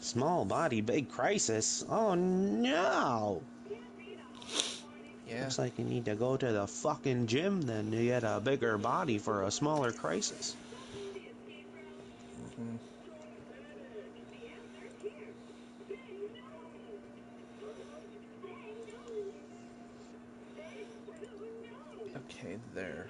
Small body, big crisis. Oh no! Yeah. Looks like you need to go to the fucking gym then to get a bigger body for a smaller crisis. Mm-hmm. Okay, there.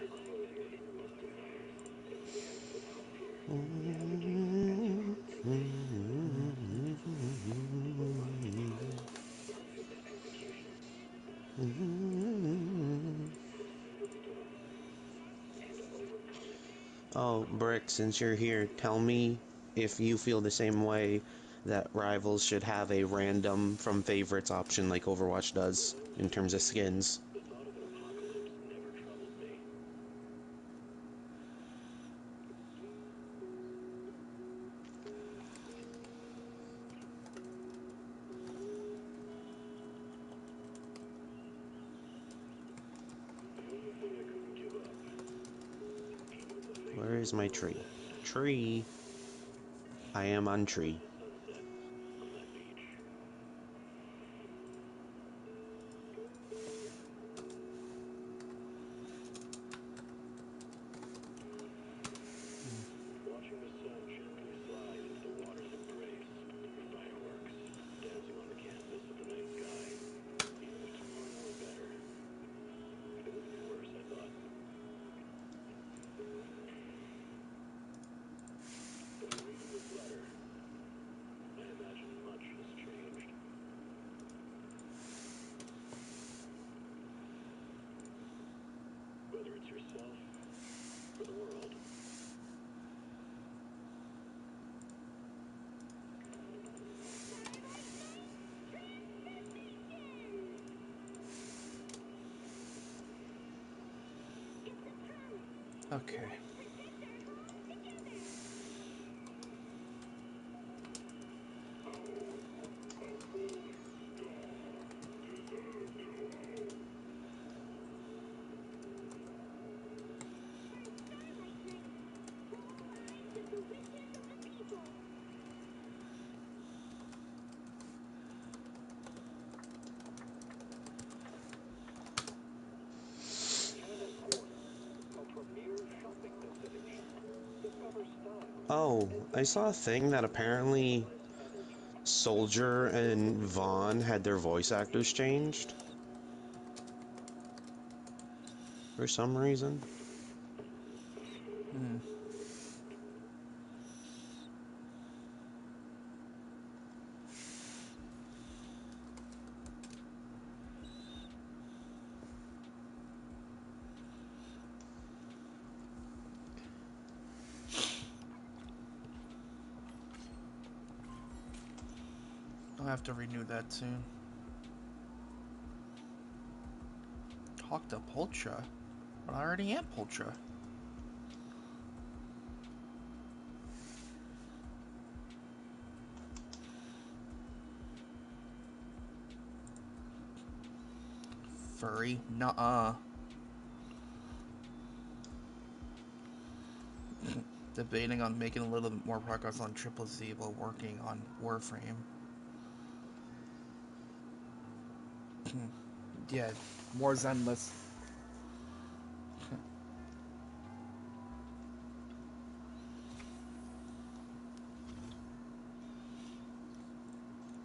Oh, Brick, since you're here, tell me if you feel the same way that Rivals should have a random from favorites option like Overwatch does in terms of skins. Where is my tree? Tree. I am on tree. Okay. Oh, I saw a thing that apparently Soldier and Vaughn had their voice actors changed for some reason. Hmm. I'll have to renew that soon. Talk to Pultra? But I already am Pultra. Furry? Nuh-uh. Debating on making a little bit more progress on Triple Z while working on Warframe. Yeah, more Zenless.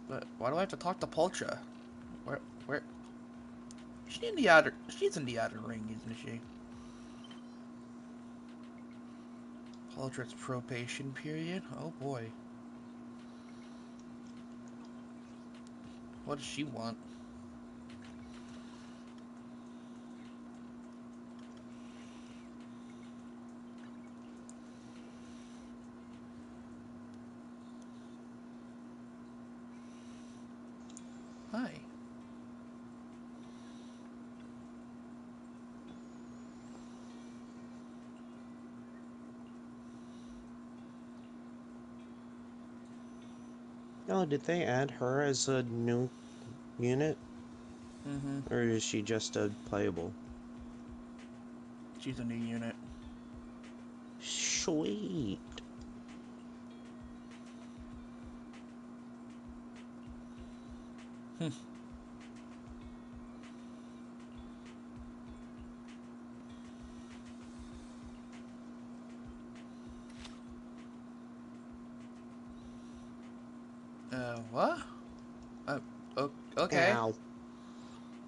But why do I have to talk to Pultra? Where? She's in the outer ring, isn't she? Pultra's probation period? Oh boy. What does she want? Hi. Oh, did they add her as a new unit? Mm-hmm. Or is she just a playable? She's a new unit. Sweet. Hmm. What? Uh, okay. Ow.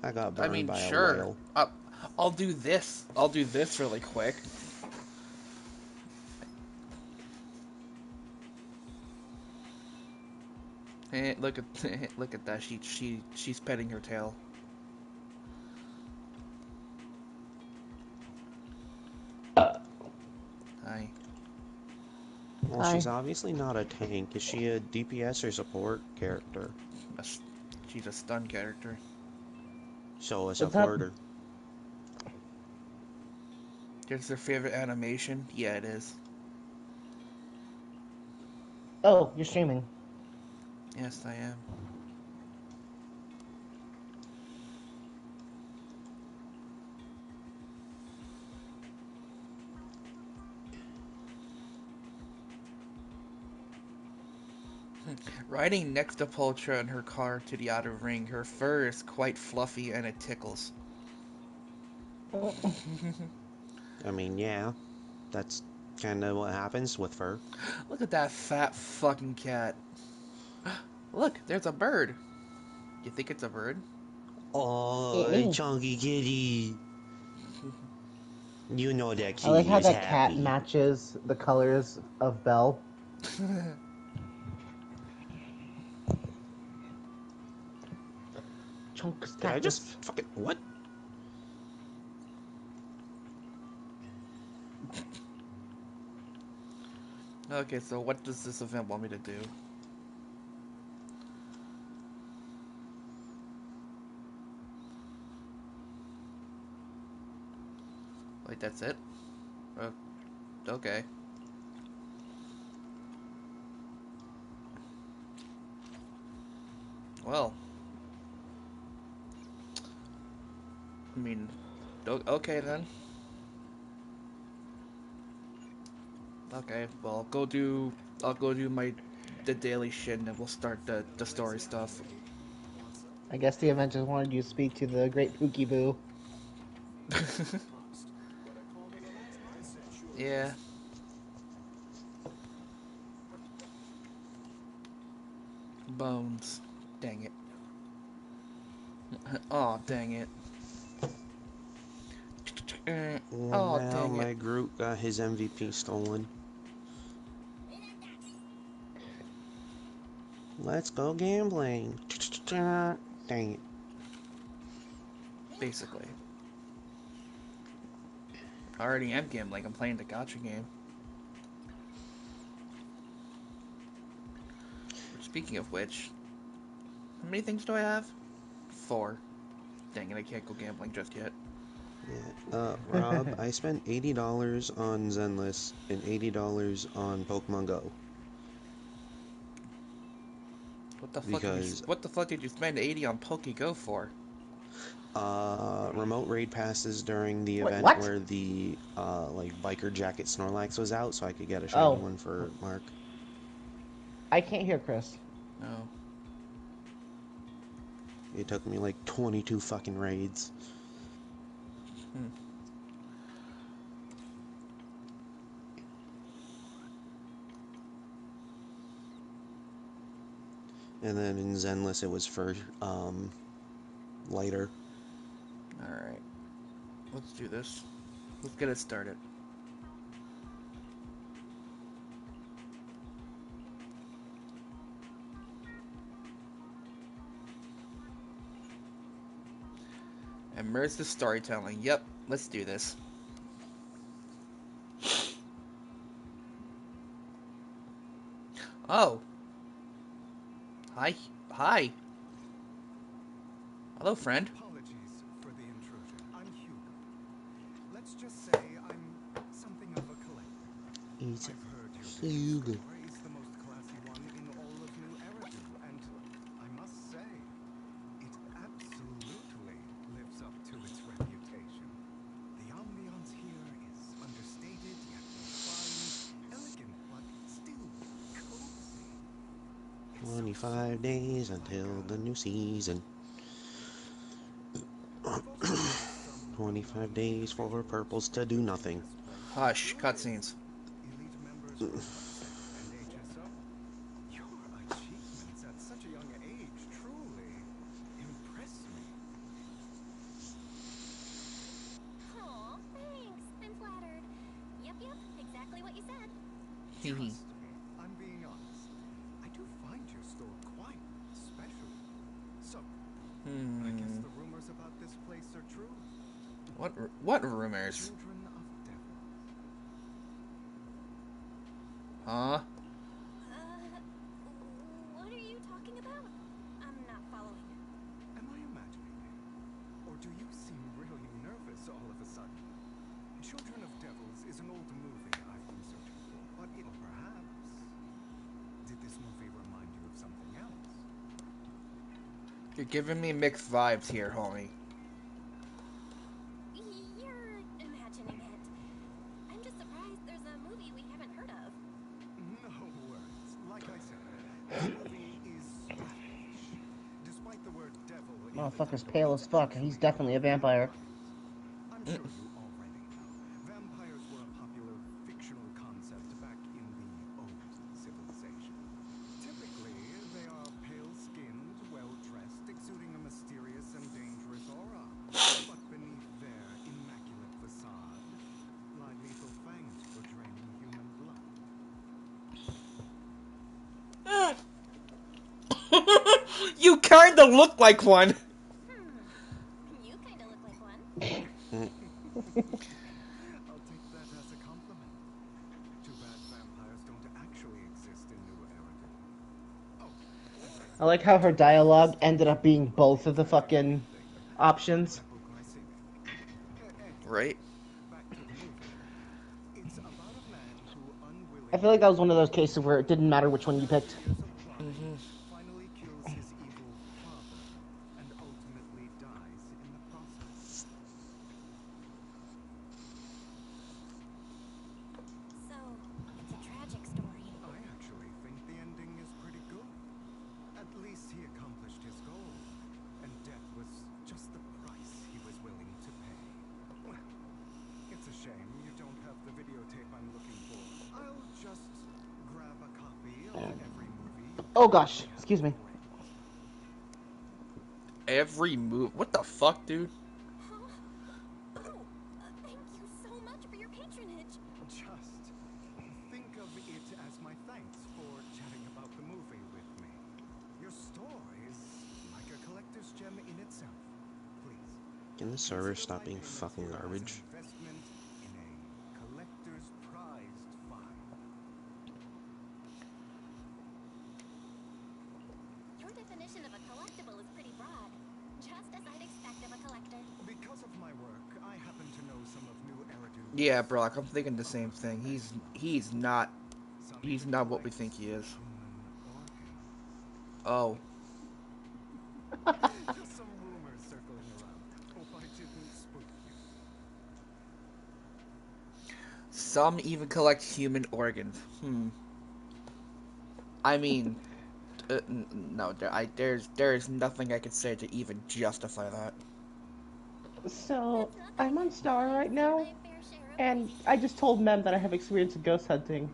I got I burned mean, by a sure. whale. I'll do this. I'll do this really quick. Look at look at that. She's petting her tail. Hi. Well, Hi. she's obviously not a tank. Is she a DPS or support character? She's a stun character. So a What's up? supporter. Here's their favorite animation. Yeah, it is. Oh, you're streaming. Yes, I am. Riding next to Poltra in her car to the outer ring, her fur is quite fluffy and it tickles. I mean, yeah. That's kind of what happens with fur. Look at that fat fucking cat. Look, there's a bird. You think it's a bird? It Oh, me. chunky kitty. You know that I like kitty how is that cat happy. matches the colors of Belle. Chunks Did I just cactus. fucking... What? Okay, so what does this event want me to do? Like, that's it? Okay. Well, I mean, okay then. Okay, well, I'll go do the daily shit and then we'll start the story stuff. I guess the event just wanted you to speak to the great Pookie Boo. Yeah. Bones. Dang it. Oh, dang it. And Oh, now dang it. my Groot got his MVP stolen. Let's go gambling. Dang it. Basically. I already am gambling. I'm playing the gacha game. Speaking of which, how many things do I have? 4. Dang it, I can't go gambling just yet. Yeah. Rob, I spent $80 on Zenless and $80 on Pokemon Go. Because What the fuck did you spend 80 on PokeGo for? remote raid passes during the Wait, event what? where the like biker jacket Snorlax was out, so I could get a shiny Oh, one for Mark. I can't hear Chris. No. It took me like 22 fucking raids. Hmm. And then in Zenless it was for lighter. Alright. Let's do this. Let's get it started. Immersive storytelling. Yep, let's do this. Oh. Hi. Hi. Hello, friend. Apologies for the intrusion. I'm Hugo. Let's just say I'm something of a collector. He's I've heard your video Hugo. store is the most classy one in all of New Eridu, and I must say, it absolutely lives up to its reputation. The ambiance here 25 days until the new season. I've also noticed some 25 unusual days for purples to do individuals in nothing. this place. Hush, Really? cutscenes. Elite members from UPSEC and HSO? Your achievements at such a young age truly impress me. Aw, thanks. I'm flattered. Yep, exactly what you said. Hehe. Trust me, I'm being honest. I do find your store quite special. So, I guess the rumors about this place are true. What rumors? Children of devils. Huh? What are you talking about? I'm not following. Am I imagining it? Or do you seem really nervous all of a sudden? Children of Devils is an old movie I've been searching for, but perhaps... Did this movie remind you of something else? You're giving me mixed vibes here, homie. You're imagining it. I'm just surprised there's a movie we haven't heard of. No worries. Like I said, this movie is stylish. Despite the word devil in the Motherfucker's title, pale it's as fuck, and actually he's definitely a about vampire. vampires. I'm sure you already know. Vampires were a popular fictional concept back in the old civilization. Typically, they are pale-skinned, well-dressed, exuding a mysterious and dangerous aura. But beneath their immaculate facade lie lethal fangs for draining human blood. You kinda look like one. You kinda look like one. I'll take that as a compliment. Too bad vampires don't actually exist in New Eridan. Oh, I like how her dialogue ended up being both of the fucking options. hypoglycemic. Right? Back to the movie. It's about a man who I feel like that was one of those cases where it didn't matter which one you picked. years of plotting, finally kills his evil father and ultimately dies in the process. So, it's a tragic story. I actually think the ending is pretty good. At least he accomplished his goal, and death was just the price he was willing to pay. Well, it's a shame you don't have the videotape I'm looking for. I'll just grab a copy of every movie. Oh gosh, excuse me. Every move. What the fuck, dude? Huh? Oh, thank you so much for your patronage. Just think of it as my thanks for chatting about the movie with me. Your store is like a collector's gem in itself. Please. Can the server Consider stop my being payments fucking here as an garbage? investment in a collector's prized find. Your definition of a collectible is pretty broad. Just as I'd expect of a collector. Because of my work, I happen to know some of New Eridan's Yeah, Brock, I'm thinking the same thing. He's not Some he's even not what we collect think he is. human organs. Oh. Just some rumors circling around. Hope I didn't spook you. Some even collect human organs. I mean, no, there's nothing I can say to even justify that. So, That's I'm nothing. on Star I've right seen now, my fair share of and crazy I stuff. just told Mem that I have experience in ghost hunting.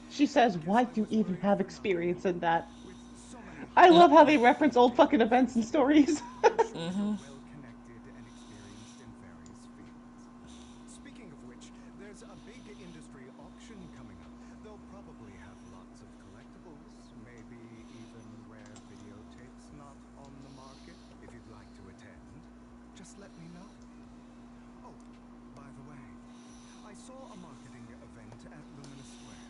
She says, Guess why I do you was even worried have for experience nothing. in that? With so many I love how they high-profile reference old fucking investigators events and listening, stories. I'm sure you're well connected and experienced in various fields. Speaking of which, there's a big industry auction coming up. They'll probably have lots of collectibles, maybe even rare videotapes not on the market. If you'd like to attend, just let me know. Oh, by the way, I saw a marketing event at Luminous Square.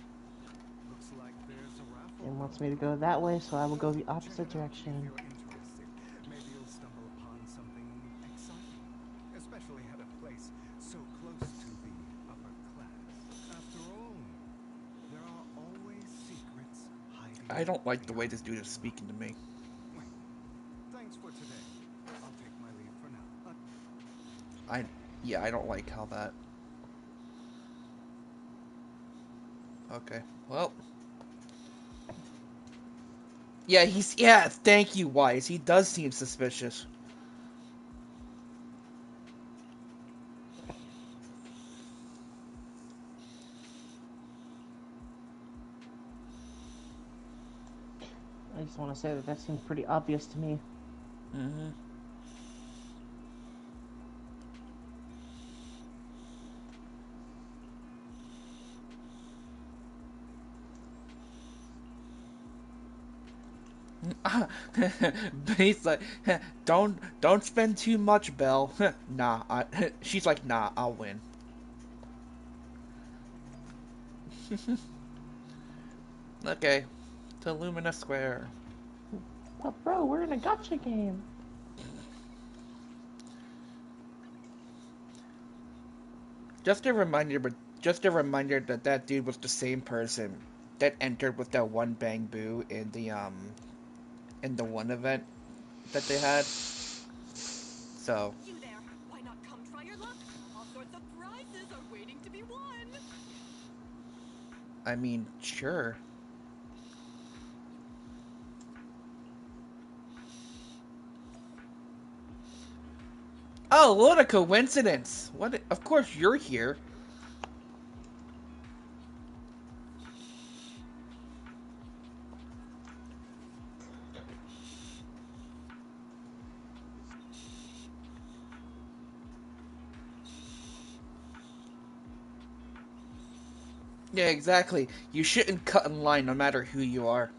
Looks like there's a raffle. It wants me to go that way, so I will go the Check opposite it out if direction. you're interested. Maybe you'll stumble upon something exciting, especially at a place so close to the upper class. After all, there are always secrets hiding. I don't like the way behind this dude is the speaking to me. Well, thanks for today. I'll take my leave for now. Yeah, I don't like how that. Okay, well, Yeah, yeah, thank you, Wise. He does seem suspicious. I just want to say that that seems pretty obvious to me. Mm-hmm. He's like, don't spend too much, Belle. Nah, she's like, nah, I'll win. Okay, to Lumina Square. But bro, we're in a gotcha game. Just a reminder that that dude was the same person that entered with that one bang boo in the one event that they had. So, You there! Why not come try your luck? All sorts of prizes are waiting to be won! I mean, sure. Oh, what a coincidence! What? Of course you're here. Yeah, exactly. You shouldn't cut in line no matter who you are.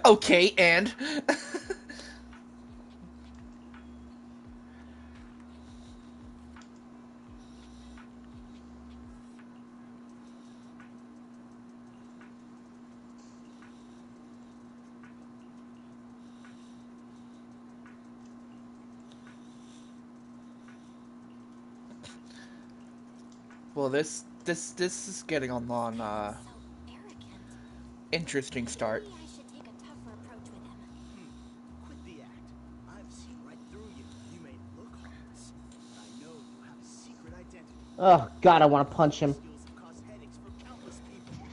Okay, and well, this is getting on So arrogant. interesting start. Maybe I should take a tougher approach with him. Quit the act. I've seen right through you. You may look harmless, but I know you have a secret identity. Oh god, I want to punch him. Skills have caused headaches for countless people.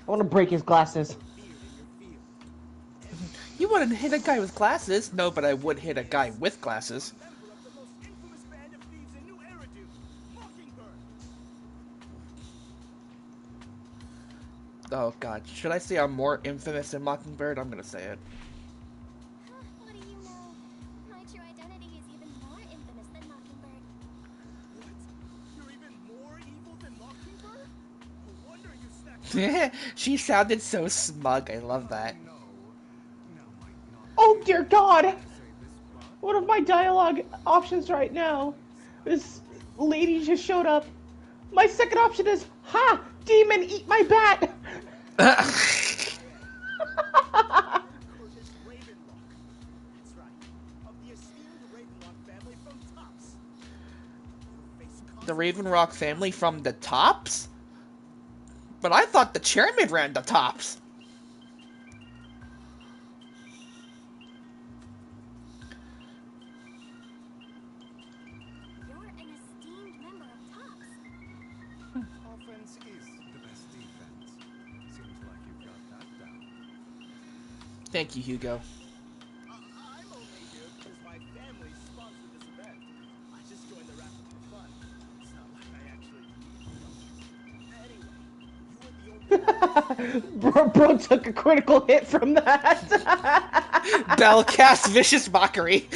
I want to break his glasses. Feared in your field. You wouldn't hit a guy with glasses. No, but I would hit a guy with glasses. A member of the most infamous band of thieves in New Eridu, Mockingbird. Oh god, should I say I'm more infamous than Mockingbird? I'm gonna say it. Huh, what do you know? My true identity is even more infamous than Mockingbird. What? You're even more evil than Mockingbird? No wonder you snapped. She sounded so smug. I love that. No. Now might not Oh be dear the god! time to say this, but One of my dialogue options right now. This lady just showed up. My second option is, ha! Demon, eat my bat! Curtis Ravenlock. That's right. Of the esteemed Ravenlock family from Tops. You'll face The Raven Rock family from the Tops? But I thought the chairman ran the Tops. You're an esteemed member of Tops. offense is the best defense. Seems like you've got that down. Thank you, Hugo. I'm only here because my family sponsored this event. I just joined the raffle for fun. It's not like I actually need money. Anyway, you were the only Bro took a critical hit from that. Bell cast vicious mockery.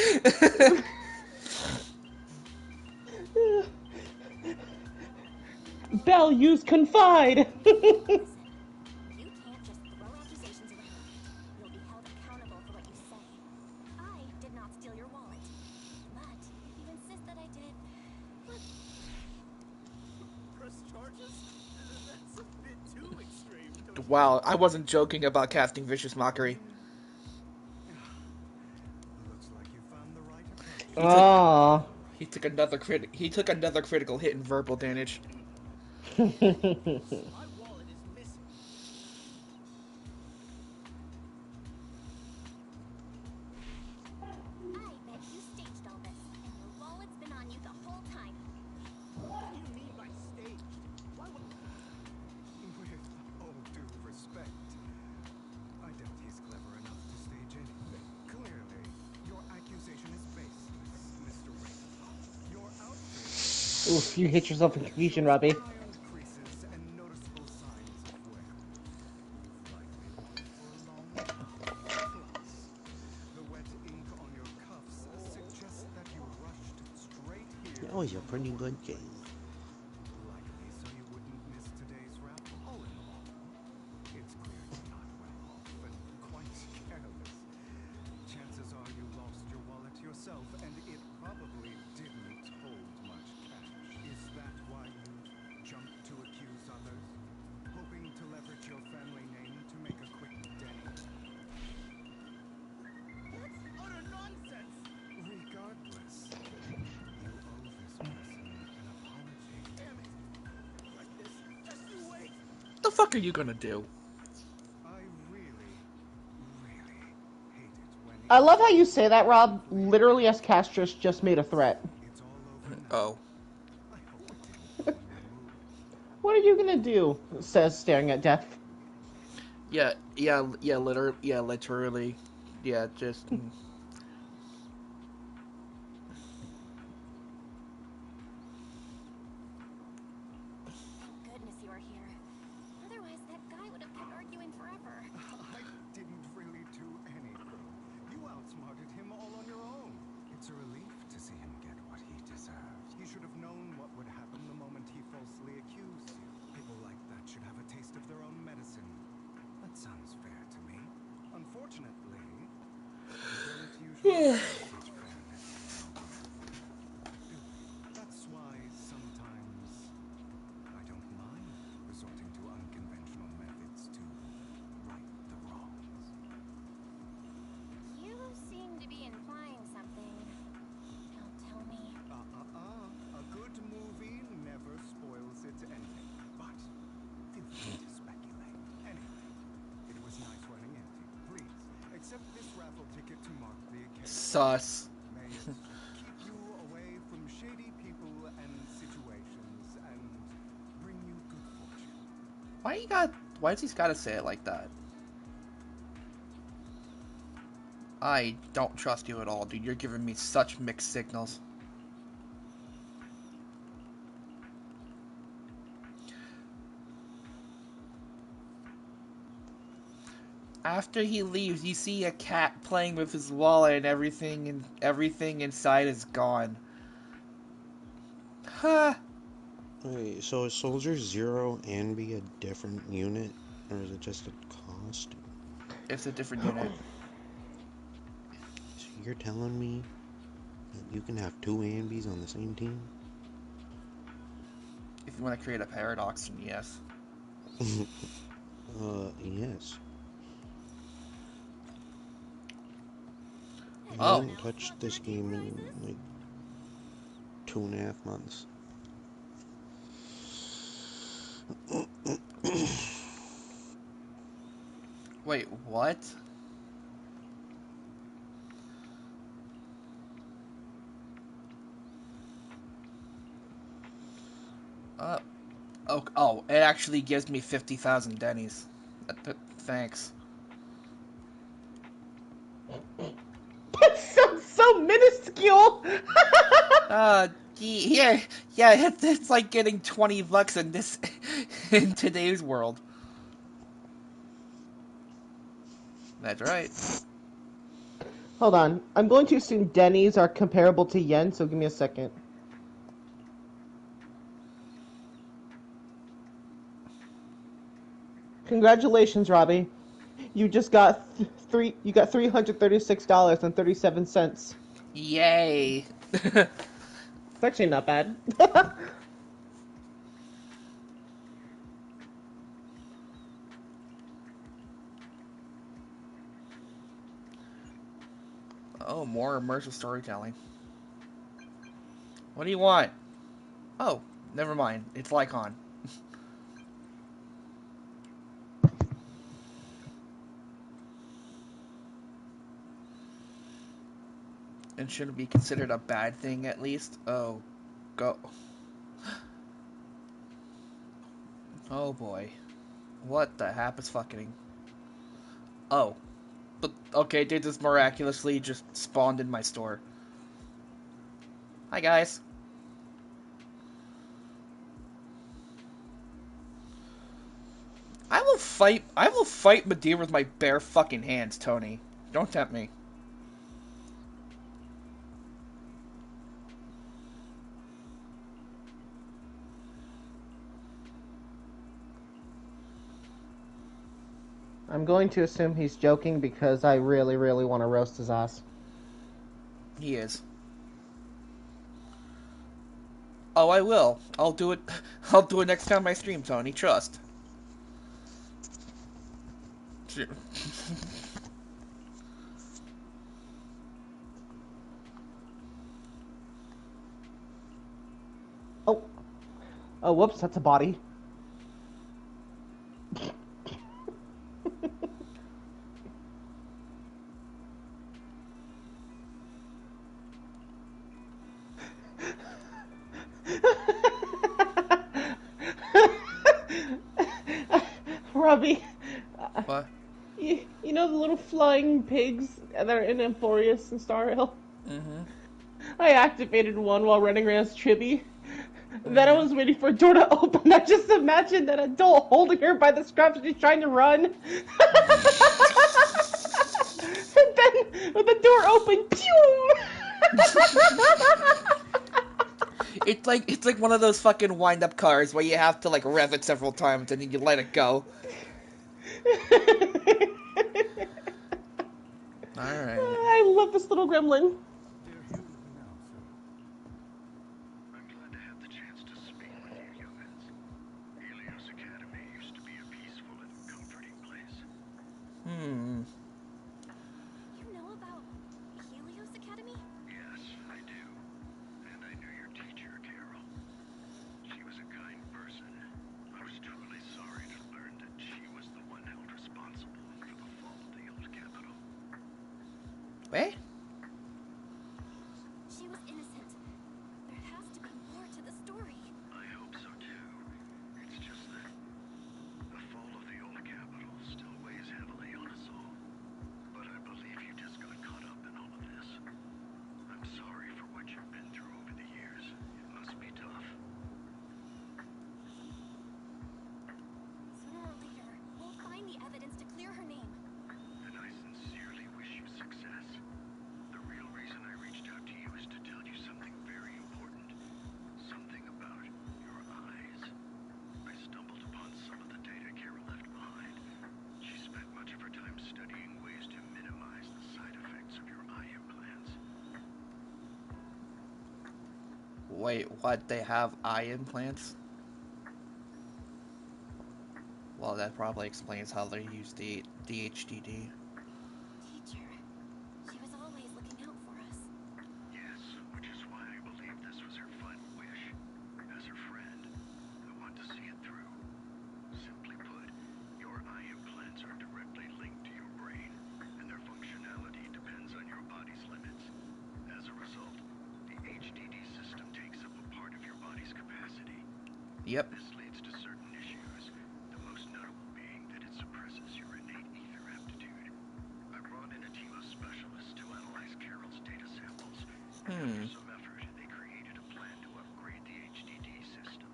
Bell, use confide. Listen, you can't just throw accusations around. You'll be held accountable for what you say. I did not steal your wallet. But if you insist that I did, look, press charges? That's a bit too extreme. Don't you Wow, I wasn't joking about casting vicious mockery. Looks like you found the right approach. Aww. He took another critical hit in verbal damage. My wallet is missing. I bet you staged all this, and your wallet's been on you the whole time. Oof, you hit yourself in confusion, Robbie. Mild creases and noticeable signs of wear. You've likely worn it for a long time. Plus, the wet ink on your cuffs suggests that you rushed straight here Oh, you're from the pretty good, workplace. game. Likely so you wouldn't miss today's raffle. All in all, it's clear you're not well off and quite careless. Chances are you lost your wallet yourself, and it probably didn't hold much cash. Is that why you jumped to accuse others? Hoping to leverage your family name to make a quick Denny? That's utter nonsense! Regardless, you owe this person an apology. Damn it! Like this, just you wait! What the fuck are you gonna do? I really, really hate it when I love how you say that, Rob, literally as Castris just made a threat. it's all over now. Oh. I hope it didn't ruin your mood. What are you gonna do? Says, staring at death. Literally. Yeah, just... Thank goodness you are here. Otherwise, that guy would have kept arguing forever. I didn't really do anything. You outsmarted him all on your own. It's a relief to see him get what he deserved. He should have known what would happen the moment he falsely accused you. People like that should have a taste of their own medicine. That sounds fair to me. Unfortunately, I don't usually teach fairness. That's why sometimes I don't mind resorting to unconventional methods to right the wrongs. You seem to be implying something. Don't tell me. A good movie never spoils its ending, but feel free to speculate. Anyway, it was nice running into you. Please, accept this raffle ticket to mark the occasion. Sus. May it keep you away from shady people and situations and bring you good fortune. Why does he gotta say it like that? I don't trust you at all, dude. You're giving me such mixed signals. After he leaves, you see a cat playing with his wallet and everything inside is gone. Huh. Wait, so is Soldier Zero and be a different unit? Or is it just a costume? It's a different unit. So you're telling me that you can have two Ambies on the same team? If you want to create a paradox, then yes. Yes. I Oh. haven't touched this game in like 2.5 months. Wait, what? Oh, it actually gives me 50,000 Denny's. Thanks. That sounds so minuscule! Yeah, it's like getting $20 in this, in today's world. That's right. Hold on. I'm going to assume Denny's are comparable to yen, so give me a second. Congratulations, Robbie. You just got you got $336.37. Yay. It's actually not bad. Oh, more immersive storytelling. What do you want? Oh, never mind. It's Lycon. It shouldn't be considered a bad thing, at least. Oh, go. Oh boy. What the hap is fucking? Oh. But, okay, they just miraculously just spawned in my store. Hi, guys. fight Medivh with my bare fucking hands, Tony. Don't tempt me. I'm going to assume he's joking because I really, really want to roast his ass. He is. Oh, I will. I'll do it. I'll do it next time I stream, Tony. Trust. Oh. Oh, whoops, that's a body. Robbie, What? you know the little flying pigs that are in Emphorius and Star Hill? Mm-hmm. I activated one while running around as Chibi. Then I Mm-hmm. was waiting for a door to open. I just imagined that adult holding her by the scruff as she's trying to run. And then when the door opened, pew! It's like one of those fucking wind-up cars where you have to like rev it several times and then you let it go. All right. I love this little gremlin. They're here with me now, sir. I'm glad to have the chance to speak with you humans. Helios Academy used to be a peaceful and comforting place. Hmm. You know about Helios Academy? Yes, I do. And I knew your teacher, Carol. She was a kind person. I was truly sorry to learn that she was the one held responsible for the fall of the old capital. Eh? She was innocent. There has to be more to the story. I hope so too. It's just that the fall of the old capital still weighs heavily on us all. But I believe you just got caught up in all of this. I'm sorry for what you've been through over the years. It must be tough. Sooner or later, we'll find the evidence to clear her name. And I sincerely wish you success. The real reason I reached out to you is to tell you something very important. Something about your eyes. I stumbled upon some of the data Carol left behind. She spent much of her time studying ways to minimize the side effects of your eye implants. Wait, what? They have eye implants? Well, that probably explains how they use the HDD. Teacher. She was always looking out for us. Yes, which is why I believe this was her final wish. As her friend, I want to see it through. Simply put, your eye implants are directly linked to your brain, and their functionality depends on your body's limits. As a result, the HDD system takes up a part of your body's capacity. Yep. This leads to certain issues, the most notable being that it suppresses your innate ether aptitude. I brought in a team of specialists to analyze Carol's data samples, and after some effort, they created a plan to upgrade the HDD system.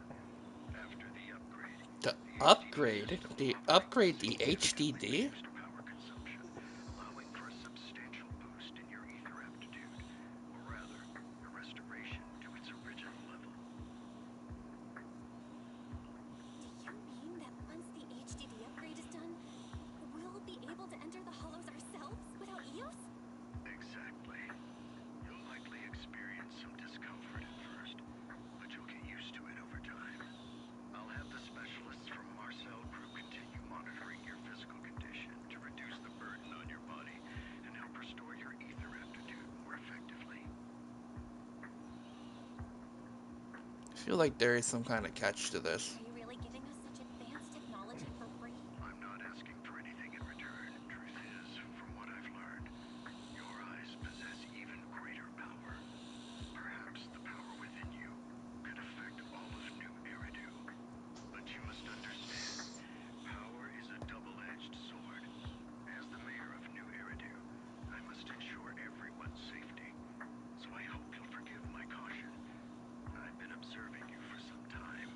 After the upgrade, To the upgrade? HDD system The will operate upgrade with the significantly HDD? reduced power consumption, allowing for a substantial boost in your ether aptitude, or rather, a restoration to its original level. Do you mean that once the HDD upgrade is done, we'll be able to enter the hollows ourselves without EOS? Exactly. You'll likely experience some discomfort at first, but you'll get used to it over time. I'll have the specialists from Marcel Group continue monitoring your physical condition to reduce the burden on your body and help restore your ether aptitude more effectively. I feel like there is some kind of catch to this. Are you really giving us such advanced technology for free? I'm not asking for anything in return. Truth is, from what I've learned, your eyes possess even greater power. Perhaps the power within you could affect all of New Eridu. But you must understand, power is a double-edged sword. As the mayor of New Eridu, I must ensure everyone's safety. So I hope you'll forgive my caution. I've been observing you for some time.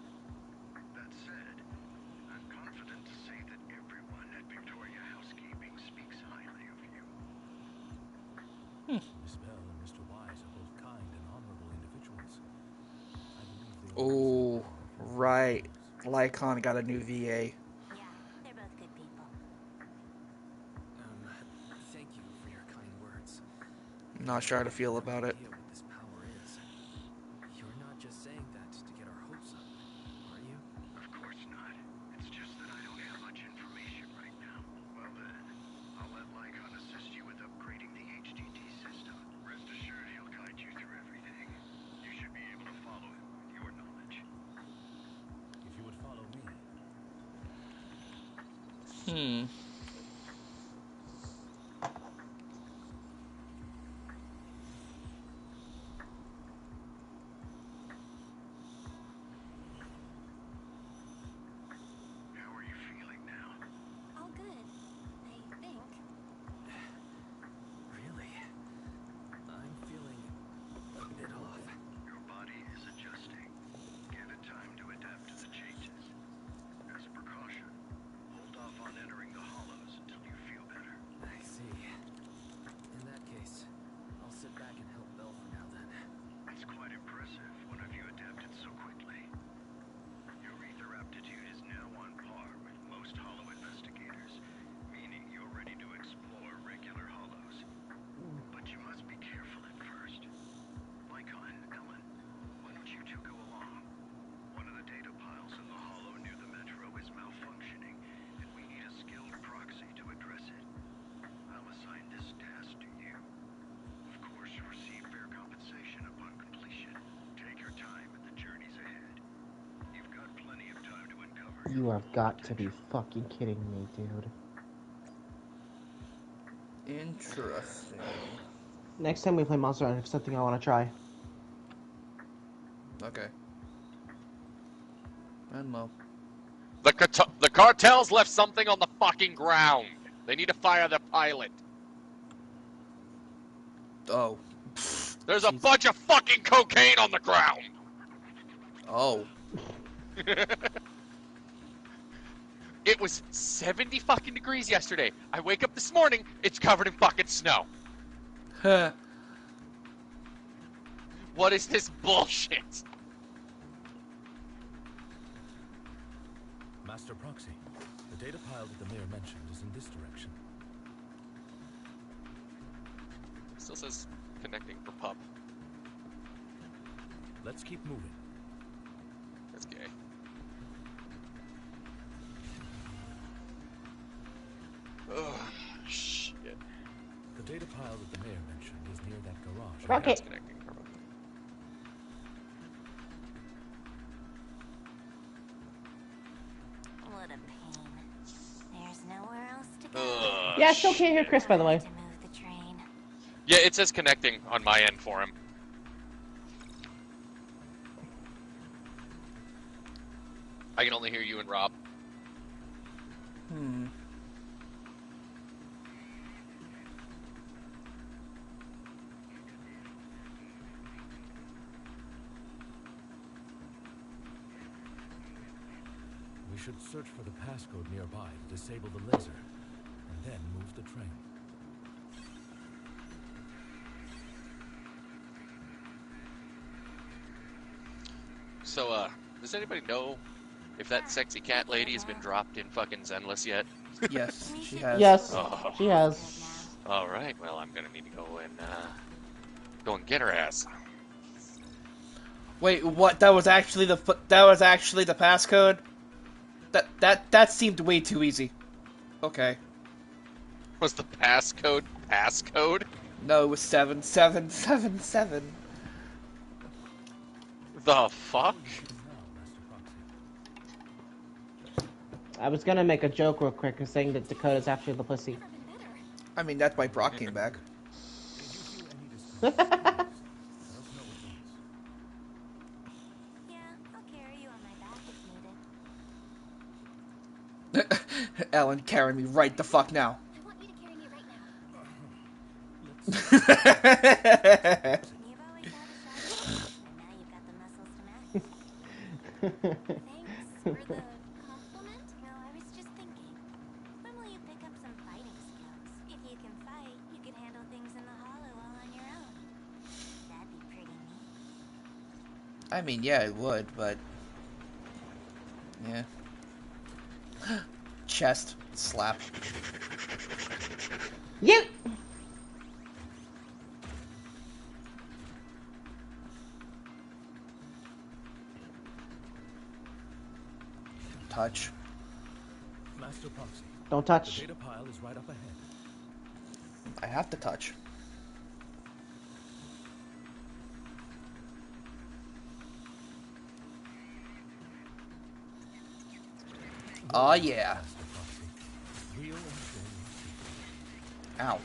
Miss Bell and Mr. Wise are both kind and honorable individuals. I believe they will Oh, represent well in future right. terms. Lycon got a new VA. Yeah, they're both good people. Thank you for your kind words. I'm not sure how to feel No about it. idea what this power is. You're not just saying that to get our hopes up, are you? Of course not. It's just that I don't have much information right now. Well then, I'll let Lycon assist you with upgrading the HDT system. Rest assured he'll guide you through everything. You should be able to follow him with your knowledge. If you would follow me, Hmm. How are you feeling now? All good, I think. Really? I'm feeling a bit off. Your body is adjusting. Give it time to adapt to the changes. As a precaution, hold off on entering the hollows until you feel better. I see. In that case, I'll sit back and help Belle for now then. It's quite impressive one of you adapted so quickly. Your ether aptitude is now on par with most hollow investigators, meaning you're ready to explore regular hollows. But you must be careful at first. Lycon, Ellen, why don't you two go along? One of the data piles in the hollow near the metro is malfunctioning, and we need a skilled proxy to address it. I'll assign this task to you. Of course, receive fair compensation upon completion. Take your time at the journeys ahead. You've got plenty of time to uncover You your have full got to be potential. fucking kidding me, dude. Interesting. Next time we play Monster Hunter, it's something I want to try. Okay. Venmo. The cartels left something on the fucking ground. They need to fire the pilot. Oh. There's a Jeez. bunch of fucking cocaine on the ground. Oh. It was 70 fucking degrees yesterday. I wake up this morning, it's covered in fucking snow. Huh. What is this bullshit? Master Proxy, the data pile that the mayor mentioned is in this direction. Still says connecting for pup. Let's keep moving. That's gay. Oh, shit. The data pile that the mayor mentioned is near that garage. Okay. That's connecting for pup. What a pain. There's nowhere else to go. Ugh, Yeah, I still can't hear shit. Chris, by the way. To move the train. Yeah, it says connecting on my end for him. I can only hear you and Rob. Hmm. We should search for the passcode nearby to disable the laser, and then move the train. So, does anybody know if that sexy cat lady has been dropped in fucking Zenless yet? Yes, she has. Yes, Oh. she has. Alright, well, I'm gonna need to go and get her ass. Wait, what? That was actually the passcode? That seemed way too easy. Okay. Was the passcode? No, it was 7777. The fuck? I was gonna make a joke real quick and saying that Dakota's actually the pussy. Never been better. I mean, that's why Brock came back. If you feel any distress, let us know at once. Yeah, I'll carry you on my back if needed. Ellen, carry me right the fuck now. I want you to carry me right now. Let's You've always had a shy look, and now you've got the muscles to match. Thanks for the compliment. No, I was just thinking. When will you pick up some fighting skills? If you can fight, you could handle things in the hollow while I'm I mean, yeah, it would, but yeah. Chest slap. You. Touch. Master Proxy. Don't The touch. data pile is right up ahead. I have to touch. Oh yeah. Master Proxy. Real and true. Ow.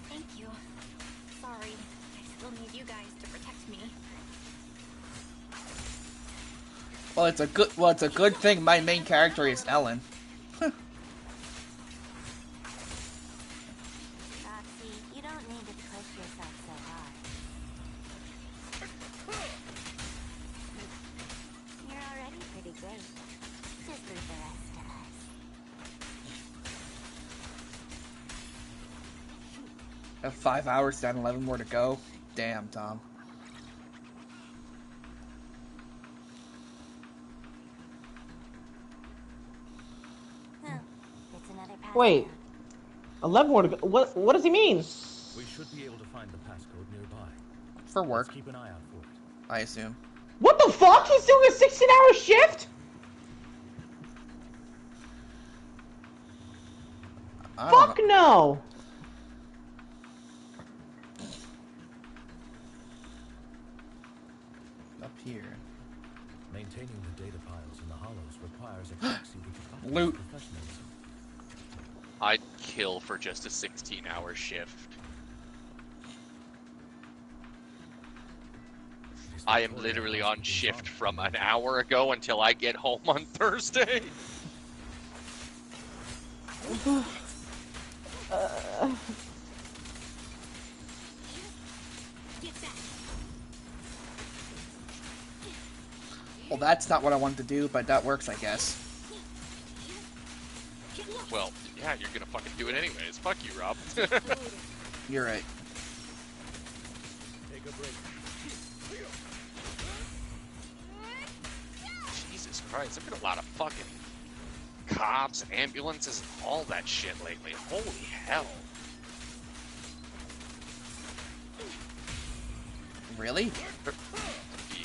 Thank you. Sorry, I still need you guys to protect me. Well, it's a good thing my main character is Ellen. Roxy, you don't need to push yourself so hard. You're already pretty great. Just leave the rest to us. I have 5 hours down, 11 more to go. Damn, Tom. Huh. It's another pass. Wait. 11 more to go. What does he mean? We should be able to find the passcode nearby. For Let's work, keep an eye out for it. I assume. What the fuck? He's doing a 16-hour shift? I don't Fuck know. no. Up here. Maintaining the data piles in the hollows requires a proxy with the utmost Loot. professionalism. I'd kill for just a 16-hour shift. It is I am Victoria literally on Hospital's shift army. from an hour ago until I get home on Thursday. Well, that's not what I wanted to do, but that works, I guess. Well, yeah, you're gonna fucking do it anyways. Fuck you, Rob. You're right. Take a break. Jesus Christ, there's been a lot of fucking cops and ambulances and all that shit lately. Holy hell. Really?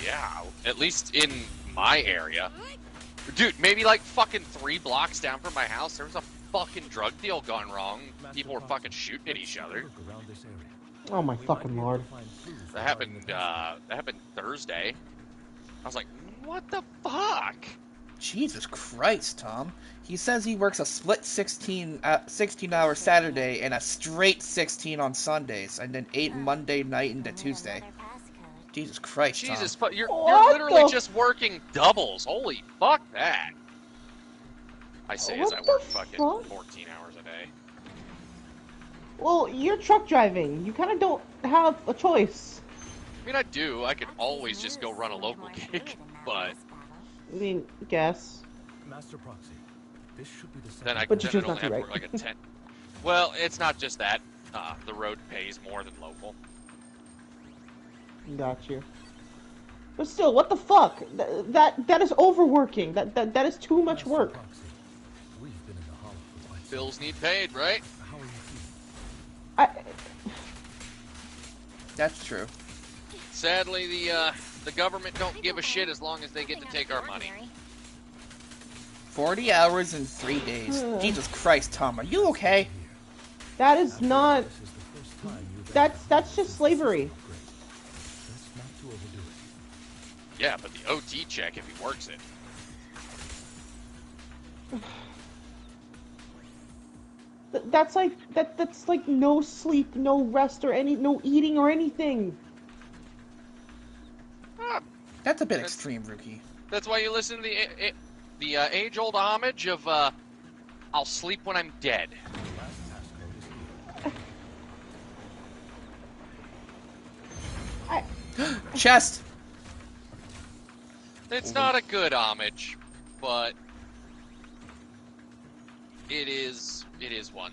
Yeah, at least in my area. Dude, maybe like fucking 3 blocks down from my house, there was a fucking drug deal gone wrong. People were fucking shooting at each other. Look around this area. Oh my We might fucking be able lord. to find clues That regarding happened, the passcode. that happened Thursday. I was like, what the fuck? Jesus Christ, Tom. He says he works a split 16-hour Saturday and a straight 16 on Sundays, and then 8 Monday night into Only Tuesday. another passcode. Jesus Christ, Jesus, Tom. you're What literally the just working doubles. Holy fuck that. I say as What I the work fucking fuck? 14 hours a day. Well, you're truck driving. You kind of don't have a choice. I mean, I do. I could always just go run a local gig, but I mean, guess. Master Proxy. This should be the then I But you then choose I'd not only to, have to right? work like a 10. Well, it's not just that. The road pays more than local. Got you. But still, what the fuck? That is overworking. That is too much Master work. Proxy. We've been in the hollow for quite some Bills need paid, right? time. How are you feeling? I That's true. Sadly, the government don't give a shit as long as they get to take our money. 40 hours in 3 days. Jesus Christ, Tom. Are you okay? that is not. This is the first time you've That's just slavery. Best not to overdo it. Yeah, but the OT check if he works it. That's like that's like no sleep, no rest, or no eating or anything. Ah, That's a bit That's- extreme, Rookie. that's why you listen to the age-old homage of I'll sleep when I'm dead. The last passcode is here. Chest! It's not a good homage, but it is one.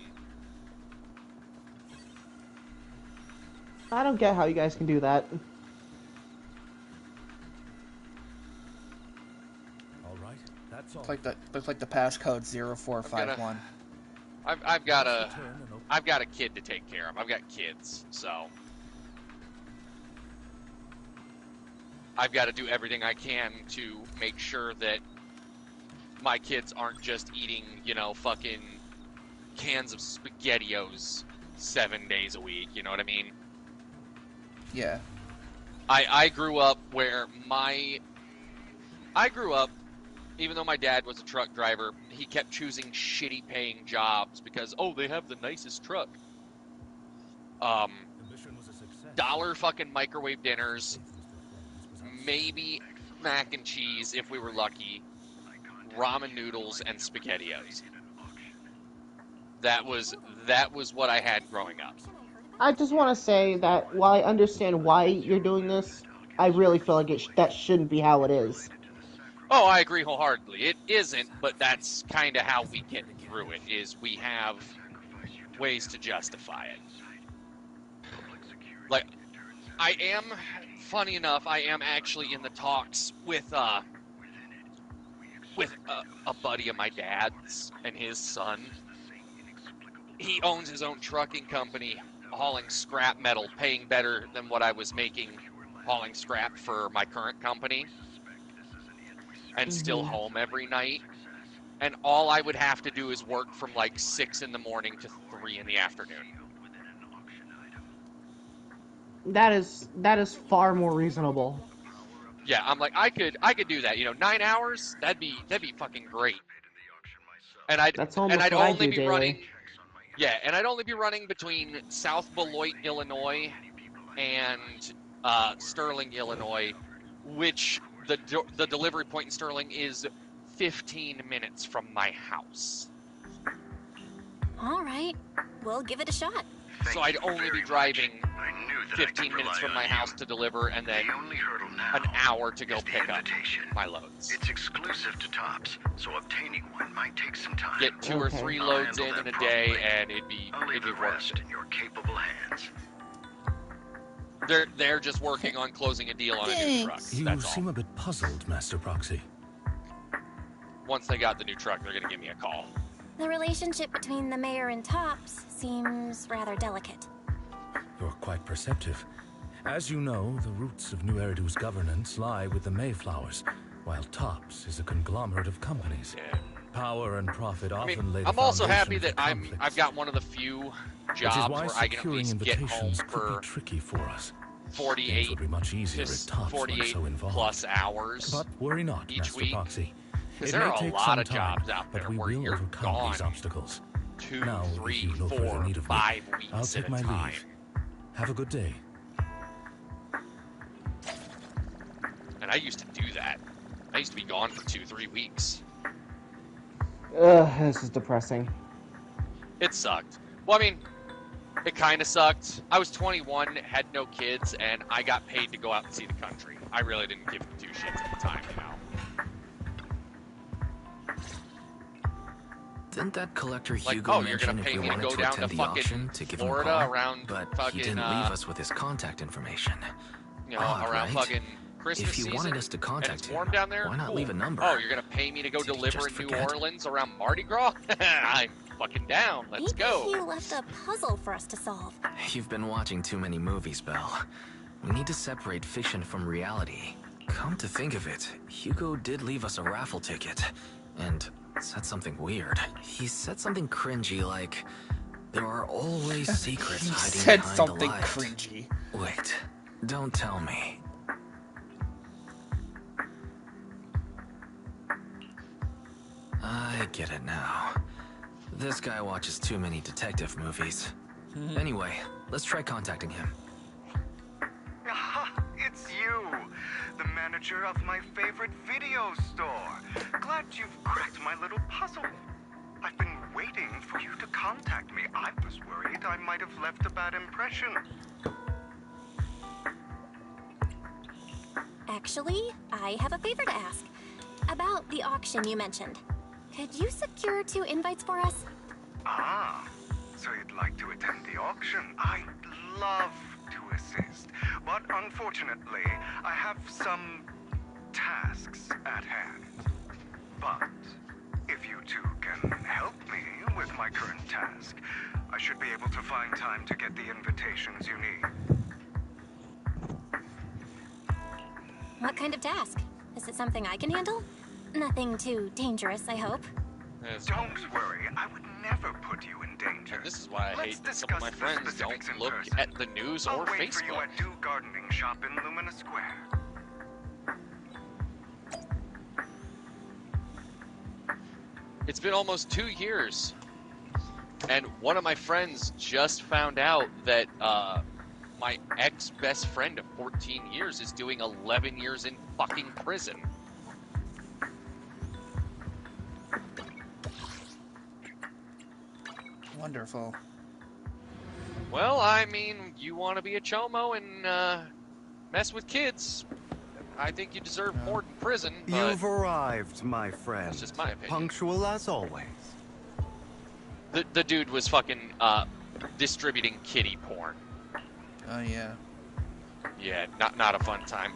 I don't get how you guys can do that. All right, that's all. Looks like the passcode 0451. I've got a kid to take care of. I've got kids, so I've got to do everything I can to make sure that my kids aren't just eating, fucking cans of SpaghettiOs 7 days a week. You know what I mean? Yeah. I grew up even though my dad was a truck driver, he kept choosing shitty paying jobs because, they have the nicest truck. The mission was a success. Dollar fucking microwave dinners, maybe mac and cheese if we were lucky, ramen noodles, and SpaghettiOs. That was what I had growing up. I just want to say that while I understand why you're doing this, I really feel like that shouldn't be how it is. Oh, I agree wholeheartedly. It isn't, but that's kind of how we get through it, is we have ways to justify it. Like, funny enough, I am actually in the talks with a buddy of my dad's and his son. He owns his own trucking company, hauling scrap metal, paying better than what I was making hauling scrap for my current company. And still home every night. And all I would have to do is work from like 6 in the morning to 3 in the afternoon. That is far more reasonable. Yeah, I'm like, I could do that. 9 hours, that'd be fucking great. And I'd only be running. Yeah, and I'd only be running between South Beloit, Illinois, and Sterling, Illinois, which the delivery point in Sterling is 15 minutes from my house. All right, we'll give it a shot. So I'd only be driving 15 minutes from my house to deliver, and then an hour to go pick up my loads. It's exclusive to Tops, so obtaining one might take some time. Get 2 or 3 loads in a day, and it'd be worth it. In your capable hands. They're just working on closing a deal on a new truck. You seem a bit puzzled, Master Proxy. Once they got the new truck, they're gonna give me a call. The relationship between the mayor and Tops seems rather delicate. You're quite perceptive. As you know, the roots of New Eridu's governance lie with the Mayflowers, while Tops is a conglomerate of companies. Yeah. Power and profit often lay the I'm also happy foundation that for conflicts. I've got one of the few Which is jobs why where I can at securing least get home invitations could for be tricky for us. 48 would be much easier just at Tops when 48 so involved. plus hours. But worry not, each Master week. Proxy. Because It there may are a take lot some of time, jobs out there but we where will you're overcome gone these obstacles. 2, Now, 3, if you no 4, further need of me, 5 weeks I'll take at a my time. leave. Have a good day. And I used to do that. I used to be gone for 2-3 weeks. Ugh, this is depressing. It sucked. Well, I mean, it kind of sucked. I was 21, had no kids, and I got paid to go out and see the country. I really didn't give 2 shits at the time, Didn't that collector Like, Hugo you're gonna mention if pay we me to wanted go to down to attend the fucking auction to give Florida him a call? around But fucking, he didn't leave us with his contact information. Odd, around right? fucking Christmas If you season, wanted us to and contact it's him, warm down there, why not cool. leave a number? Oh, you're gonna pay me to go Did he deliver just in New forget? Orleans around Mardi Gras? I'm fucking down. Let's Maybe go. he left a puzzle for us to solve. You've been watching too many movies, Belle. We need to separate fiction from reality. Come to think of it, Hugo did leave us a raffle ticket. And said something weird. He said something cringy like, there are always secrets He hiding said behind something the light. cringy. Wait, don't tell me. I get it now. This guy watches too many detective movies. Anyway, let's try contacting him. Aha, it's you, the manager of my favorite video store. Glad you've cracked my little puzzle. I've been waiting for you to contact me. I was worried I might have left a bad impression. Actually, I have a favor to ask. About the auction you mentioned. Could you secure 2 invites for us? Ah, so you'd like to attend the auction? I'd love to assist, but unfortunately, I have some tasks at hand. But if you two can help me with my current task, I should be able to find time to get the invitations you need. What kind of task? Is it something I can handle? Nothing too dangerous, I hope. Don't worry, I would never put you in danger. And this is why I Let's hate that some of my discuss the friends specifics don't in look person. at the news I'll or wait for you Facebook. at Do Gardening Shop in Lumina Square. It's been almost 2 years, and one of my friends just found out that my ex-best friend of 14 years is doing 11 years in fucking prison. Wonderful. Well, I mean, you want to be a chomo and mess with kids, I think you deserve more than prison, but You've arrived, my friend. that's just my opinion. Punctual as always. The dude was fucking distributing kiddie porn. Oh yeah. Yeah, not a fun time.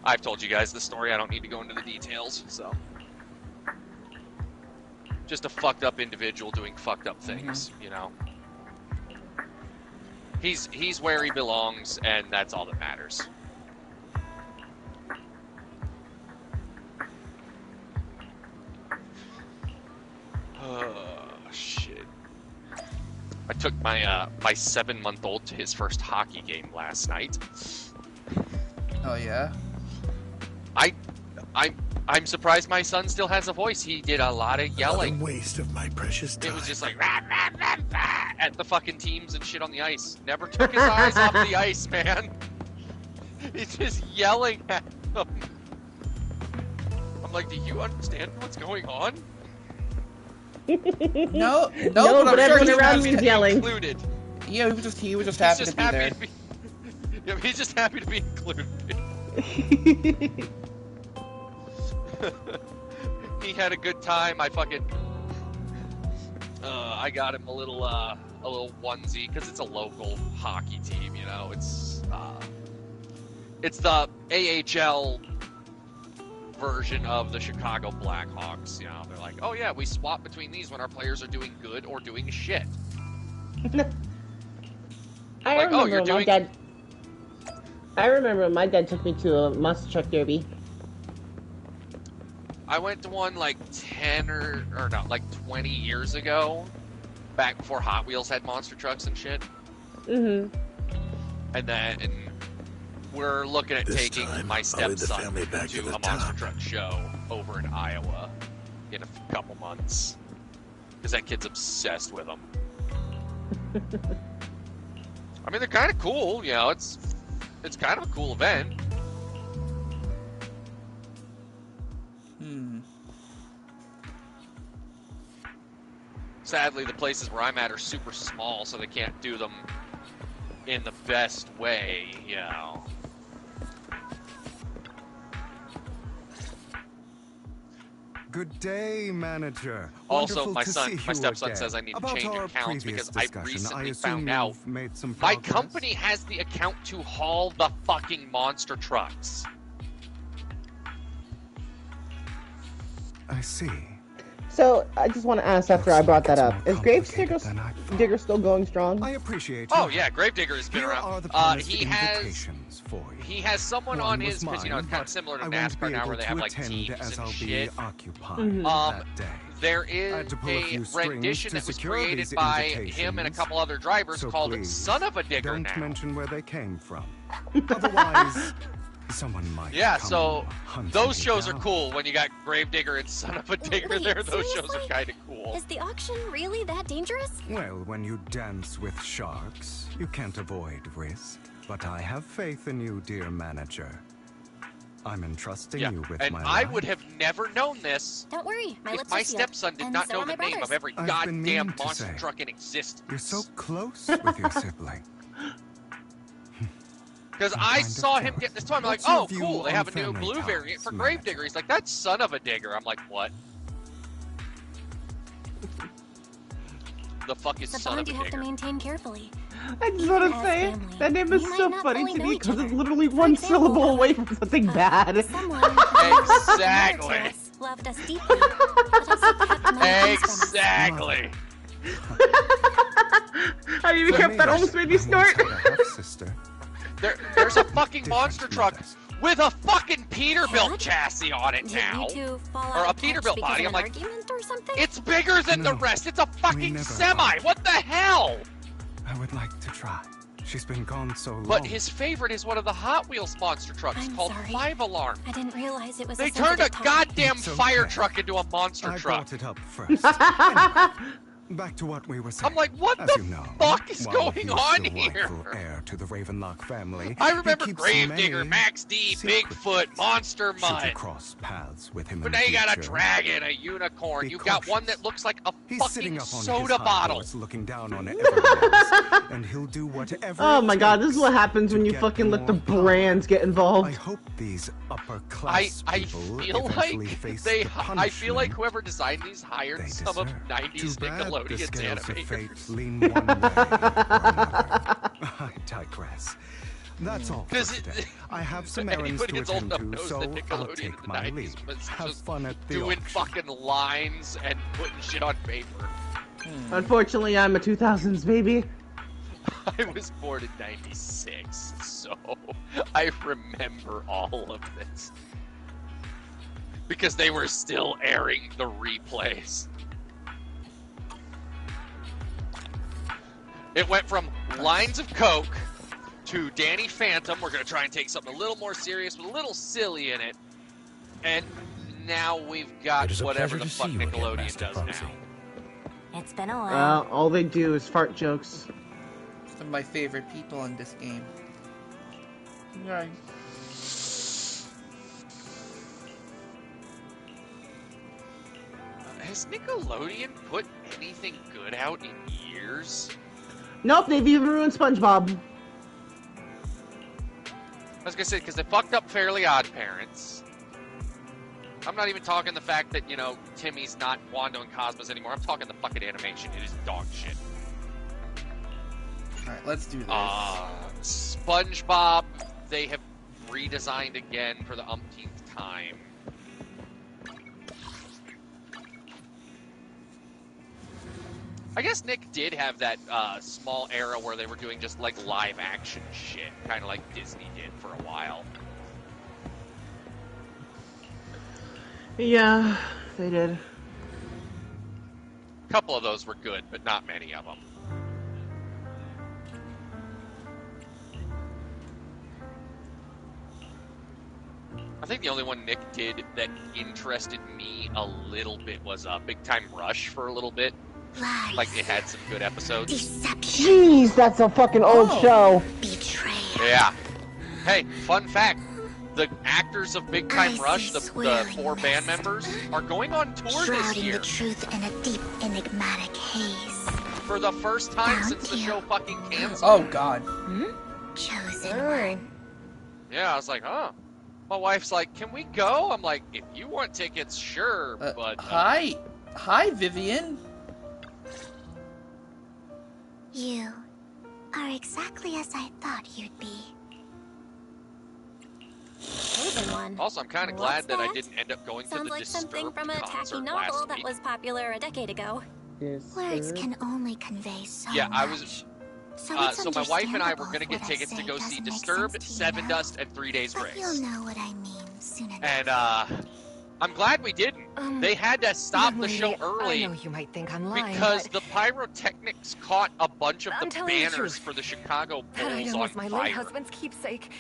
I've told you guys the story. I don't need to go into the details. So, just a fucked up individual doing fucked up things. You know. He's where he belongs, and that's all that matters. Oh shit. I took my my 7-month-old to his first hockey game last night. Oh yeah. I'm surprised my son still has a voice. He did a lot of yelling. Another waste of my precious time. It was just like rah, rah, rah, rah, at the fucking teams and shit on the ice. Never took his eyes off the ice, man. He's just yelling at them. I'm like, do you understand what's going on? No, No, but I'm sure everyone he around was- me is yelling. Included. Yeah, he was just He's happy just to be happy there. to be. Yeah, he's just happy to be included. He had a good time. I fucking I got him a little onesie because it's a local hockey team. You know, it's the AHL version of the Chicago Blackhawks. You know, they're like, oh yeah, we swap between these when our players are doing good or doing shit. I Like, oh, remember you're my doing- dad. I remember my dad took me to a monster truck derby. I went to one like 10 or no, like 20 years ago, back before Hot Wheels had monster trucks and shit. Mm-hmm. And then we're looking at This taking time, my I'll lead the stepson family back to to the a monster top. truck show over in Iowa in a couple months. Because that kid's obsessed with them. I mean, they're kind of cool, you know, it's kind of a cool event. Sadly, the places where I'm at are super small, so they can't do them in the best way, you know. Good day, manager. Also, Wonderful my to son, see my you stepson again. says I need to About change our accounts previous because I discussion, recently assume found out you've made some my progress? company has the account to haul the fucking monster trucks. I see. So I just want to ask after I brought that up: is complicated than I thought. Digger still going strong? I appreciate Oh your yeah, help. Gravedigger has been Here around. are the promised He has invitations for you. he has someone One on was his because you know it's mine, kind of but similar to I won't be NASCAR now able where they to have like attend teams as and I'll shit. be occupied Um, that day. There I is had to pull a a few strings rendition to that was secure created these by him and a invitations, couple other drivers so called please, Son of a Digger don't now. mention where they came from. Otherwise, someone might Yeah, come so hunting those me shows are down. cool when you got Gravedigger and Son of a Digger Wait, there. Those shows seriously? are kind of cool. Is the auction really that dangerous? Well, when you dance with sharks, you can't avoid risk. But I have faith in you, dear manager. I'm entrusting Yeah, you with and my I life. would have never known this Don't worry, my if lips my are sealed. stepson did And not so know are the my name of brothers. every I've been goddamn meaning to monster say, truck in existence. You're so close with your sibling. Because I'm I kind of saw him jealous. get this toy. I'm like, What's your oh, view cool. They on have a new family blue ties, variant for manager? Gravedigger. He's like, that's Son of a Digger. I'm like, what? the fucking It's a son of bond a you have to digger. maintain carefully. I just want to As say family, that name is we might so not funny fully to know me each because it's other. literally For one example, syllable away from something bad. Someone who Exactly. mattered to us, loved us deeply, but also kept many things from us. Exactly. I didn't even kept that almost made me snort. Sister. There's a fucking monster Different truck mothers. with a fucking Peterbilt What? chassis on it Did now. you two fall Or out a of touch Peterbilt because body. of I'm an like, argument or something? it's bigger than the No, rest. It's a we fucking never semi. argued. What the hell? I would like to try. She's been gone so long. But his favorite is one of the Hot Wheels monster trucks I'm called sorry. 5 Alarm. I didn't realize it was They a turned a sensitive topic. goddamn It's fire okay. truck into a monster I truck. brought it up first. Anyway, back to what we were saying. I'm like, what As the you know, fuck is while going he's on the here? rightful heir to the Ravenlock family, I he remember keeps Gravedigger, many Max D, secrets. Bigfoot, Monster Should you Mutt. cross paths with him But in now the you got a future, dragon, a unicorn. be You got one cautious. that looks like a He's sitting fucking up on soda his high bottle. horse looking down on everyone else, and he'll do whatever Oh it my god, this is takes what happens when to you get fucking let the more power. brands get I involved. hope these upper class I people feel eventually like face they. the I feel like punishment whoever designed these hired they some of deserve. 90s Too bad the Nickelodeon's scales of fate animators. lean one way or another. I digress. That's all for Because today. I have some errands anybody to that's old attend enough to, knows so that I'll Nickelodeon in take the my 90s leave. was Have just fun at the doing auction. fucking lines and putting shit on paper. Unfortunately, I'm a 2000s baby. I was born in 96, so I remember all of this. Because they were still airing the replays. It went from lines of coke to Danny Phantom. We're going to try and take something a little more serious, but a little silly in it. And now we've got It is a whatever pleasure the to fuck see you again, Nickelodeon Master does Proxy. now. It's been a while. All they do is fart jokes. Some of my favorite people in this game. Right. Has Nickelodeon put anything good out in years? Nope, they've even ruined SpongeBob. I was gonna say, because they fucked up Fairly Odd Parents. I'm not even talking the fact that, you know, Timmy's not Wando and Cosmos anymore. I'm talking the fucking animation. It is dog shit. Alright, let's do this. SpongeBob, they have redesigned again for the umpteenth time. I guess Nick did have that small era where they were doing just like live action shit, kind of like Disney did for a while. Yeah, they did. A couple of those were good, but not many of them. I think the only one Nick did that interested me a little bit was Big Time Rush for a little bit. Lies. Like, it had some good episodes. Deception. Jeez, that's a fucking old show. Betrayal. Yeah. Hey, fun fact. The actors of Big Time I Rush, see the swirling four band mist. members, are going on tour this Shrouding year the truth in a deep, enigmatic haze. for the first time Found since the you. show fucking canceled. Oh god. Chosen one. Yeah, I was like, huh. My wife's like, can we go? I'm like, if you want tickets, sure, but... Hi. Hi, Vivian. You are exactly as I thought you'd be. Chosen one. Also, I'm kind of What's glad that I that? didn't end up going Sounds to the like something Disturbed from a tacky concert novel last that week. was popular a decade ago. Words can only convey so Yeah, much. I was... So, so my wife and I were going to get what I tickets to say go see doesn't make Disturbed, sense to you Seven now. Dust, and 3 Days But Grace. you'll know what I mean soon enough. And, I'm glad we didn't. They had to stop young the show lady, early I know you might think I'm lying, because but the pyrotechnics caught a bunch of I'm the telling the banners truth. for the Chicago that Bulls item on was my late fire. husband's keepsake.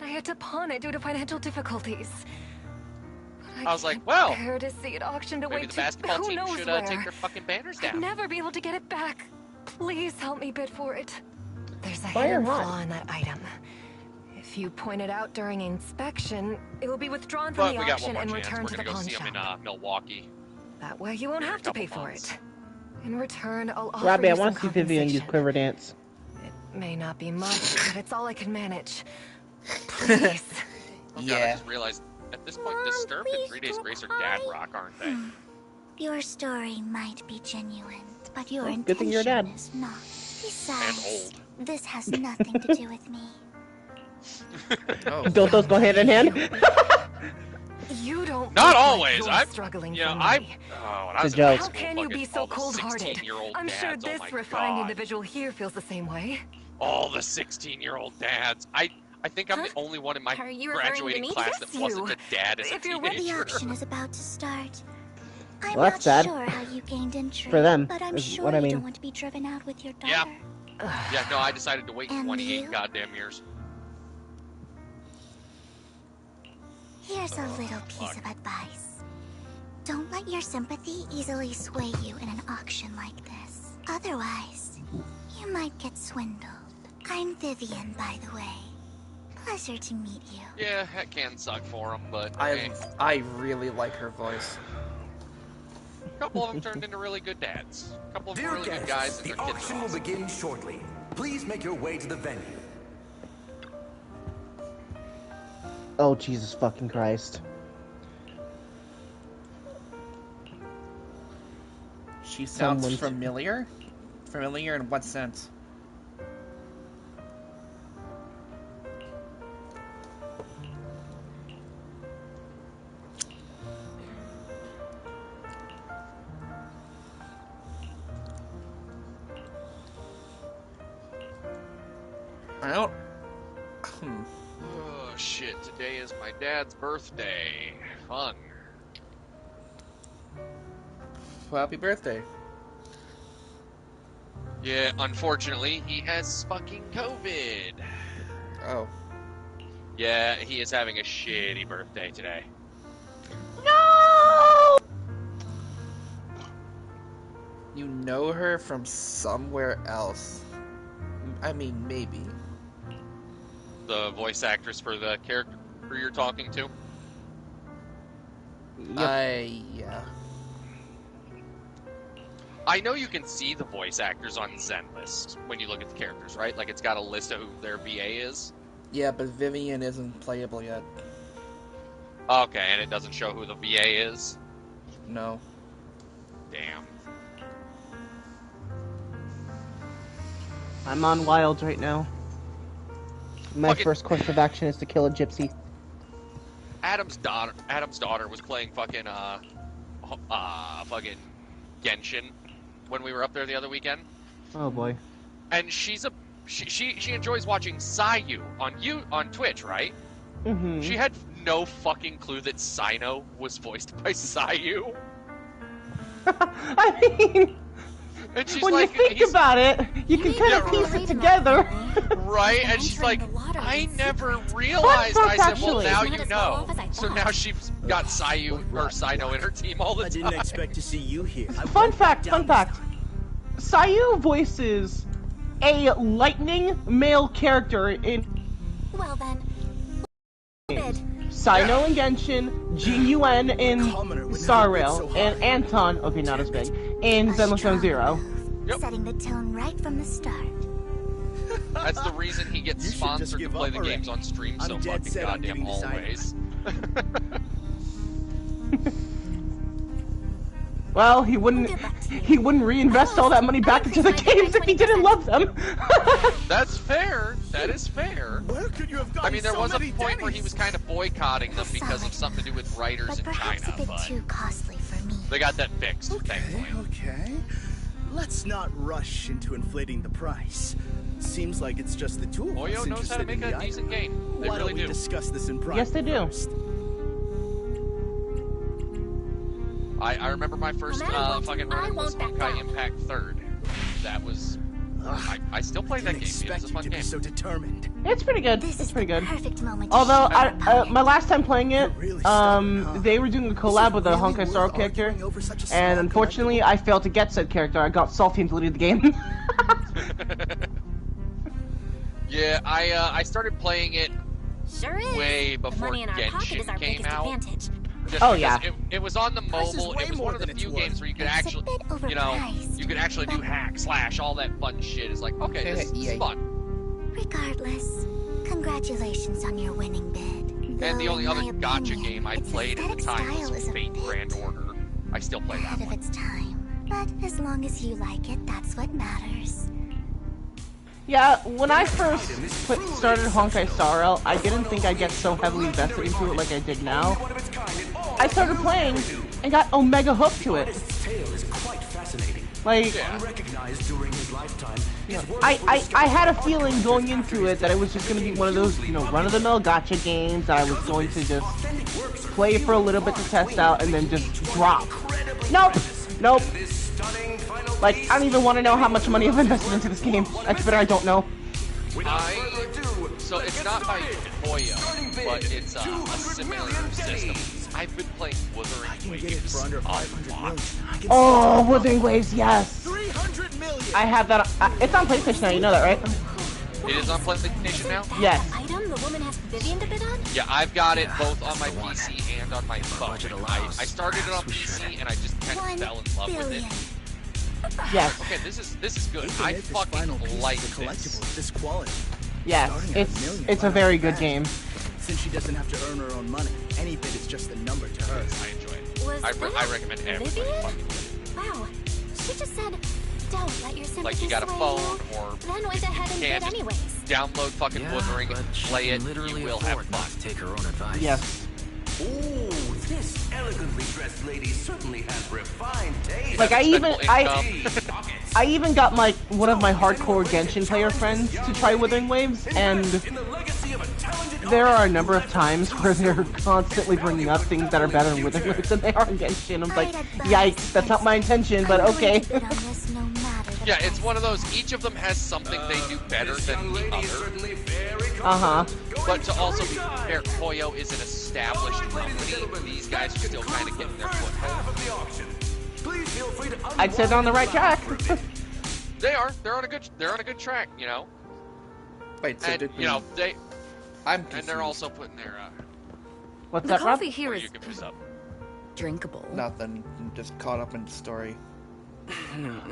I had to pawn it due to financial difficulties. But I was like, well, bear to see it auctioned away maybe the to basketball who team knows should where. take their fucking banners I'd down. never be able to get it back. Please help me bid for it. There's a Fire hidden hot. flaw in that item. If you point it out during inspection, it will be withdrawn from But the we got one auction more and chance. returned We're to the gonna go pawn see them shop. in Milwaukee. That way you won't in a have to pay couple for months. it. In return, I'll offer Robbie, I you some want to see Vivian use compensation. quiver dance. It may not be much, but it's all I can manage. Please. Oh god, I Yeah. just realized at this point, Mom, Disturbed and please 3 Days don't Grace are cry. dad rock, aren't they? Your story might be genuine, But your Well, intention good thing you're a dad. is not. Besides, old. this has nothing to do with me. Oh, Don't those go hand in hand? You don't. Not look always. Like I'm struggling. You know, for I. me. Oh, when I was It's a in high joke. How school, can you fucking be so all the cold-hearted? 16-year-old I'm sure dads, this oh my refined God. individual here feels the same way. All the 16-year-old dads. I think I'm the only one in my Are you referring to graduating me? class Yes, that wasn't you. a dad as a If you're The teenager. auction is about to start. I'm Well, not that's sad. sure how you gained entry, For them, but I'm is sure what I you mean. don't want to be driven out with your Yeah. daughter. Yeah, no, I decided to wait And 28 you? goddamn years. Here's a little piece of advice. Don't let your sympathy easily sway you in an auction like this. Otherwise, you might get swindled. I'm Vivian, by the way. Pleasure to meet you. Yeah, that can suck for them, but hey, I really like her voice. a couple of them turned into really good dads. A couple of them Dear really good guests, guys, and the their kids auction are will awesome. begin shortly. Please make your way to the venue. Oh, Jesus fucking Christ. She sounds Someone's- familiar? Familiar in what sense? I don't... Oh shit, today is my dad's birthday. Fun. Well, happy birthday. Yeah, unfortunately, he has fucking COVID. Oh. Yeah, he is having a shitty birthday today. No! You know her from somewhere else. I mean, maybe. The voice actress for the character you're talking to? Yeah. I know you can see the voice actors on Zenless when you look at the characters, right? Like, it's got a list of who their VA is. Yeah, but Vivian isn't playable yet. Okay, and it doesn't show who the VA is? No. Damn. I'm on Wilds right now. My Fucking- first course of action is to kill a gypsy. Adam's daughter was playing fucking fucking Genshin when we were up there the other weekend, Oh boy. and she enjoys watching Sayu on Twitch, right? Mm-hmm. She had no fucking clue that Sino was voiced by Sayu, I mean, and she's when like, you think about it, you can kind of Yeah, piece it together. right? And she's like, I never realized. I fact, said, well, actually. now Not you as well know. off as I So thought. now she's got Sayu or Sino in her team all the I time. didn't expect to see you here. Fun fact. Sayu voices a lightning male character in Well then, bid. Sino in Genshin, Jin in Star Rail, and Anton, okay, not as big, in Zenless Zone Zero. Yep. Setting the tone right from the start. That's the reason he gets You should just sponsored to give play up the already. games on stream so I'm dead fucking set on goddamn giving this always. Well, he wouldn't reinvest all that money back into the games if he didn't love them. That's fair. That is fair. Where could you have gotten I mean, there so was a many point where he Denny's? was kind of boycotting them because of something to do with writers But in perhaps China, a bit but too costly for me. they got that fixed, thankfully. Okay. Let's not rush into inflating the price. Seems like it's just the two of us Oyo knows how to interested make in a the decent item. game. They Why really don't we do. discuss this in private Yes, they do. first? I remember my first No matter what, fucking I run was won't back Honkai down. Impact 3rd. That was... I still play that Didn't game, man. expect It's a you fun to be game. so determined. It's pretty good. This It's is pretty the good. perfect moment to Although show your power. my last time playing it, You're really stubborn, huh? they were doing a collab with a Really Honkai worth Star character, arguing over such a small and unfortunately, I failed to get said character. I got salty and deleted the game. Yeah, I started playing it Sure is. way The before money in our pocket is Genshin our came biggest out. advantage. Just Oh, because yeah. It was on the Price is mobile. way It was more one of the than it's few worth. games where you could It's a actually, bit you know, overpriced, you could actually do but- hack, slash, all that fun shit. It's like, okay, this is EA. fun. Regardless, congratulations on your winning bid. And the Though only in other my gotcha opinion, game I its played at the aesthetic time style was is a Fate bit Grand Order. I still play that ahead of one. its time. But as long as you like it, that's what matters. Yeah, when I first started Honkai Star Rail, I didn't think I'd get so heavily invested into it like I did now. I started playing and got omega hooked to it. Like, I had a feeling going into it that it was just going to be one of those, run-of-the-mill gacha games that I was going to just play for a little bit to test out and then just drop. Nope. Like, I don't even want to know how much money I've invested into this game. That's better I don't know. So it's not by Hoyo, but it's a similar system. I've been playing Wuthering Waves a lot. Oh, Wuthering Waves, yes! I have that. It's on PlayStation now, you know that, right? It is on PlayStation now? Yes. Item the woman has Vivian to bid on? Yeah, I've got it both on my PC and on my phone. I started it on PC and I just kind of fell in love with it. Yes. Okay, this is good. I fucking like this. Yes, it's a very good game. Since she doesn't have to earn her own money, any bid is just a number to her. I enjoy it. I recommend everybody fucking with it. Wow, she just said, don't let your sympathy Like you got a phone, or then went ahead and bid anyways. Download fucking Wuthering, play it, you will have fun. Take her own advice. Yes. Ooh, this elegantly dressed lady certainly has refined taste. Like I even got one of my hardcore Genshin player friends to try Wuthering Waves, and there are a number of times where they're constantly bringing up things that are better in Wuthering Waves than they are in Genshin. I'm like, yikes, that's not my intention, but okay. Yeah, it's one of those, each of them has something they do better than the other. Uh-huh. But to also be fair, Hoyo is an established company. These guys are still kind of getting their foothold. I'd say they're on the right track. They are. They're on a good track, you know. Wait, so and, did we... you know, they... I'm and they're also putting their, What's the that, Rob? coffee here is you can piss up. drinkable. Nothing. I'm just caught up in the story.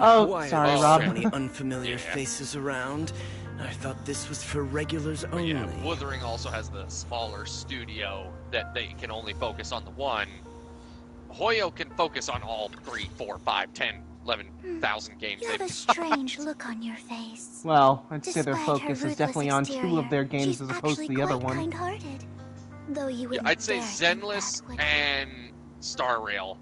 Oh, Why sorry, are there Rob. so many unfamiliar faces around? I thought this was for regulars only. Yeah, Wuthering also has the smaller studio that they can only focus on the one. Hoyo can focus on all 3, 4, 5, 10, 11,000 games. You have a strange look on your face. Well, I'd say their Despite focus her is definitely on ruthless 2 of their games she's as opposed to the other one. kind-hearted. Though you Yeah, I'd say Zenless and Star Rail.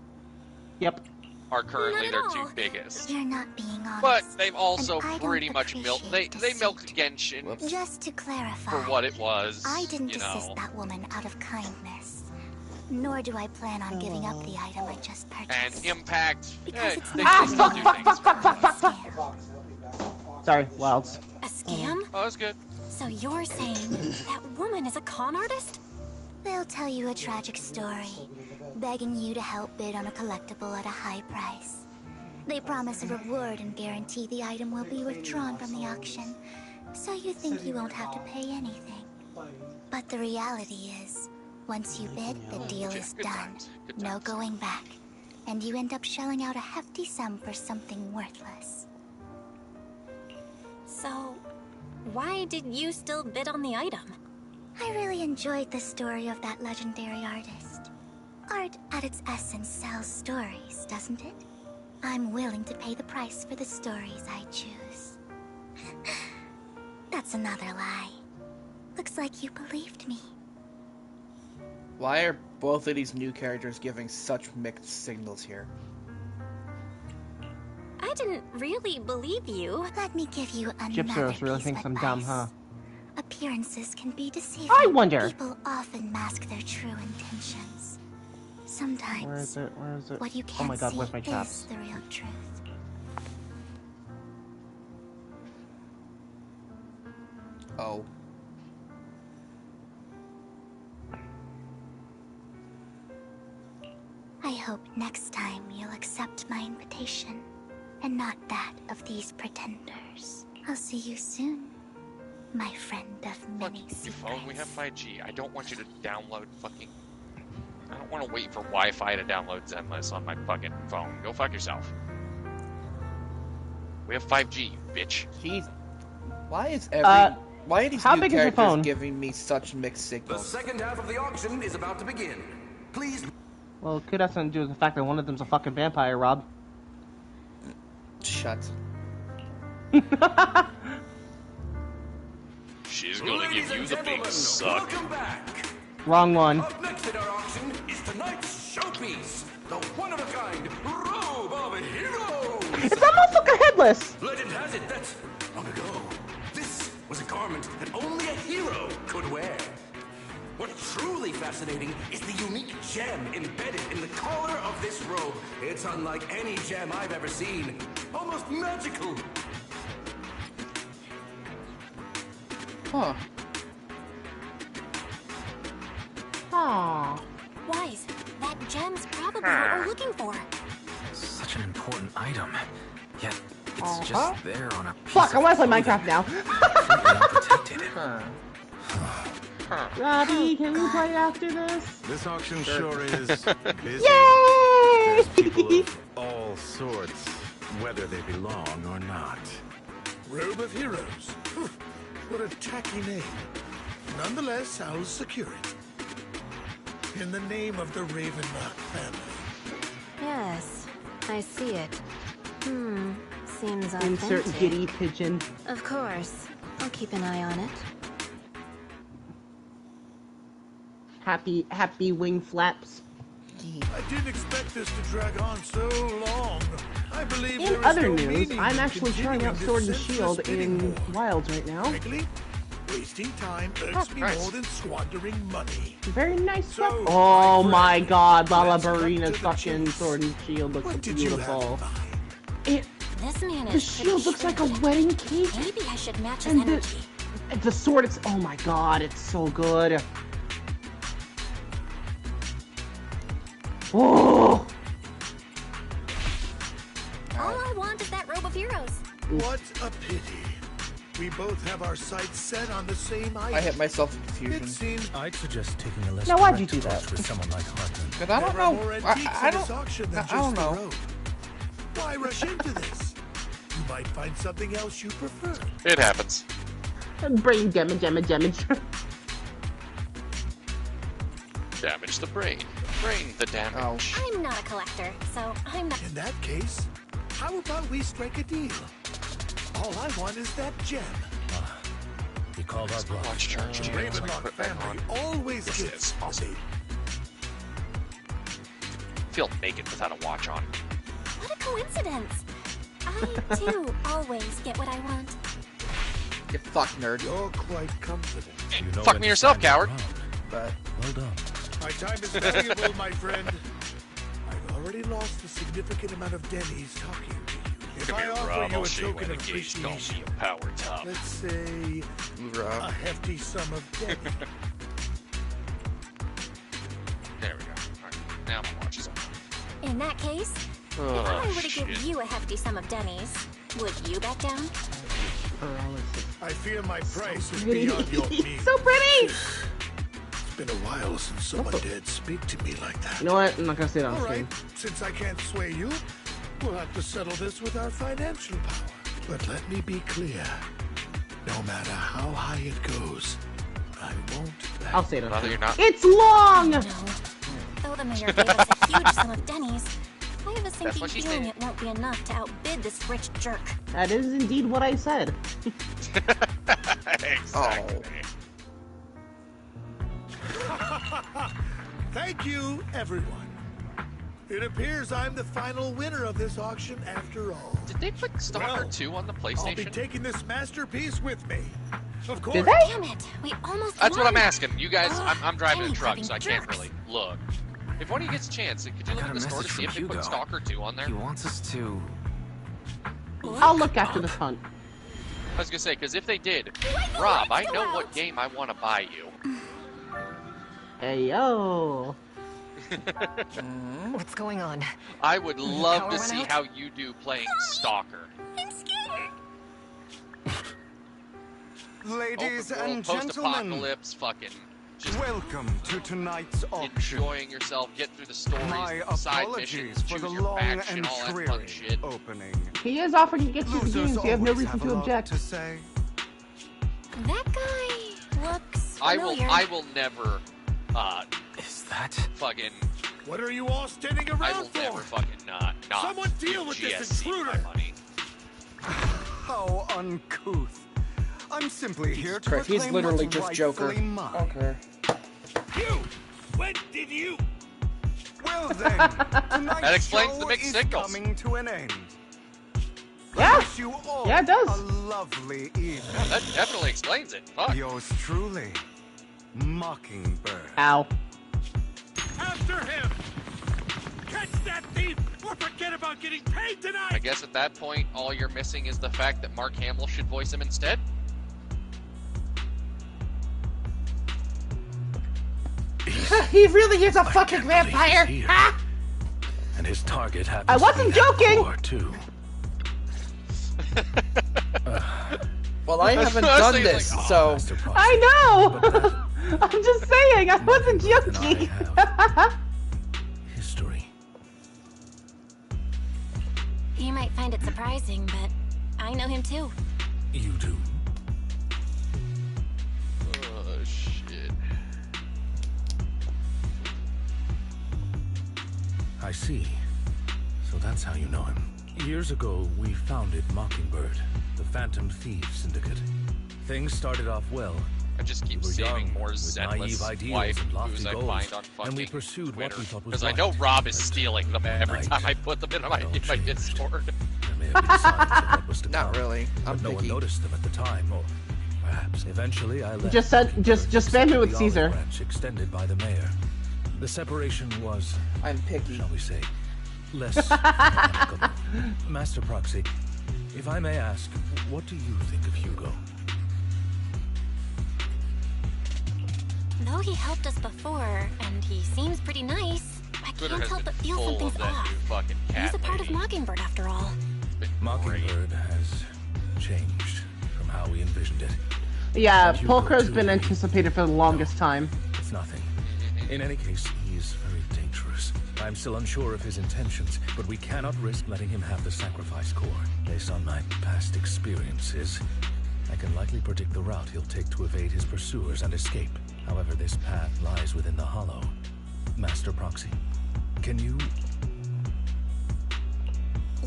Yep. Are currently their 2 biggest. You're not being honest. But they've also and I pretty don't much milked. They milked Genshin Just to clarify, for what it was. I didn't you assist know. that woman out of kindness. Nor do I plan on giving up the item I just purchased. And Impact. Because Eh, it's they not still do things. Sorry, Wilds. A scam? Oh, that's good. So you're saying that woman is a con artist? They'll tell you a tragic story, begging you to help bid on a collectible at a high price. They promise a reward and guarantee the item will be withdrawn from the auction, so you think you won't have to pay anything. But the reality is, once you bid, the deal is done. No going back. And you end up shelling out a hefty sum for something worthless. So, why did you still bid on the item? I really enjoyed the story of that legendary artist. Art, at its essence, sells stories, doesn't it? I'm willing to pay the price for the stories I choose. That's another lie. Looks like you believed me. Why are both of these new characters giving such mixed signals here? I didn't really believe you. Let me give you another Gypsaros really piece thinks of I'm dumb, advice. huh? Appearances can be deceiving. I wonder. People often mask their true intentions. Sometimes, Where is it? Where is it? what you Oh can't my god, see where's my is traps? the real truth. Oh. I hope next time you'll accept my invitation, and not that of these pretenders. I'll see you soon, my friend of many Your secrets. phone, we have 5G. I don't want you to download fucking... I don't want to wait for Wi-Fi to download Zenless on my fucking phone. Go fuck yourself. We have 5G, you bitch. Jeez. Why is why are these how new big is your characters phone? giving me such mixed The signals? second half of the auction is about to begin. Please. Well, it could have something to do with the fact that one of them's a fucking vampire, Rob. Shut. She's gonna give you the big suck. Welcome back. Wrong one. Up next in our auction is tonight's showpiece, the one-of-a-kind Robe of Heroes. It's almost like a headless. Legend has it that long ago, this was a garment that only a hero could wear. What's truly fascinating is the unique gem embedded in the collar of this robe. It's unlike any gem I've ever seen. Almost magical. Huh. Aww. Wise, that gem's probably what we're looking for. Such an important item. Yet, it's just there on a piece Fuck, I of want to play clothing, Minecraft now. completely unprotected. Robbie, can we play after this? This auction sure is busy. Yay! There's people of all sorts, whether they belong or not. Robe of Heroes. What a tacky name. Nonetheless, I'll secure it. In the name of the Ravenlock family. Yes, I see it. Seems authentic. Insert giddy pigeon. Of course. I'll keep an eye on it. Happy wing flaps. I didn't expect this to drag on so long. I believe there In is other no news, meaning I'm in actually trying out continuing Sword and this Shield senseless bidding in war. Wilds right now. Frankly, wasting time irks me nice. more than squandering money. Very nice So, stuff. Oh my my friend, god, Lala let's cut Barina's to the fucking chase. Sword and Shield looks What did you have beautiful. in mind? It, This man the is shield pretty looks like a shrewd. wedding cake. Maybe I should match his And energy. the sword, it's, oh my god, it's so good. Oh! All I want is that Robe of Heroes. What a pity. We both have our sights set on the same item. I hit myself in It confusion. seems I'd suggest taking a less Now, why'd you direct do that? approach with someone like Hartman. Because I don't there are more know. antiques I in this don't. auction than I don't just the know. robe. Why rush into this? You might find something else you prefer. It happens. Brain damage. Damage the brain. Brain the damage. I'm not a collector, so I'm not. In that case, how about we strike a deal? All I want is that gem. He called our bluff. Watch church. The Ravenlock family always This gets is awesome. Feel naked without a watch on. What a coincidence. I, too, always get what I want. You fuck nerd. You're quite confident. You know Fuck when me to yourself, stand your coward. ground. But Well done. My time is valuable, my friend. I've already lost a significant amount of Denny's talking to you. If Come I here, offer Rob. you I'll a show you token why of the gays call me appreciation, a power top. let's say move a around. hefty sum of Denny. There we go. Alright, now my watch is on. In that case, if I were to give you a hefty sum of Denny's, would you back down? I fear my price is beyond your means. So pretty! It's been a while since someone dared speak to me like that. You know what? I'm not gonna say that on All right, screen. since I can't sway you, we'll have to settle this with our financial power. But let me be clear. No matter how high it goes, I won't back. I'll say it on Now that screen. you're not. It's long! No. Though the mayor gave us a huge sum of Denny's, I have a sinking what she feeling said. it won't be enough to outbid this rich jerk. That is indeed what I said. Exactly. Thank you, everyone. It appears I'm the final winner of this auction after all. Did they put Stalker Well, 2 on the I'll be PlayStation? taking this masterpiece with me. Of course. Did they? Damn it, we almost That's what won. I'm asking. You guys, I'm driving a Penny truck, popping so I can't jerks. really look. If one of you gets a chance, could you I look got at a the store to message see if they from put Hugo. Stalker 2 on there? He wants us to... I'll look after this hunt. I was gonna say, because if they did, Let the Rob, I lights know go what out. game I want to buy you. Hey, yo. What's going on? I would love power to went see out? how you do playing Stalker. I'm scared. Ladies Open world, and gentlemen, post-apocalypse, fucking just welcome to tonight's auction. enjoying yourself, get through the stories, My side apologies missions, for choose the your long faction, and all that fun dreary shit. opening. He is offering to get you the Losers game, so you have no always reason have to a lot object. to say. That guy looks I familiar. will never, Is that... fucking, What are you all standing I around will for? never fucking not Someone deal give with this GSC my intruder. money. How uncouth. I'm simply here to Correct. He's proclaim literally what's just Joker. rightfully mine. Okay. You! When did you? Well then, tonight's That explains show the mixed is signals. coming to an end. Yeah. I wish you all Yeah, it does. a lovely evening. That definitely explains it. Fuck. Yours truly, Mockingbird. Ow. After him! Catch that thief or forget about getting paid tonight! I guess at that point, all you're missing is the fact that Mark Hamill should voice him instead. He really is a fucking vampire. Here. Ah! And his target happens I wasn't to be at the joking. core, too. Well, I haven't I was done thinking, this, like, oh, so Master Proxy. I know. But that I'm just saying. I wasn't more than joking. I have history. You might find it surprising, but I know him too. You do. Oh, shit. I see. So that's how you know him. Years ago, we founded Mockingbird, the Phantom Thieves Syndicate. Things started off well. I just keep We were saving young, more with naive Zenless ideals wife and lofty who's I goals, find on and we fucking pursued what Twitter. we thought was Because I right. know Rob is But stealing them every night, time I put them in my, it all in my changed. Discord. There may have been signs of what was to not come, really. I'm but no one picky. noticed them at the time, or perhaps eventually I left. Just said, Mockingbird just to spam it accept with the Caesar. olive branch extended by the mayor. The separation was, I'm picky. shall we say, less amicable. Master Proxy, if I may ask, what do you think of Hugo? Though he helped us before, and he seems pretty nice, I Twitter can't has help been but feel full something's of that off. new fucking cat He's a part of lady. Mockingbird after all. It's been great. Mockingbird has changed from how we envisioned it. Yeah, And Hugo, Polkar's too. been anticipated for the longest time. It's nothing. In any case, he is very dangerous. I'm still unsure of his intentions, but we cannot risk letting him have the sacrifice core. Based on my past experiences, I can likely predict the route he'll take to evade his pursuers and escape. However, this path lies within the hollow. Master Proxy, can you...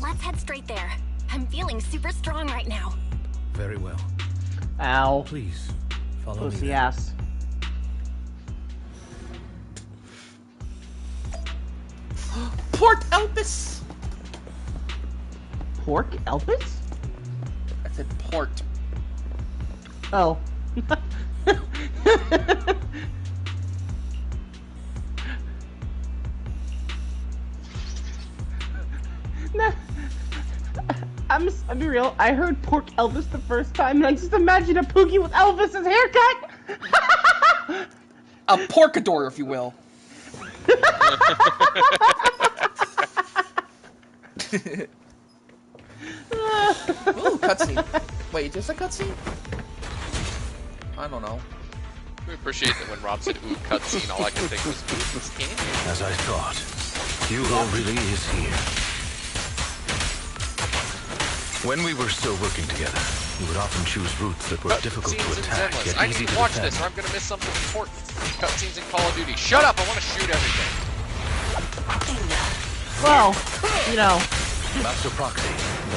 Let's head straight there. I'm feeling super strong right now. Very well. Ow. Please, follow me. Pussy then. ass. Port Elvis! Pork Elvis? I said port. Oh. Nah. I'll be real. I heard Pork Elvis the first time, and I just imagined a Pookie with Elvis's haircut. A porkador, if you will. Ooh, cutscene. Wait, is this a cutscene? I don't know. We appreciate that when Rob said ooh cutscene, all I could think was ooh, this game. As I thought, Hugo really is here. When we were still working together, we would often choose routes that were difficult to Cutscenes in attack, Zenless. yet I easy need to to watch defend. this or I'm gonna miss something important. Cutscenes in Call of Duty. Shut up! I want to shoot everything. Well, you know, Master Proxy,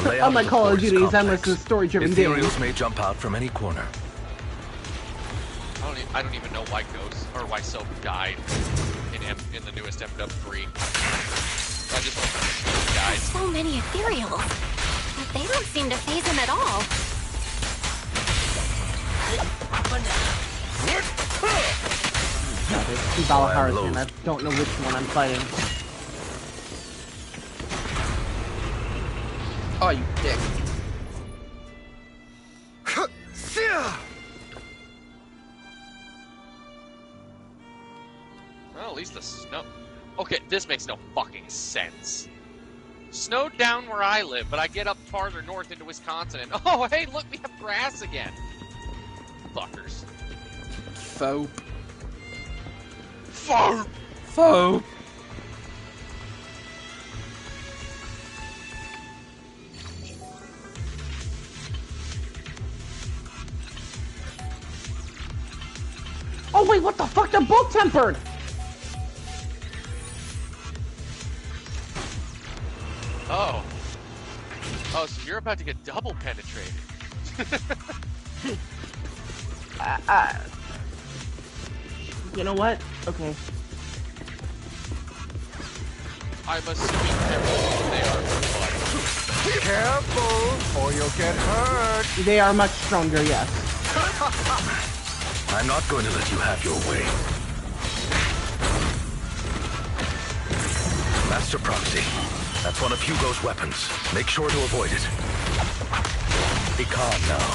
the layout unlike of the Call of fort is Duty, complex. Zenless is story-driven game. Ethereals may jump out from any corner. I don't even know why Ghost or why Soap died in the newest MW3. I just want to shoot guys. So many ethereals, but they don't seem to phase him at all. No, there's two Balaharas here, and I don't know which one I'm fighting. Oh, you dick. Well, at least the snow. Okay, this makes no fucking sense. Snowed down where I live, but I get up farther north into Wisconsin and oh, hey, look, we have grass again. Fuckers. Fope. Farm. Fope. Oh wait, what the fuck? They're both tempered! Oh. Oh, so you're about to get double penetrated. You know what? Okay. I'm assuming they are blood. Careful, or you'll get hurt. They are much stronger, yes. I'm not going to let you have your way. Master Proxy, that's one of Hugo's weapons. Make sure to avoid it. Be calm now.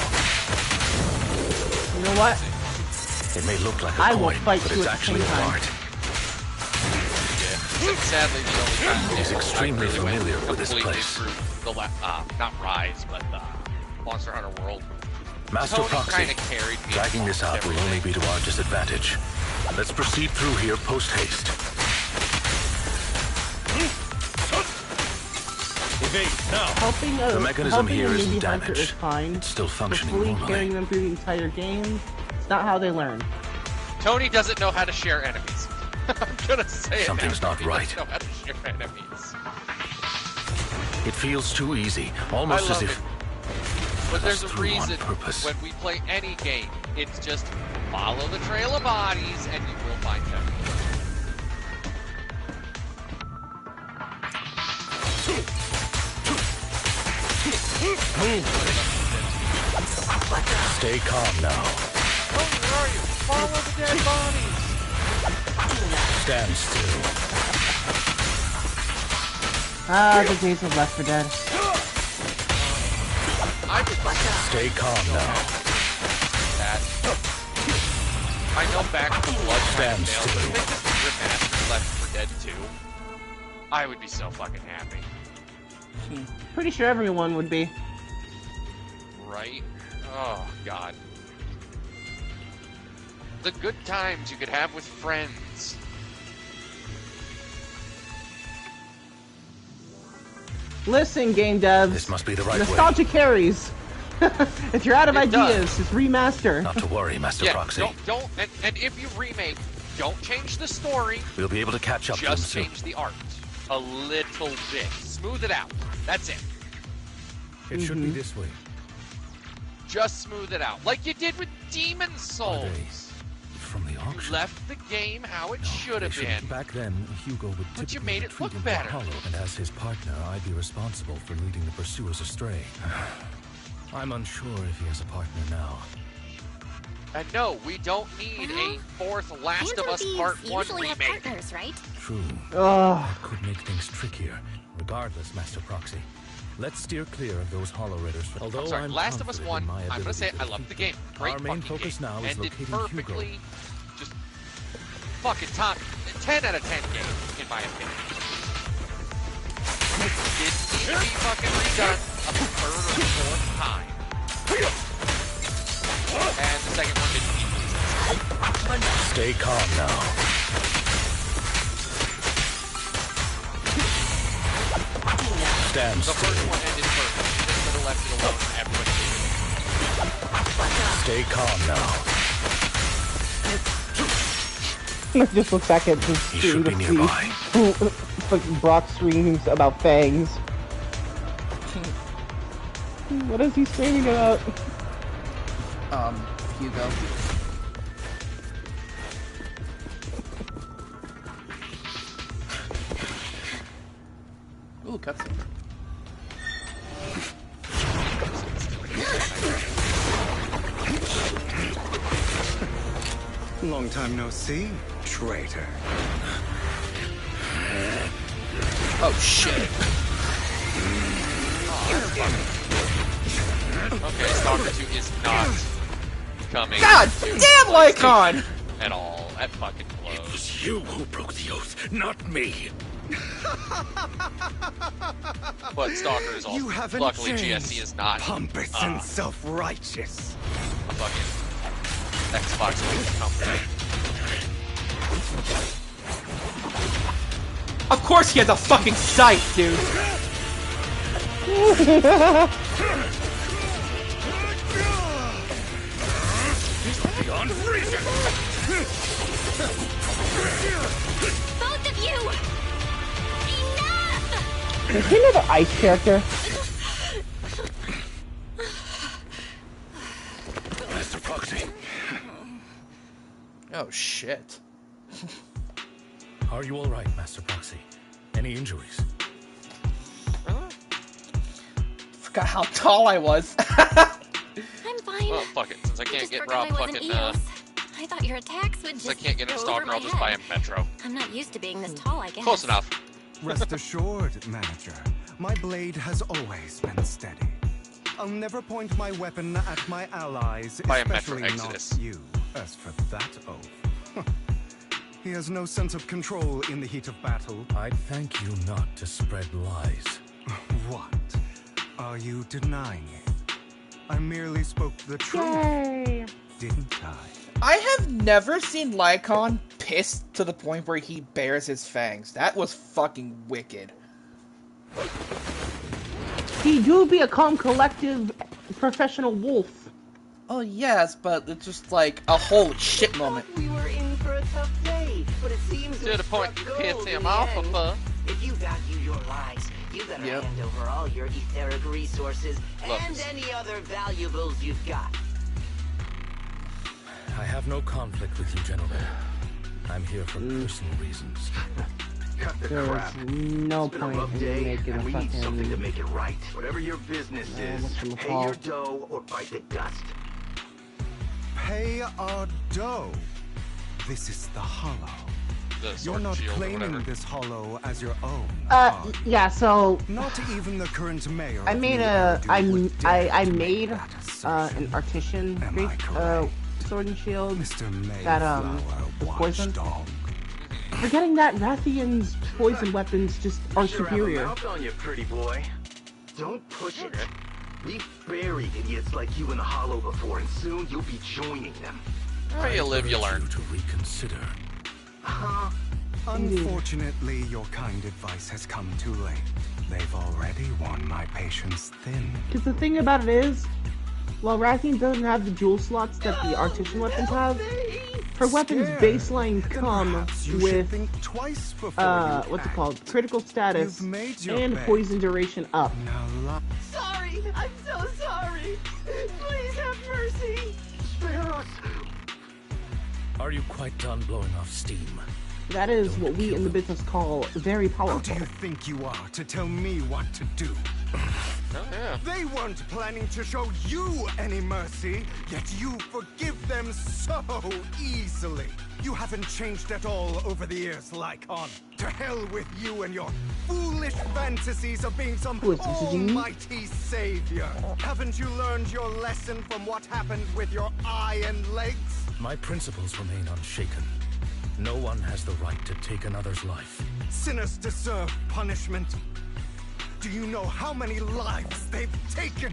You know what? It may look like a I will coin, fight but you it's at the actually a same time. dart. Yeah. Sadly, the only time He's extremely I really went familiar with this completely place. through the not Rise, but Monster Hunter World. Master Tony Proxy, kind of carried me. dragging this out will only be to our disadvantage. Let's proceed through here post-haste. Evade, now! The mechanism helping here a isn't newbie hunter damaged. is fine. It's still But functioning fully normally. carrying them through the entire game, it's not how they learn. Tony doesn't know how to share enemies. I'm gonna say Something's it now. not Tony right. doesn't know how to share enemies. It feels too easy, almost I as love if... it. But there's a through on reason purpose. when we play any game, it's just follow the trail of bodies and you will find them. Stay calm now. Tony, where are you? Follow the dead bodies! Stand still. Ah, the days of Left 4 Dead. Stay calm now. That. I know back to Blood Stand failed, but if they just remastered Left 4 Dead 2, I would be so fucking happy. Pretty sure everyone would be. Right? Oh, God. The good times you could have with friends. Listen, game devs. This must be the right Nostalgia carries. If you're out of It ideas, does. just remaster. Not to worry, Master Yeah, Proxy. and if you remake, don't change the story. We'll be able to catch up to them Just soon. change the art a little bit. Smooth it out. That's it. It should be this way. Just smooth it out. Like you did with Demon Souls. From the You auction. left the game how it should have been. Back then, Hugo would But you typically made it retreat look into better. a hollow, and as his partner, I'd be responsible for leading the pursuers astray. I'm unsure if he has a partner now. And no, we don't need a fourth Last of Us Part 1 usually have remake. partners, right? True. Ugh. That could make things trickier. Regardless, Master Proxy, let's steer clear of those hollow raiders. Although I'm sorry, Last of Us 1, confident in my I'm gonna say it, I ability to love the defeat game. them. Great Our main fucking focus game. now is Ended locating perfectly. Hugo. Just fucking top 10 out of 10 game, in my opinion. It needs to be fucking redone a third or fourth time. And the second one didn't need to. Stay calm now. Stand The still. first one ended perfect. They could have left it alone and everybody Stay calm now. Just look back at this He stream should be to nearby. see fucking Brock screams about fangs. What is he screaming about? Hugo. Ooh, cutscene. Long time no see, traitor. Oh shit. Okay, Stalker 2 is not coming. God to damn, Lycon! at all. That fucking blows. It was you who broke the oath, not me. But Stalker is also. You haven't Luckily, changed. GSC is not Pompous and self-righteous. a fucking Xbox company. Of course he has a fucking sight, dude! Beyond reason. Both of you! Enough! Is he another ice character? Proxy. Oh shit. Are you all right, Master Proxy? Any injuries? Forgot how tall I was. I'm fine. Well, fuck it. Since I can't Just get forgot robbed I wasn't fucking, Eos. I thought your attacks would since just I can't get go installed, over I'll my just buy head. a Metro. I'm not used to being this tall, I guess. Close enough. Rest assured, Manager, my blade has always been steady. I'll never point my weapon at my allies, Buy a Metro especially Exodus. not you. As for that oath, he has no sense of control in the heat of battle. I'd thank you not to spread lies. What? Are you denying it? I merely spoke the truth, Yay! didn't I? I have never seen Lycon pissed to the point where he bares his fangs. That was fucking wicked. He do be a calm, collective, professional wolf. Oh yes, but it's just like a whole shit moment. We were in for a tough day, but it seems To the point you piss him off of her. If you value your lives, you better hand over all your etheric resources and any other valuables you've got. I have no conflict with you, gentlemen. I'm here for personal reasons. Cut the There's crap. no It's been a point rough in day, making and a we need something to fucking... make it right. Whatever your business is, whatchamacallit. pay your dough or bite the dust. Pay our dough. This is the Hollow. The You're sword not shield or claiming whatever. this Hollow as your own. are you? Yeah, so... Not even the current mayor. I of made New a... Eridu would dare I to make made that assertion. an artisan Am I great, correct? sword and shield Mr. that, Mayflower, was poisoned. watchdog. Forgetting that Rathian's poison weapons just are Sure have a superior. mouth on you, pretty boy. Don't push it. We've buried idiots like you in the Hollow before, and soon you'll be joining them. Where you live, you learn. To reconsider. Huh? Unfortunately, your kind advice has come too late. They've already worn my patience thin. Because the thing about it is, while Rathian doesn't have the jewel slots that the artisan weapons have, her weapons Scared? baseline Then come perhaps you should with, think twice before you what's it act. called? Critical status You've made your and bed. poison duration up. Now, Sorry, I'm so sorry. Please have mercy. Spare us! Are you quite done blowing off steam? That is what we in the business call very who powerful. do you think you are to tell me what to do? Oh, yeah. They weren't planning to show you any mercy, yet you forgive them so easily. You haven't changed at all over the years, Lycon. To hell with you and your foolish fantasies of being some Who is this, Jimmy? almighty savior. Haven't you learned your lesson from what happened with your eye and legs? My principles remain unshaken. No one has the right to take another's life. Sinners deserve punishment. Do you know how many lives they've taken?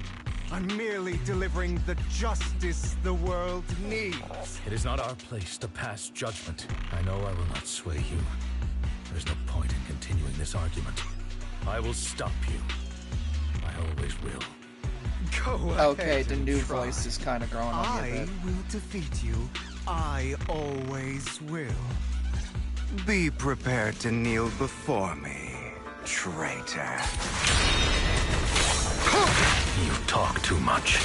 I'm merely delivering the justice the world needs. It is not our place to pass judgment. I know I will not sway you. There's no point in continuing this argument. I will stop you. I always will. Go Okay, ahead the and new try. voice is kind of growing on me a I bit. will defeat you. I always will. Be prepared to kneel before me, traitor. You talk too much.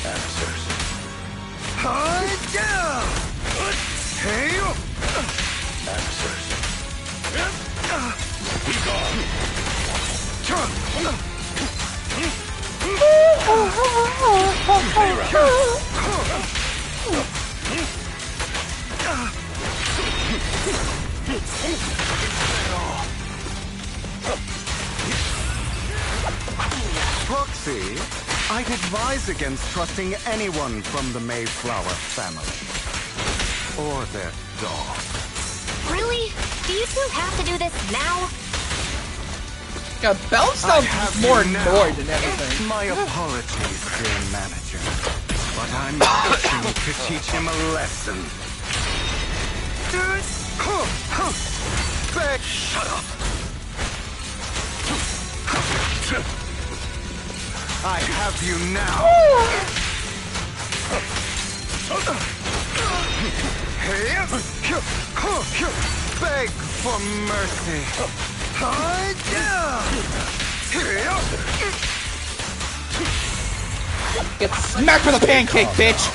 Answers. Answers. Be gone. Proxy, I'd advise against trusting anyone from the Mayflower family. Or their dog. Really? Do you two have to do this now? Yeah, Belle sounds more annoyed than anything. My apologies, dear manager. But I'm itching to teach him a lesson. Beck, shut up! I have you now! Beg for mercy! Get smacked with a pancake, bitch!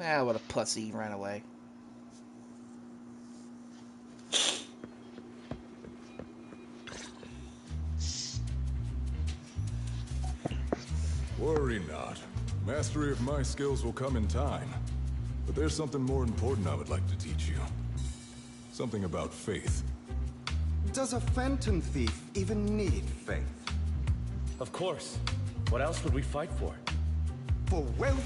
Ah, what a pussy, ran away. Worry not. Mastery of my skills will come in time. But there's something more important I would like to teach you. Something about faith. Does a phantom thief even need faith? Of course. What else would we fight for? For wealth,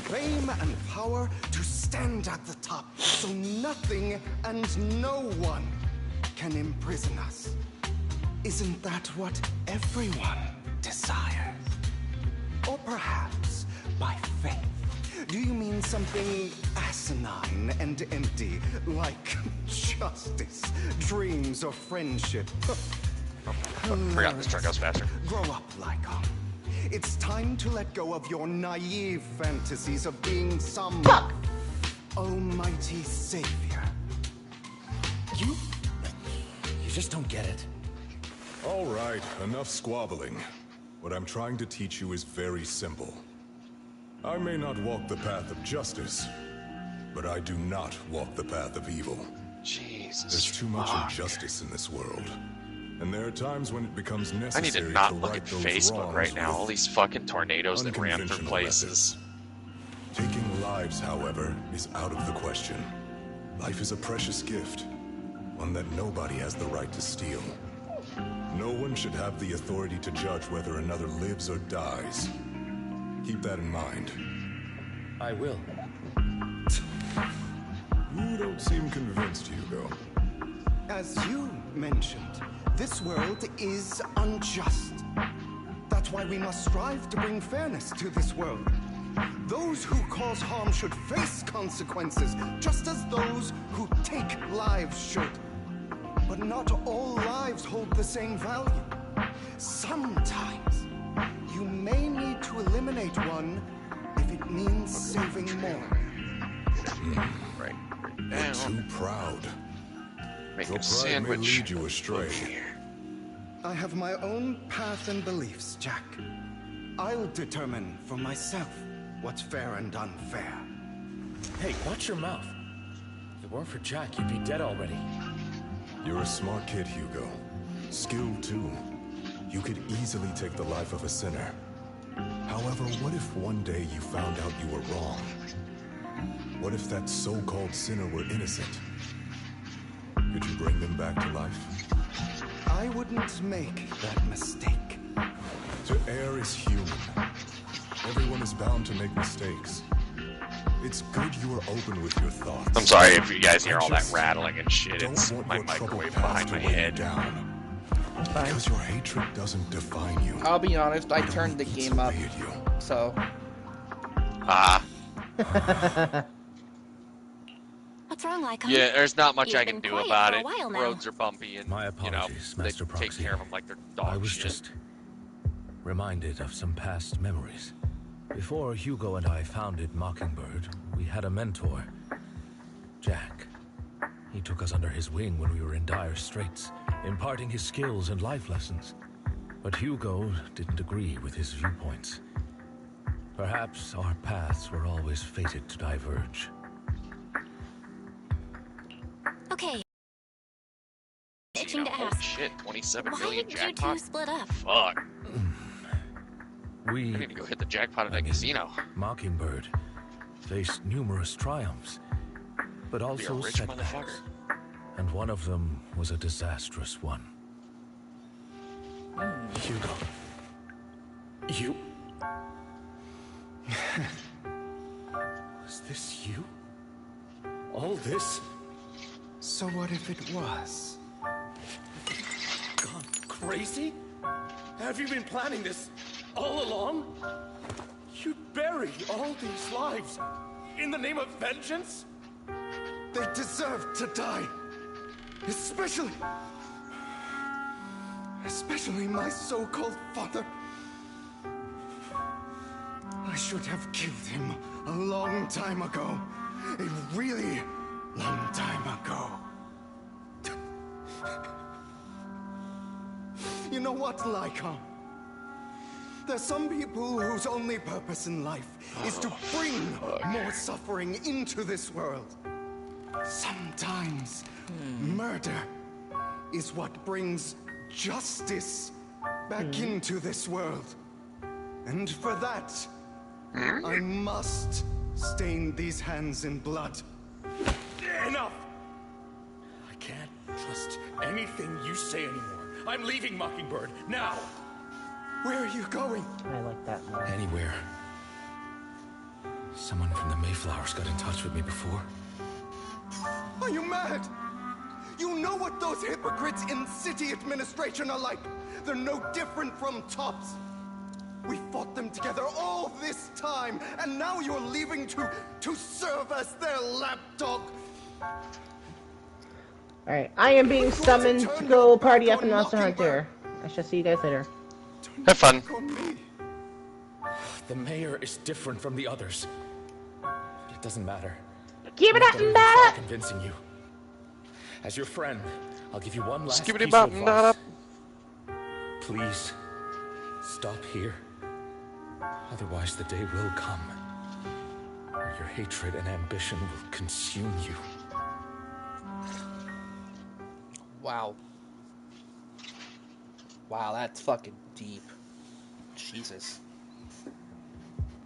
fame, and power to stand at the top, so nothing and no one can imprison us. Isn't that what everyone desires? Or perhaps, by faith, do you mean something asinine and empty, like justice, dreams, or friendship? Forgot this truck goes faster. Grow up, Lycon. It's time to let go of your naive fantasies of being some almighty savior. You just don't get it. All right, enough squabbling. What I'm trying to teach you is very simple. I may not walk the path of justice, but I do not walk the path of evil. Jesus. There's too much injustice in this world. And there are times when it becomes I need necessary to not to look right at those Facebook wrongs right now. with All these fucking tornadoes that ran through unconventional places. methods. Taking lives, however, is out of the question. Life is a precious gift, one that nobody has the right to steal. No one should have the authority to judge whether another lives or dies. Keep that in mind. I will. You don't seem convinced, Hugo. As you mentioned, this world is unjust. That's why we must strive to bring fairness to this world. Those who cause harm should face consequences, just as those who take lives should. But not all lives hold the same value. Sometimes, you may need to eliminate one if it means saving more. Right. You're too proud. Make Your a pride sandwich. may lead you astray. I have my own path and beliefs, Jack. I'll determine for myself what's fair and unfair. Hey, watch your mouth. If it weren't for Jack, you'd be dead already. You're a smart kid, Hugo. Skilled, too. You could easily take the life of a sinner. However, what if one day you found out you were wrong? What if that so-called sinner were innocent? Could you bring them back to life? I wouldn't make that mistake. To err is human. Everyone is bound to make mistakes. It's good you are open with your thoughts. I'm sorry if you guys hear all that rattling and shit. It's my microwave behind my head. Because your hatred doesn't define you. I'll be honest, I turned the game up, so... What's wrong, Lycon? Yeah, there's not much You've I can been do quiet about for a it. while now. Roads are bumpy and, My apologies, they Master take Proxy. care of them like they're dog I was shit. just reminded of some past memories. Before Hugo and I founded Mockingbird, we had a mentor, Jack. He took us under his wing when we were in dire straits, imparting his skills and life lessons. But Hugo didn't agree with his viewpoints. Perhaps our paths were always fated to diverge. Okay. You Itching know, to holy ask. shit, 27 Why million did you two jackpot? split up? Fuck. I We, need to go hit the jackpot at a casino. Mockingbird, faced numerous triumphs, but Be a also rich setbacks. motherfucker. And one of them was a disastrous one. Hugo. You... Was this you? All this? So what if it was? Gone crazy? Have you been planning this all along? You buried all these lives in the name of vengeance? They deserve to die. Especially my so-called father. I should have killed him a long time ago. A really long time ago. You know what, Lycon? There's some people whose only purpose in life is to bring more suffering into this world. Sometimes murder is what brings justice back into this world. And for that, I must stain these hands in blood. Enough! I can't trust anything you say anymore. I'm leaving Mockingbird, now! Where are you going? I like that more. Anywhere. Someone from the Mayflowers got in touch with me before. Are you mad? You know what those hypocrites in city administration are like. They're no different from tops. We fought them together all this time, and now you're leaving to serve as their lapdog. Alright, I am being summoned to go party up in Monster Hunter. I shall see you guys later. Have fun. The mayor is different from the others. But it doesn't matter. Keep it up and I'm convincing you. As your friend, I'll give you one last piece of advice. Please, stop here. Otherwise, the day will come where your hatred and ambition will consume you. Wow. Wow, that's fucking deep. Jesus.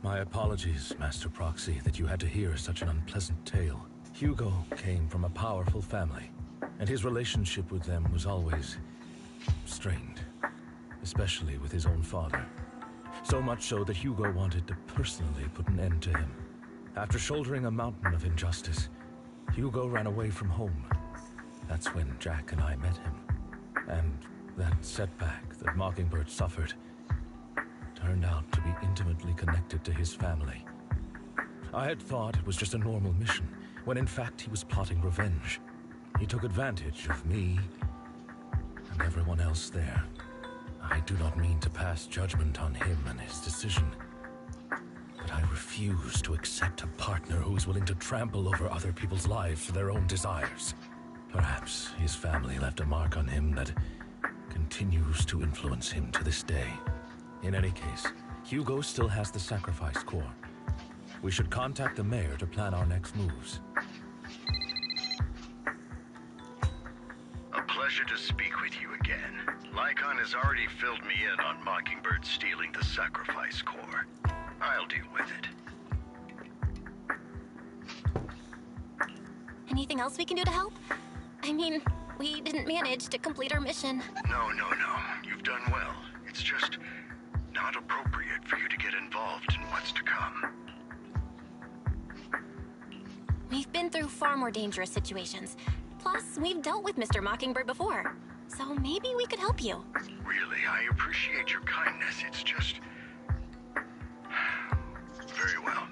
My apologies, Master Proxy, that you had to hear such an unpleasant tale. Hugo came from a powerful family, and his relationship with them was always strained, especially with his own father. So much so that Hugo wanted to personally put an end to him. After shouldering a mountain of injustice, Hugo ran away from home. That's when Jack and I met him. And that setback that Mockingbird suffered turned out to be intimately connected to his family. I had thought it was just a normal mission, when in fact he was plotting revenge. He took advantage of me and everyone else there. I do not mean to pass judgment on him and his decision, but I refuse to accept a partner who is willing to trample over other people's lives for their own desires. Perhaps his family left a mark on him that continues to influence him to this day. In any case, Hugo still has the sacrifice core. We should contact the mayor to plan our next moves. A pleasure to speak with you again. Lycon has already filled me in on Mockingbird stealing the sacrifice core. I'll deal with it. Anything else we can do to help? I mean, we didn't manage to complete our mission. No. You've done well. It's just not appropriate for you to get involved in what's to come. We've been through far more dangerous situations. Plus, we've dealt with Mr. Mockingbird before. So maybe we could help you. Really, I appreciate your kindness. It's just... Very well.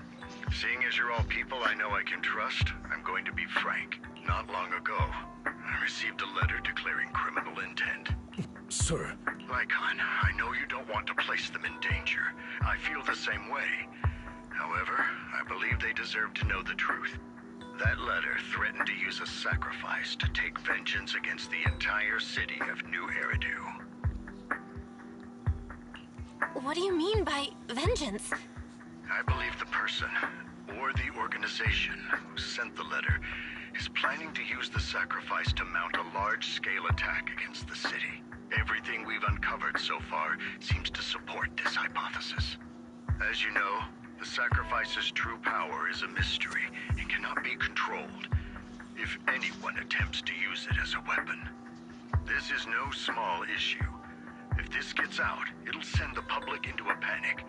Seeing as you're all people I know I can trust, I'm going to be frank. Not long ago, I received a letter declaring criminal intent. Sir. Lycon, I know you don't want to place them in danger. I feel the same way. However, I believe they deserve to know the truth. That letter threatened to use a sacrifice to take vengeance against the entire city of New Eridu. What do you mean by vengeance? I believe the person, or the organization, who sent the letter is planning to use the sacrifice to mount a large-scale attack against the city. Everything we've uncovered so far seems to support this hypothesis. As you know, the sacrifice's true power is a mystery and cannot be controlled if anyone attempts to use it as a weapon. This is no small issue. If this gets out, it'll send the public into a panic.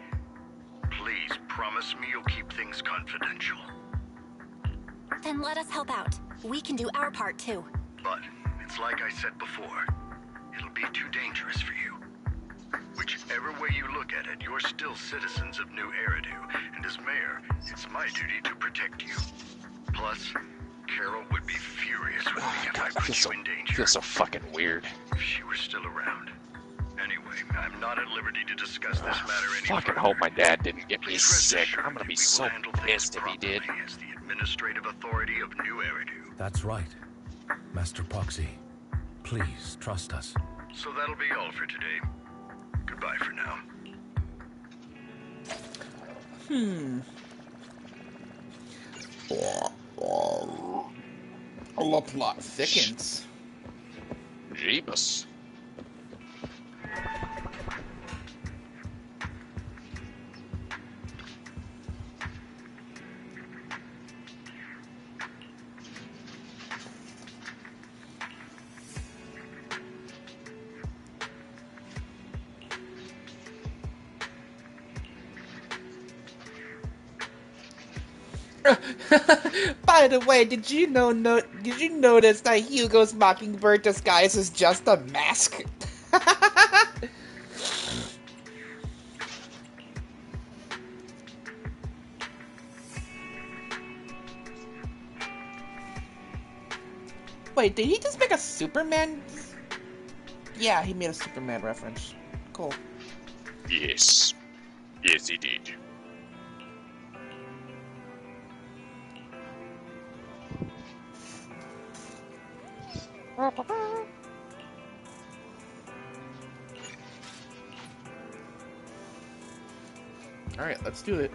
Please promise me you'll keep things confidential. Then let us help out. We can do our part too. But it's like I said before, it'll be too dangerous for you. Whichever way you look at it, you're still citizens of New Eridu, and as mayor, it's my duty to protect you. Plus, Carol would be furious with me if I put you in danger. Feels so fucking weird. If she were still around. Anyway, I'm not at liberty to discuss this matter any Fucking further. hope my dad didn't get me Please rest sick. assured I'm gonna be that we so will handle things pissed if he did. properly as the administrative authority of New Eridu. That's right. Master Proxy, please trust us. So that'll be all for today. Goodbye for now. The plot thickens. Jeebus. By the way, did you notice that Hugo's Mockingbird disguise is just a mask? Wait, did he just make a Superman? Yeah, he made a Superman reference. Cool. Yes. Yes, he did. Alright, let's do it.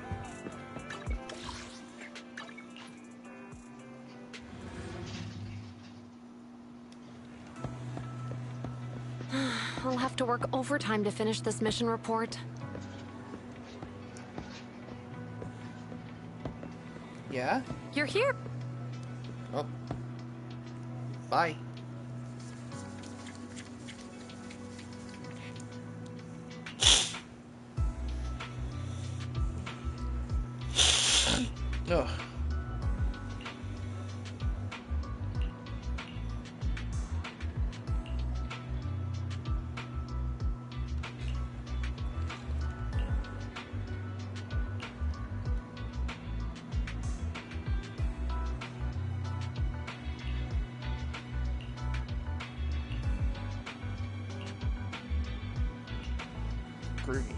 I'll have to work overtime to finish this mission report. Yeah? You're here. Oh. Bye. Ugh. Groovy.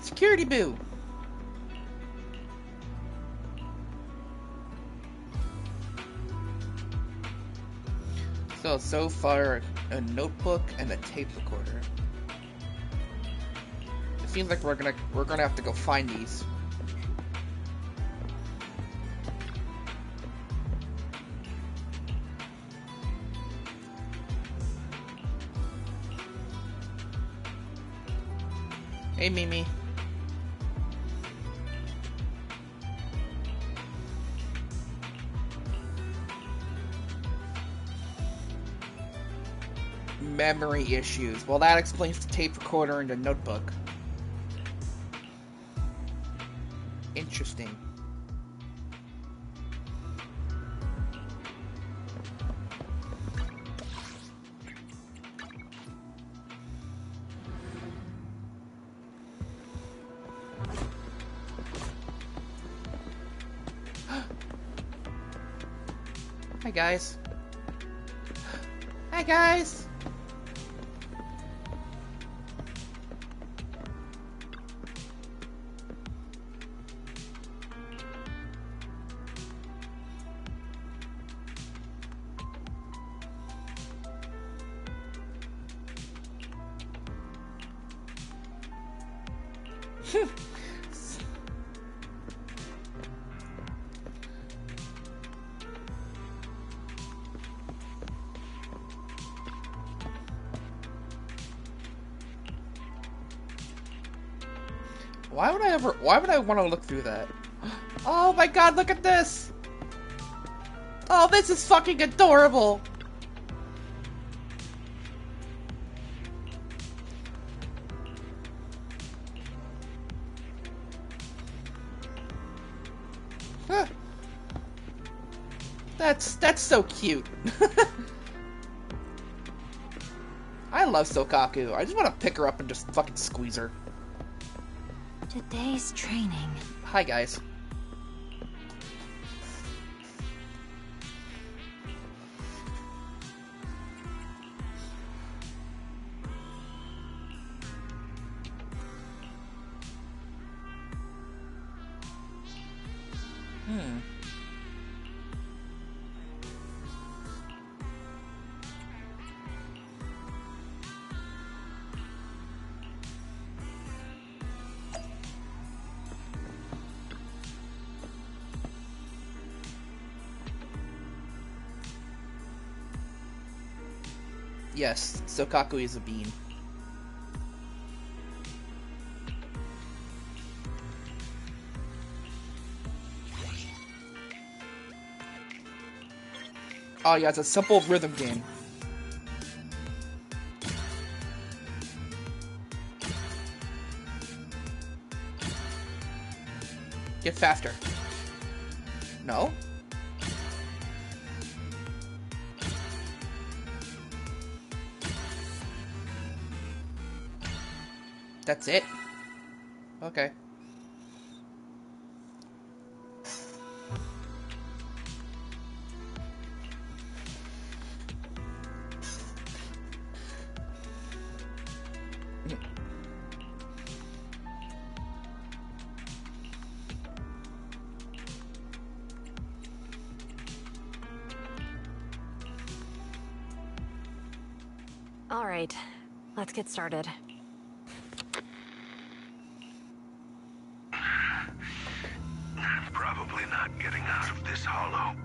Security boo. So far, a notebook and a tape recorder. It seems like we're gonna have to go find these. Hey, Mimi. Memory issues. Well, that explains the tape recorder and the notebook. Interesting. Hi, guys. Hi, guys. Why would I want to look through that? Oh my god, look at this! Oh, this is fucking adorable! Huh. That's so cute. I love Sokaku. I just want to pick her up and just fucking squeeze her. Today's training. Hi, guys. Yes, Sokaku is a bean. Oh yeah, it's a simple rhythm game. Get faster. No? That's it? Okay. All right, let's get started. I'm probably not getting out of this hollow,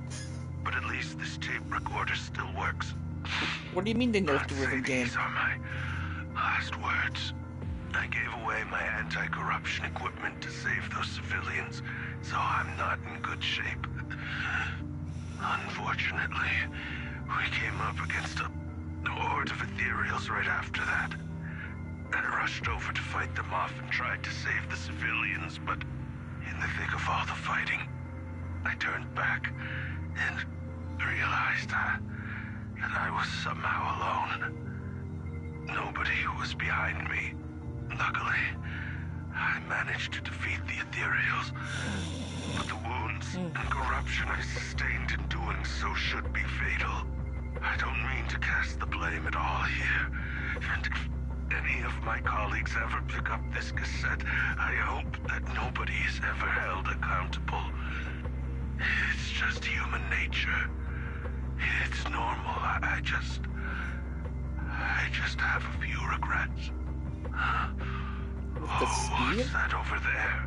but at least this tape recorder still works. What do you mean they nerfed the rhythm game? These are my last words. I gave away my anti-corruption equipment to save those civilians, so I'm not in good shape. Unfortunately, we came up against a horde of ethereals right after that. I rushed over to fight them off and tried to save the civilians, but in the thick of all the fighting, I turned back and realized that I was somehow alone. Nobody was behind me. Luckily, I managed to defeat the ethereals, but the wounds and corruption I sustained in doing so should be fatal. I don't mean to cast the blame at all here, and if any of my colleagues ever pick up this cassette, I hope that nobody is ever held accountable. It's just human nature. It's normal. I just have a few regrets. What's that over there?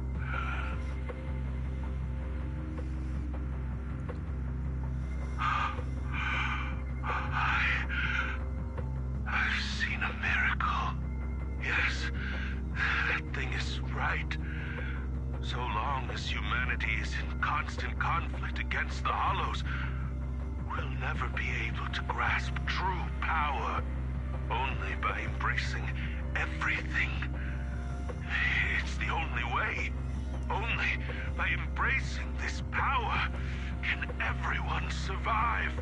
I've seen a miracle. Yes, that thing is right. So long as humanity is in constant conflict against the Hollows, we'll never be able to grasp true power. Only by embracing everything. It's the only way. Only by embracing this power can everyone survive.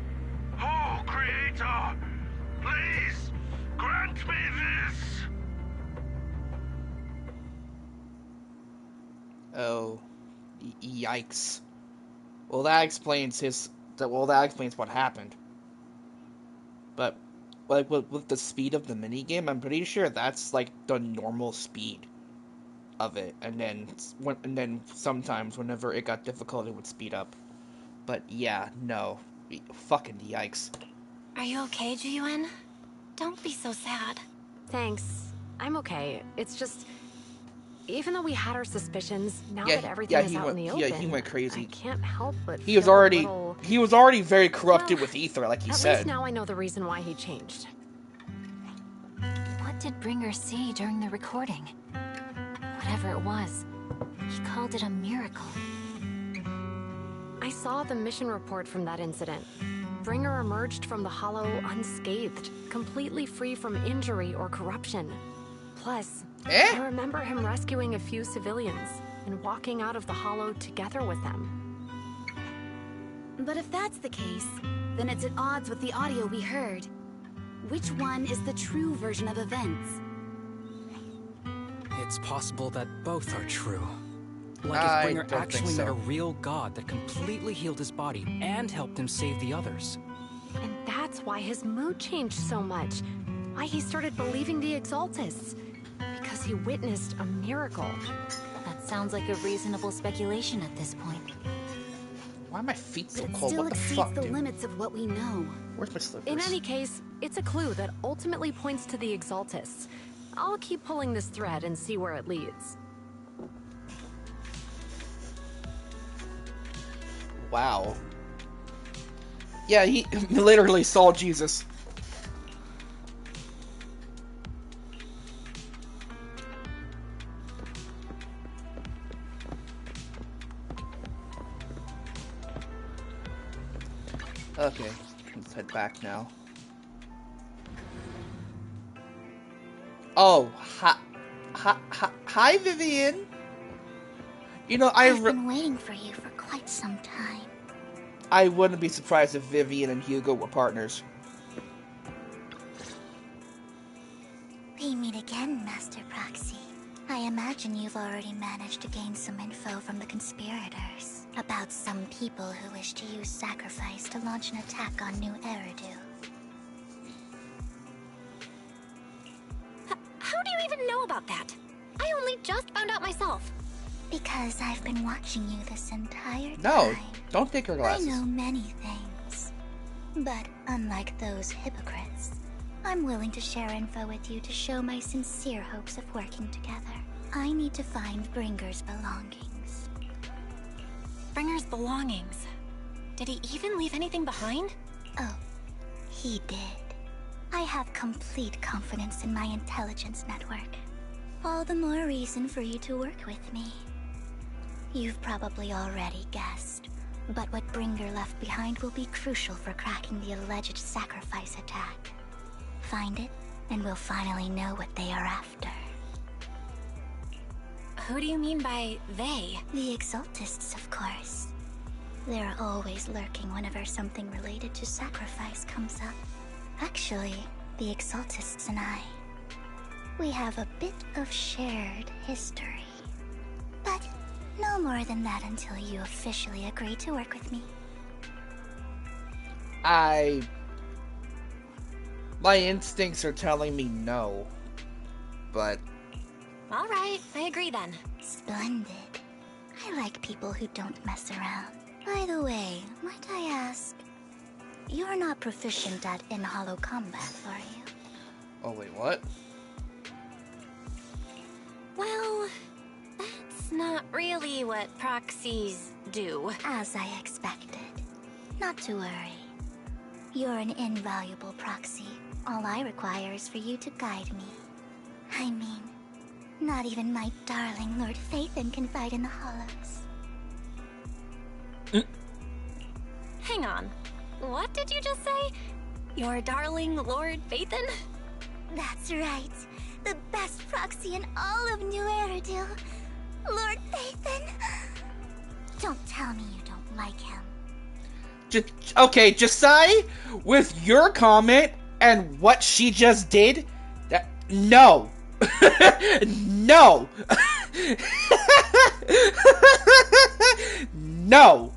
Oh, Creator, please grant me this. Oh, yikes. Well, that explains that explains what happened. But like with the speed of the minigame, I'm pretty sure that's like the normal speed of it, and then sometimes whenever it got difficult, it would speed up. But yeah, no, fucking yikes. Are you okay, Jiyuan? Don't be so sad. Thanks. I'm okay. It's just, even though we had our suspicions, now that everything is out in the open, he went crazy. I can't help but he was already very corrupted with ether, like he said. At least now I know the reason why he changed. What did Bringer see during the recording? Whatever it was, he called it a miracle. I saw the mission report from that incident. Bringer emerged from the Hollow unscathed, completely free from injury or corruption. Plus, I remember him rescuing a few civilians and walking out of the Hollow together with them. But if that's the case, then it's at odds with the audio we heard. Which one is the true version of events? It's possible that both are true. Like I if Bringer don't actually think so. met a real god that completely healed his body and helped him save the others. And that's why his mood changed so much. Why he started believing the Exaltists. Because he witnessed a miracle. That sounds like a reasonable speculation at this point. Why are my feet so But it cold? still What the exceeds fuck, the dude? limits of what we know. Where's my slippers? In any case, it's a clue that ultimately points to the Exaltists. I'll keep pulling this thread and see where it leads. Wow. Yeah, he literally saw Jesus. Okay, let's head back now. Oh, hi, Vivian. You know, I've been waiting for you for quite some time. I wouldn't be surprised if Vivian and Hugo were partners. We meet again, Master Proxy. I imagine you've already managed to gain some info from the conspirators about some people who wish to use sacrifice to launch an attack on New Eridu. How do you even know about that? I only just found out myself. Because I've been watching you this entire time. No, don't take her glasses. I know many things. But unlike those hypocrites, I'm willing to share info with you to show my sincere hopes of working together. I need to find Bringer's belongings. Bringer's belongings? Did he even leave anything behind? Oh, he did. I have complete confidence in my intelligence network. All the more reason for you to work with me. You've probably already guessed, but what Bringer left behind will be crucial for cracking the alleged sacrifice attack. Find it, and we'll finally know what they are after. Who do you mean by they? The Exaltists, of course. They're always lurking whenever something related to sacrifice comes up. Actually, the Exaltists and I, we have a bit of shared history. But no more than that until you officially agree to work with me. My instincts are telling me no, but... Alright, I agree then. Splendid. I like people who don't mess around. By the way, might I ask, you're not proficient at in-hollow combat, are you? Oh wait, what? Well, that's not really what proxies do. As I expected. Not to worry. You're an invaluable proxy. All I require is for you to guide me. I mean, not even my darling Lord Phaethon can fight in the hollows. Hang on. What did you just say? Your darling Lord Phaethon? That's right. The best proxy in all of New Eridu. Lord Phaethon. Don't tell me you don't like him. Okay, Josai, with your comment and what she just did, no. No. No.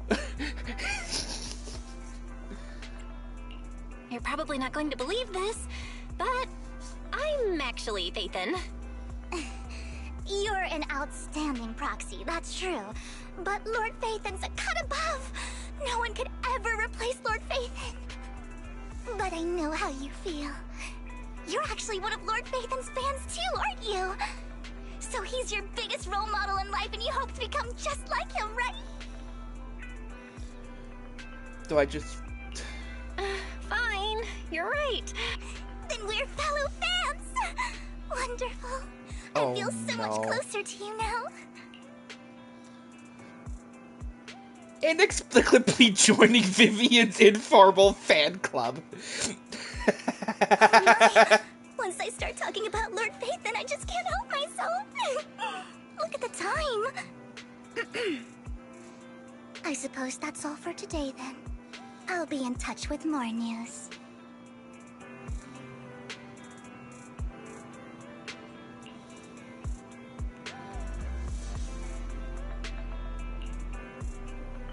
You're probably not going to believe this, but I'm actually Phaethon. You're an outstanding proxy, that's true. But Lord Phaethon's a cut above. No one could ever replace Lord Phaethon. But I know how you feel. You're actually one of Lord Phaethon's fans too, aren't you? So he's your biggest role model in life and you hope to become just like him, right? Do I just... Fine, you're right. Then we're fellow fans! Wonderful. Oh, I feel so much closer to you now. Inexplicably joining Vivian's informal fan club. Once I start talking about Lord Phaethon, I just can't help myself. Look at the time. I suppose that's all for today then. I'll be in touch with more news.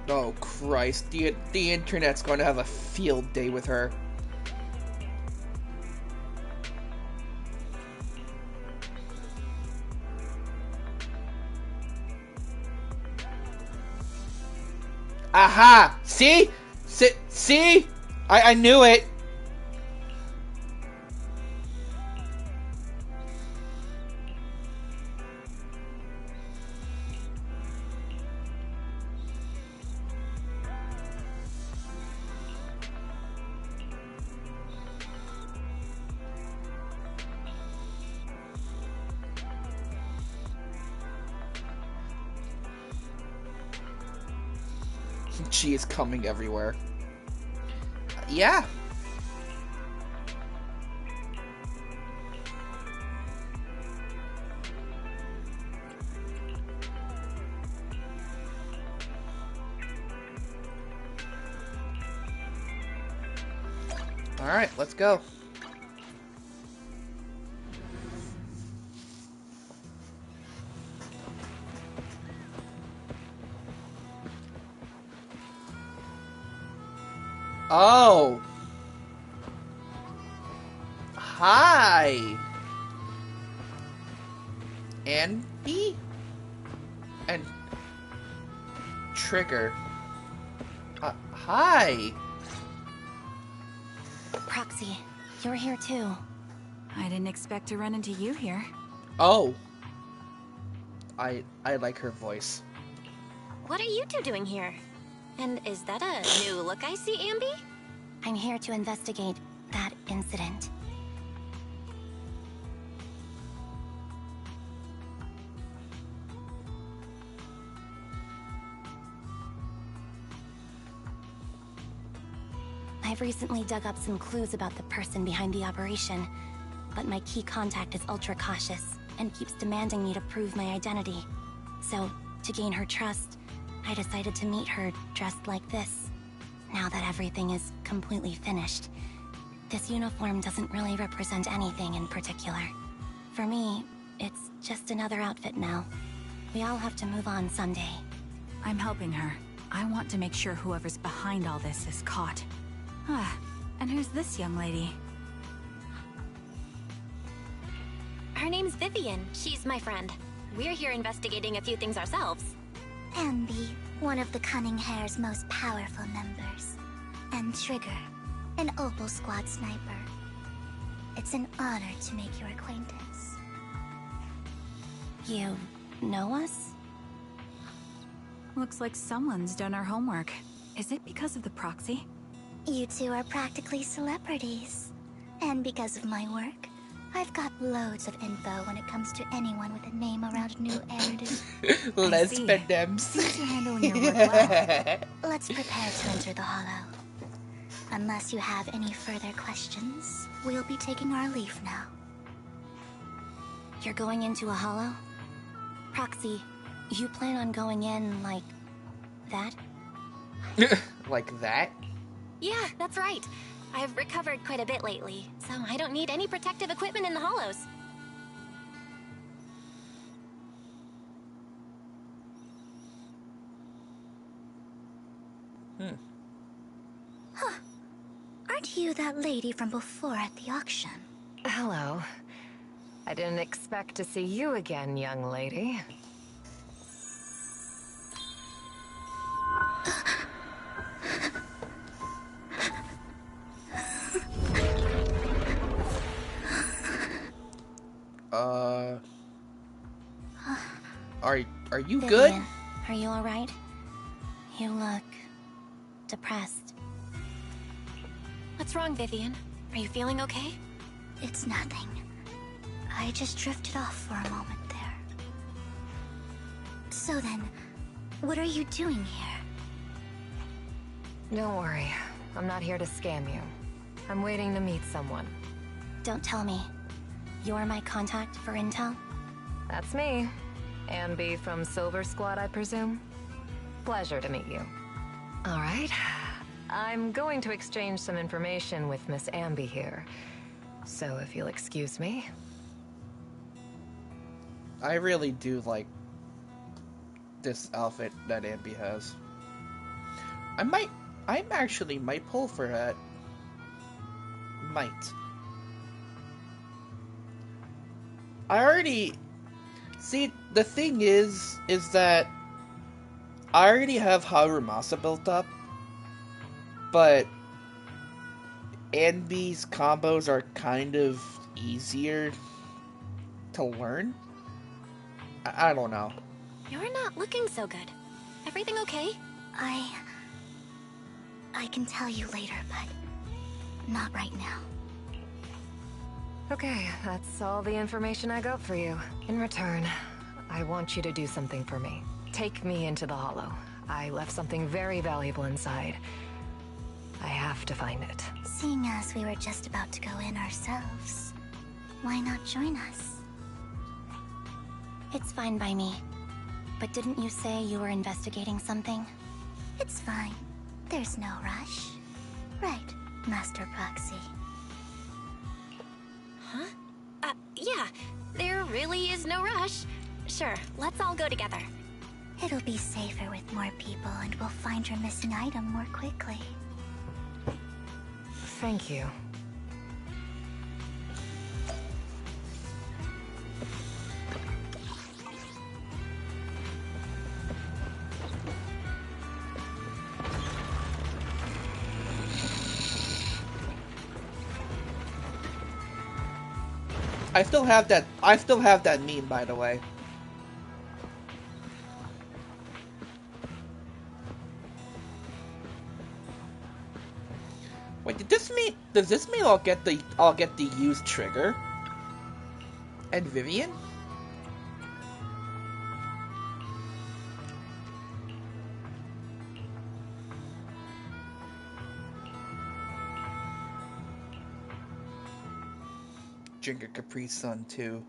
Oh Christ, the internet's going to have a field day with her. Aha! See? See? I knew it! She is coming everywhere. Yeah. Alright, let's go. Oh. Hi. And B? And Trigger. Hi. Proxy, you're here too. I didn't expect to run into you here. Oh. I like her voice. What are you two doing here? And is that a new look I see, Ambi? I'm here to investigate that incident. I've recently dug up some clues about the person behind the operation, but my key contact is ultra cautious and keeps demanding me to prove my identity. So, to gain her trust, I decided to meet her dressed like this. Now that everything is completely finished, this uniform doesn't really represent anything in particular. For me, it's just another outfit now. We all have to move on someday. I'm helping her. I want to make sure whoever's behind all this is caught. Ah, and who's this young lady? Her name's Vivian. She's my friend. We're here investigating a few things ourselves. Ambi, one of the Cunning Hair's most powerful members. And Trigger, an Opal Squad sniper. It's an honor to make your acquaintance. You know us? Looks like someone's done our homework. Is it because of the proxy? You two are practically celebrities. And because of my work, I've got loads of info when it comes to anyone with a name around New Eridu. Let's spend them. Seems you're handling your work well. Let's prepare to enter the Hollow. Unless you have any further questions, we'll be taking our leave now. You're going into a Hollow? Proxy, you plan on going in like that? Like that? Yeah, that's right. I've recovered quite a bit lately, so I don't need any protective equipment in the hollows. Huh. Aren't you that lady from before at the auction? Hello. I didn't expect to see you again, young lady. Are you good? Vivian, are you alright? You look depressed. What's wrong, Vivian? Are you feeling okay? It's nothing. I just drifted off for a moment there. So then, what are you doing here? Don't worry. I'm not here to scam you. I'm waiting to meet someone. Don't tell me. You're my contact for intel? That's me. Ambi from Silver Squad, I presume? Pleasure to meet you. Alright. I'm going to exchange some information with Miss Amby here. So if you'll excuse me. I really do like this outfit that Amby has. I actually might pull for that. Might. See, the thing is that I already have Harumasa built up, but Amby's combos are kind of easier to learn. I don't know. You're not looking so good. Everything okay? I can tell you later, but not right now. Okay, that's all the information I got for you. In return, I want you to do something for me. Take me into the Hollow. I left something very valuable inside. I have to find it. Seeing as we were just about to go in ourselves, why not join us? It's fine by me. But didn't you say you were investigating something? It's fine. There's no rush. Right, Master Proxy. Huh? Yeah. There really is no rush. Sure, let's all go together. It'll be safer with more people, and we'll find your missing item more quickly. Thank you. I still have that meme, by the way. Wait, does this mean I'll get the used trigger? And Vivian? Drink a Capri Sun too.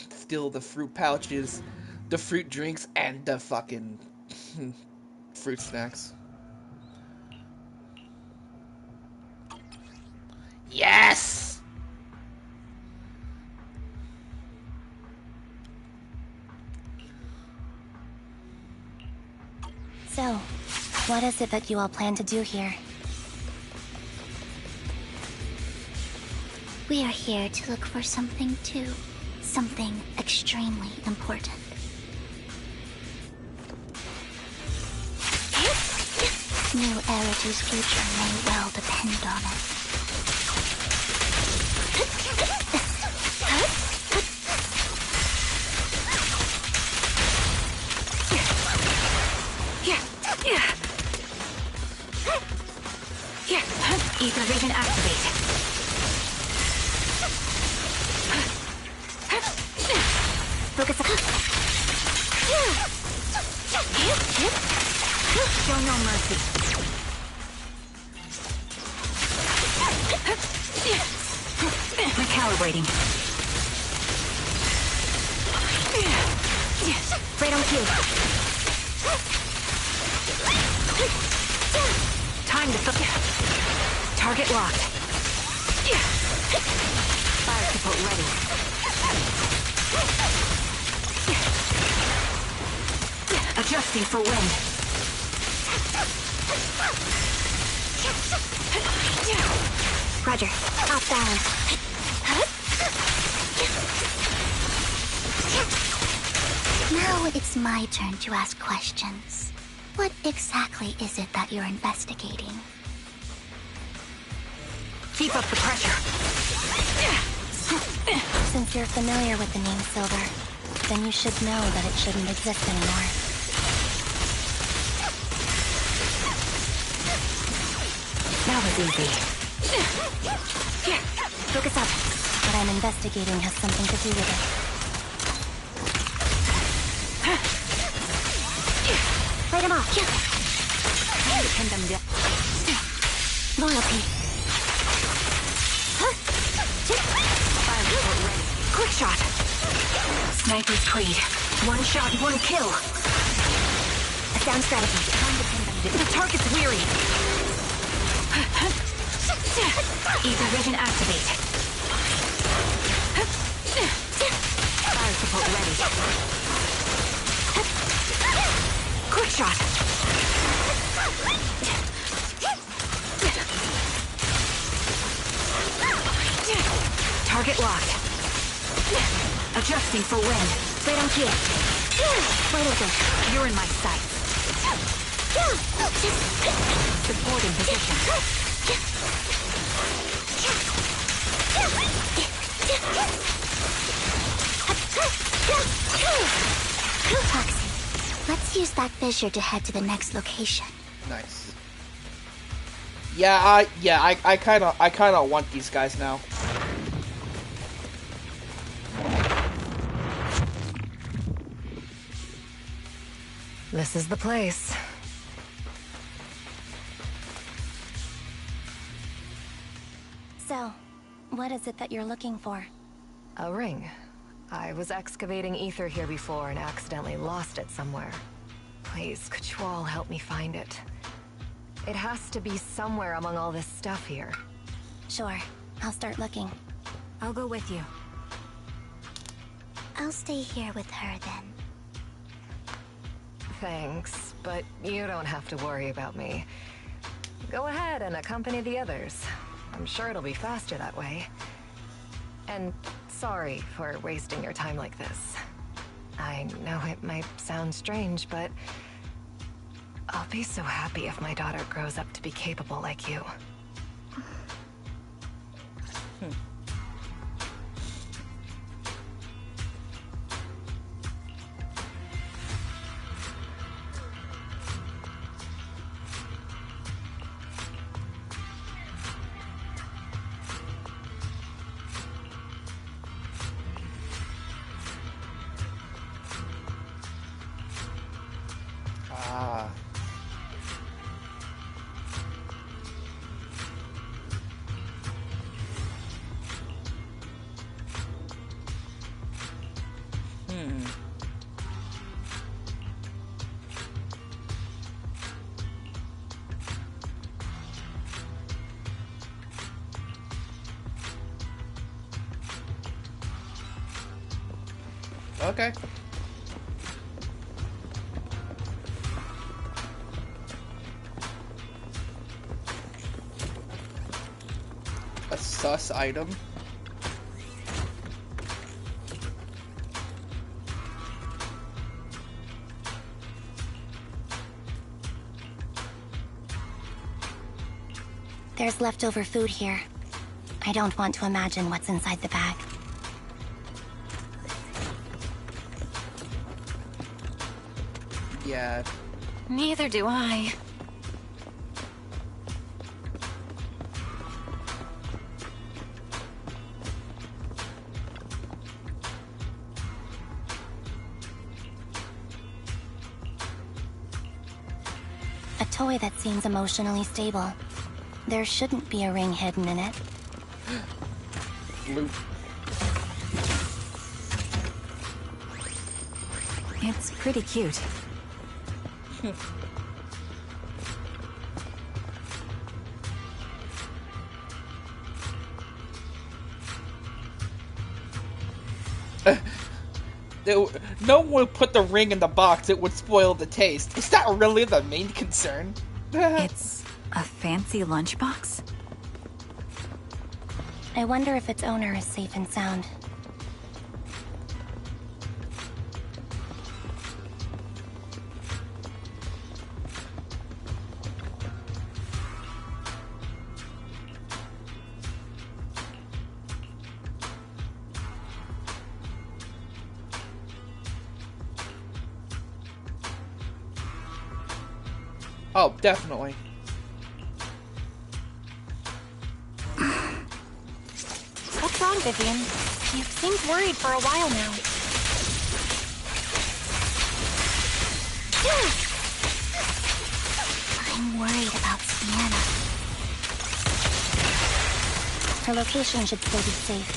Steal the fruit pouches, the fruit drinks, and the fucking fruit snacks. Yes! So, what is it that you all plan to do here? We are here to look for something too. Something extremely important. New Eridu's future may well depend on it. Ether vision activate. Focus up. Show no mercy. Recalibrating. Right on cue. Time to focus. Target locked. Fire support ready. Adjusting for wind. Roger. Off balance. Now it's my turn to ask questions. What exactly is it that you're investigating? Keep up the pressure. Since you're familiar with the name Silver, then you should know that it shouldn't exist anymore. That was easy. Focus up. What I'm investigating has something to do with it. Fight him off. Pin them down. Loyalty. Fire support ready. Quick shot. Sniper's Creed. One shot, one kill. Sound strategy. The target's weary. Ether vision activate. Fire support ready. Quick shot. Target locked. Adjusting for wind. Right on cue. Wide open. You're in my sights. Support in position. Foxy, let's use that fissure to head to the next location. Nice. I kind of want these guys now. This is the place. So, what is it that you're looking for? A ring. I was excavating ether here before and accidentally lost it somewhere. Please, could you all help me find it? It has to be somewhere among all this stuff here. Sure, I'll start looking. I'll go with you. I'll stay here with her then. Thanks, but you don't have to worry about me. Go ahead and accompany the others. I'm sure it'll be faster that way. And sorry for wasting your time like this. I know it might sound strange, but I'll be so happy if my daughter grows up to be capable like you. Okay. A sus item. There's leftover food here. I don't want to imagine what's inside the bag. Yeah. Neither do I. A toy that seems emotionally stable. There shouldn't be a ring hidden in it. Loot. It's pretty cute. No one would put the ring in the box, it would spoil the taste. Is that really the main concern? It's a fancy lunchbox? I wonder if its owner is safe and sound. Oh, definitely. What's wrong, Vivian? You seemed worried for a while now. I'm worried about Sienna. Her location should still be safe.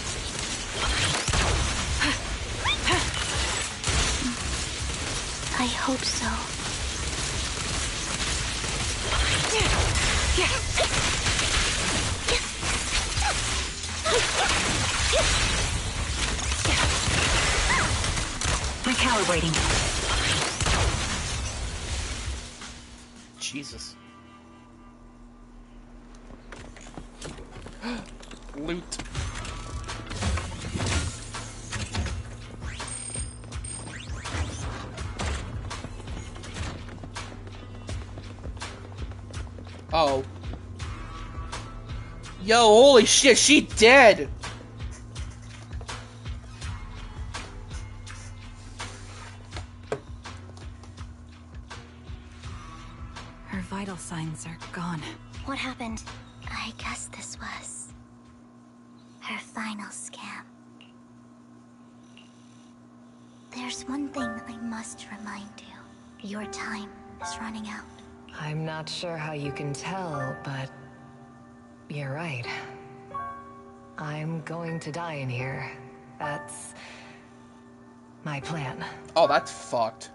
I hope so. Recalibrating. Jesus. Loot. Oh. Yo, holy shit, she dead! Her vital signs are gone. What happened? I guess this was her final scam. There's one thing I must remind you. Your time is running out. I'm not sure how you can tell, but you're right. I'm going to die in here. That's my plan. Oh, that's fucked.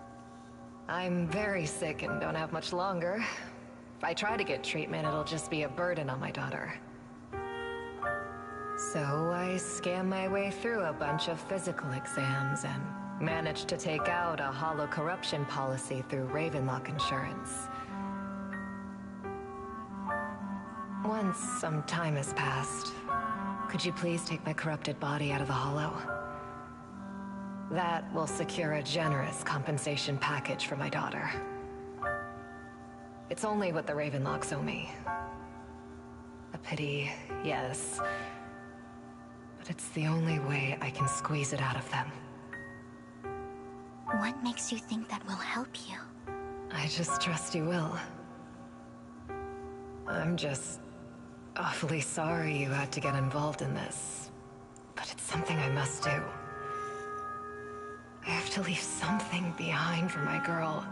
I'm very sick and don't have much longer. If I try to get treatment, it'll just be a burden on my daughter. So I scam my way through a bunch of physical exams and managed to take out a hollow corruption policy through Ravenlock Insurance. Once some time has passed, could you please take my corrupted body out of the hollow? That will secure a generous compensation package for my daughter. It's only what the Ravenlocks owe me. A pity, yes. But it's the only way I can squeeze it out of them. What makes you think that will help you? I just trust you will. I'm just awfully sorry you had to get involved in this. But it's something I must do. I have to leave something behind for my girl.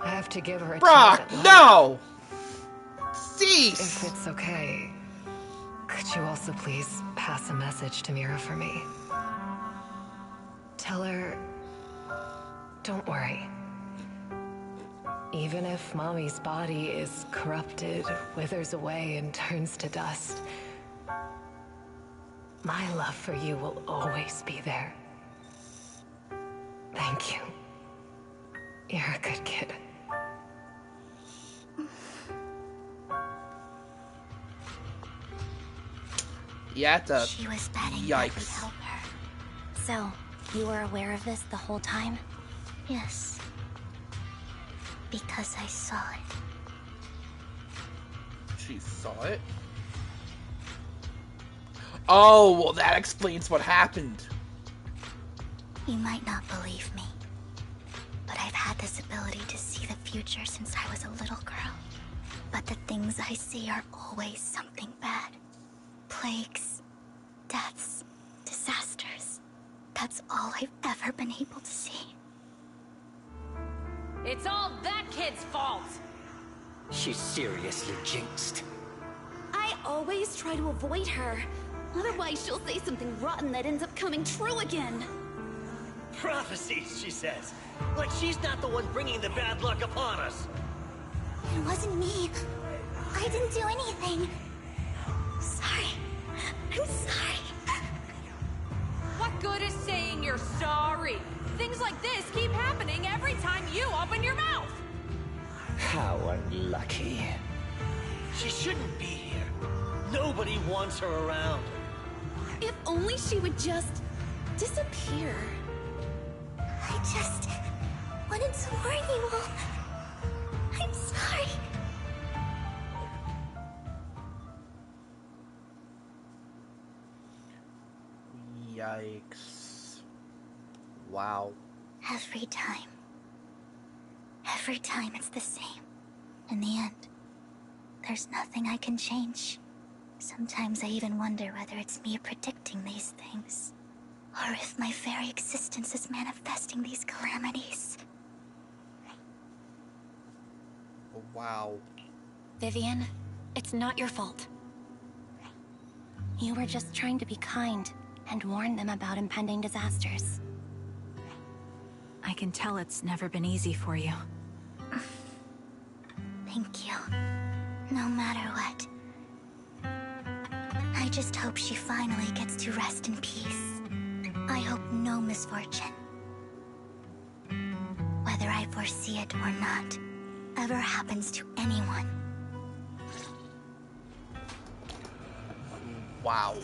I have to give her a chance at life. No! Cease! If it's okay, could you also please pass a message to Mira for me? Tell her, don't worry. Even if Mommy's body is corrupted, withers away, and turns to dust, my love for you will always be there. Thank you. You're a good kid. Yeah, She was betting that would help her. So, you were aware of this the whole time? Yes. Because I saw it. She saw it? Oh, well that explains what happened. You might not believe me, but I've had this ability to see the future since I was a little girl. But the things I see are always something bad. Plagues, deaths, disasters. That's all I've ever been able to see. It's all that kid's fault! She's seriously jinxed. I always try to avoid her. Otherwise, she'll say something rotten that ends up coming true again. Prophecies, she says. Like she's not the one bringing the bad luck upon us. It wasn't me. I didn't do anything. Sorry. I'm sorry. What good is saying you're sorry? Things like this keep happening every time you open your mouth! How unlucky. She shouldn't be here. Nobody wants her around. If only she would just disappear. I just wanted to warn you all. I'm sorry. Yikes. Wow. Every time it's the same. In the end, there's nothing I can change. Sometimes I even wonder whether it's me predicting these things, or if my very existence is manifesting these calamities. Wow. Vivian, it's not your fault. You were just trying to be kind and warn them about impending disasters. I can tell it's never been easy for you. Thank you. No matter what, I just hope she finally gets to rest in peace. I hope no misfortune, whether I foresee it or not, ever happens to anyone. Wow.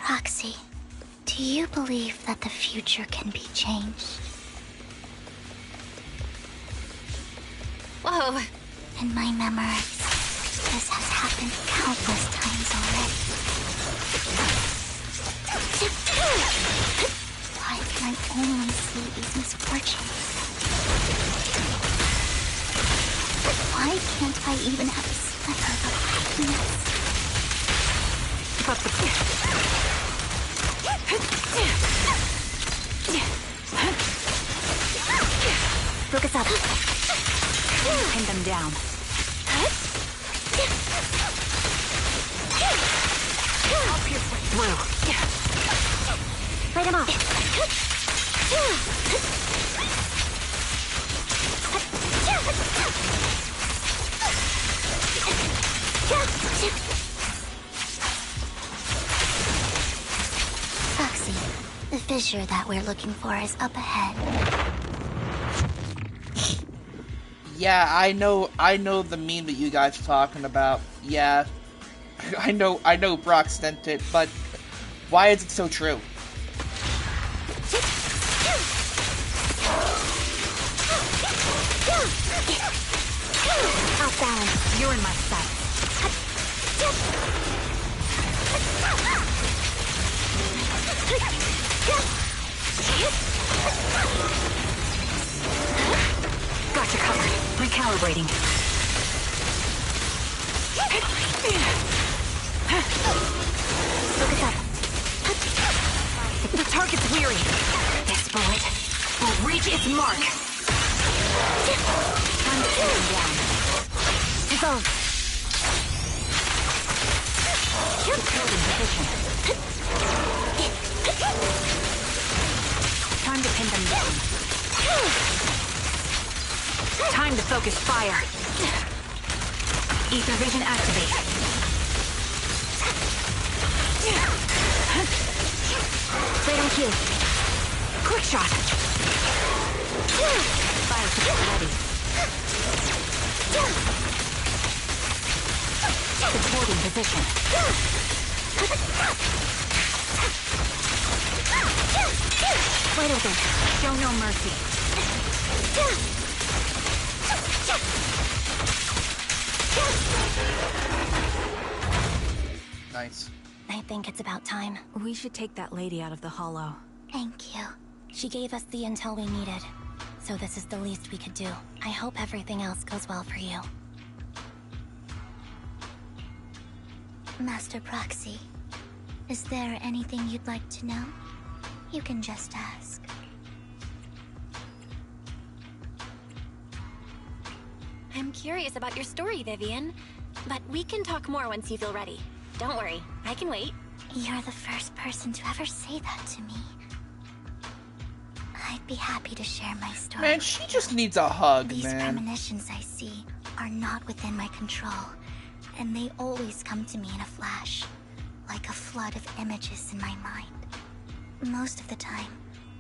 Roxy, do you believe that the future can be changed? Whoa. In my memories, this has happened countless times already. Why can I only see these misfortunes? Why can't I even have a sliver of happiness? But the... Focus up. Pin them down. I'll pierce right through. Fight him off. Roxy, the fissure that we're looking for is up ahead. Yeah, I know the meme that you guys are talking about. Yeah, I know Brock sent it, but why is it so true? Off balance. You're in my sight. Gotcha covered. Recalibrating. Focus up. The target's weary. This bullet will reach its mark. Time to pin him down. Dissolve. Held in position. Time to pin them down. Time to focus fire. Ether vision activate. Right on cue. Quick shot. Fire support ready. Supporting position. Wide open. Show no mercy. Nice. I think it's about time. We should take that lady out of the hollow. Thank you. She gave us the intel we needed, so this is the least we could do. I hope everything else goes well for you. Master Proxy, is there anything you'd like to know? You can just ask. I'm curious about your story, Vivian. But we can talk more once you feel ready. Don't worry, I can wait. You're the first person to ever say that to me. I'd be happy to share my story. Man, she just needs a hug, These man. premonitions I see are not within my control, and they always come to me in a flash, like a flood of images in my mind. Most of the time,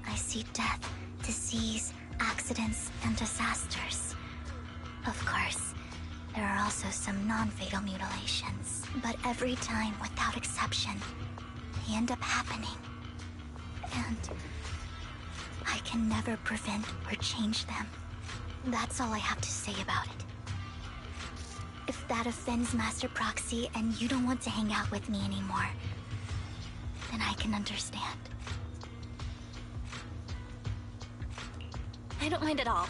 I see death, disease, accidents, and disasters. Of course, There are also some non-fatal mutilations, but every time, without exception, they end up happening. And I can never prevent or change them. That's all I have to say about it. If that offends Master Proxy and you don't want to hang out with me anymore, then I can understand. I don't mind at all.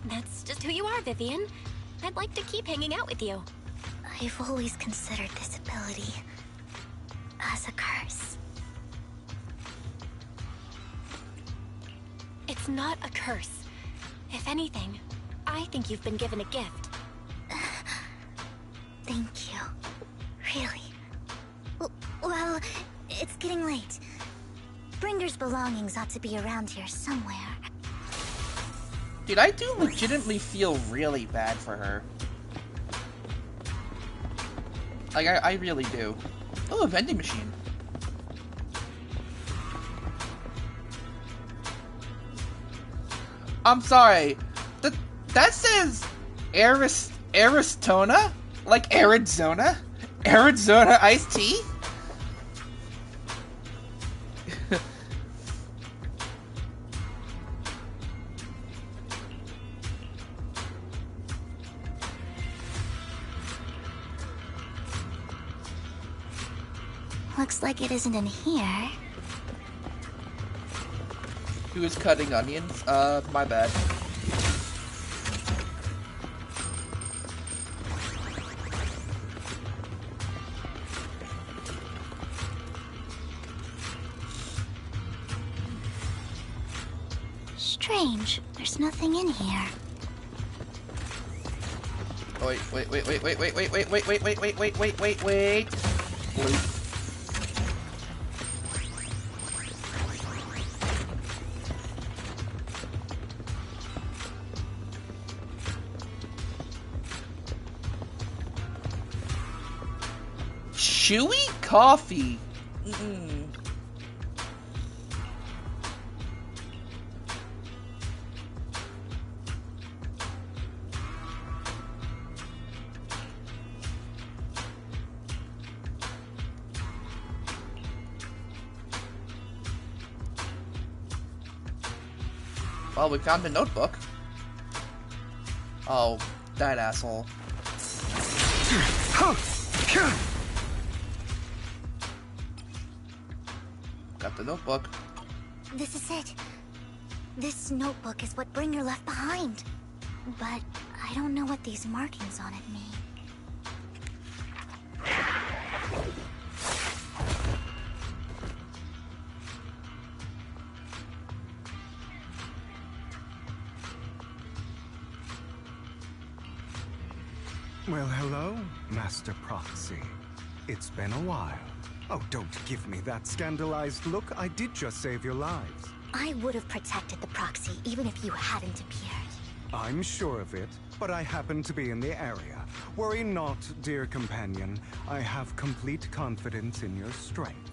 That's just who you are, Vivian. I'd like to keep hanging out with you. I've always considered this ability as a curse. It's not a curse. If anything, I think you've been given a gift. Thank you. Really. Well, it's getting late. Bringer's belongings ought to be around here somewhere. Dude, I do legitimately feel really bad for her. Like, I really do. Oh, a vending machine. I'm sorry. That says Arizona? Like Arizona? Arizona iced tea? Looks like it isn't in here. Who is cutting onions? My bad. Strange. There's nothing in here. Wait. Chewy coffee. Well, we found a notebook. Oh, that asshole. Got the notebook. This is it. This notebook is what Bringer left behind. But I don't know what these markings on it mean. Well, hello, Master Proxy. It's been a while. Oh, don't give me that scandalized look. I did just save your lives. I would have protected the Proxy even if you hadn't appeared. I'm sure of it, but I happen to be in the area. Worry not, dear companion. I have complete confidence in your strength.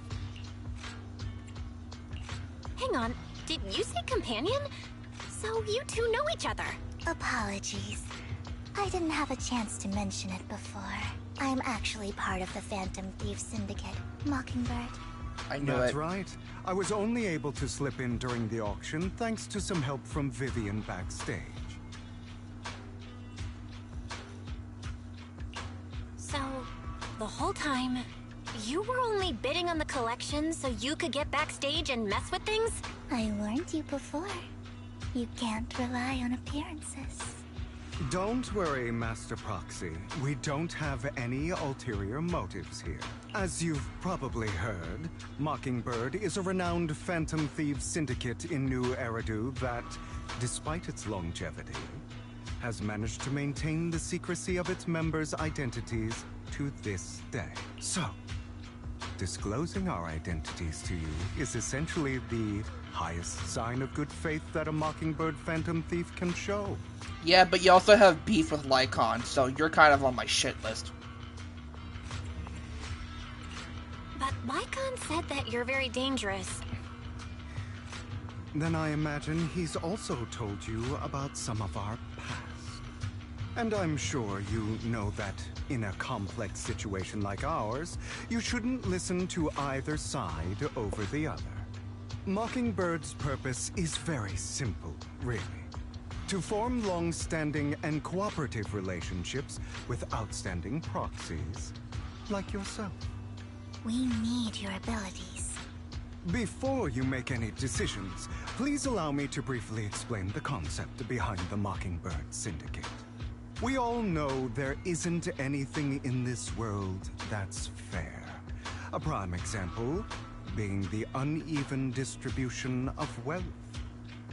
Hang on, did you say companion? So you two know each other? Apologies. I didn't have a chance to mention it before. I'm actually part of the Phantom Thief Syndicate, Mockingbird. I knew That's it. right. I was only able to slip in during the auction thanks to some help from Vivian backstage. So, the whole time, you were only bidding on the collection so you could get backstage and mess with things? I warned you before. You can't rely on appearances. Don't worry, Master Proxy. We don't have any ulterior motives here. As you've probably heard, Mockingbird is a renowned Phantom Thieves syndicate in New Eridu that, despite its longevity, has managed to maintain the secrecy of its members' identities to this day. So, disclosing our identities to you is essentially the highest sign of good faith that a Mockingbird Phantom Thief can show. Yeah, but you also have beef with Lycon, so you're kind of on my shit list. But Lycon said that you're very dangerous. Then I imagine he's also told you about some of our past. And I'm sure you know that in a complex situation like ours, you shouldn't listen to either side over the other. Mockingbird's purpose is very simple, really. To form long-standing and cooperative relationships with outstanding proxies, like yourself. We need your abilities. Before you make any decisions, please allow me to briefly explain the concept behind the Mockingbird Syndicate. We all know there isn't anything in this world that's fair. A prime example being the uneven distribution of wealth.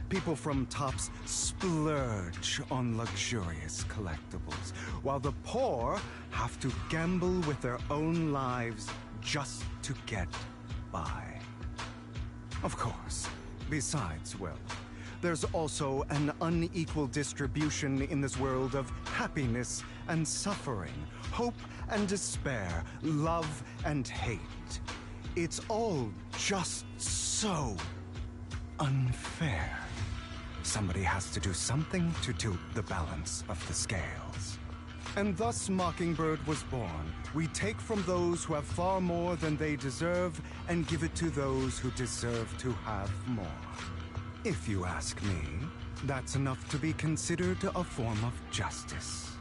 People from tops splurge on luxurious collectibles, while the poor have to gamble with their own lives just to get by. Of course, besides wealth, there's also an unequal distribution in this world of happiness and suffering, hope and despair, love and hate. It's all just so unfair. Somebody has to do something to tilt the balance of the scales. And thus Mockingbird was born. We take from those who have far more than they deserve and give it to those who deserve to have more. If you ask me, that's enough to be considered a form of justice.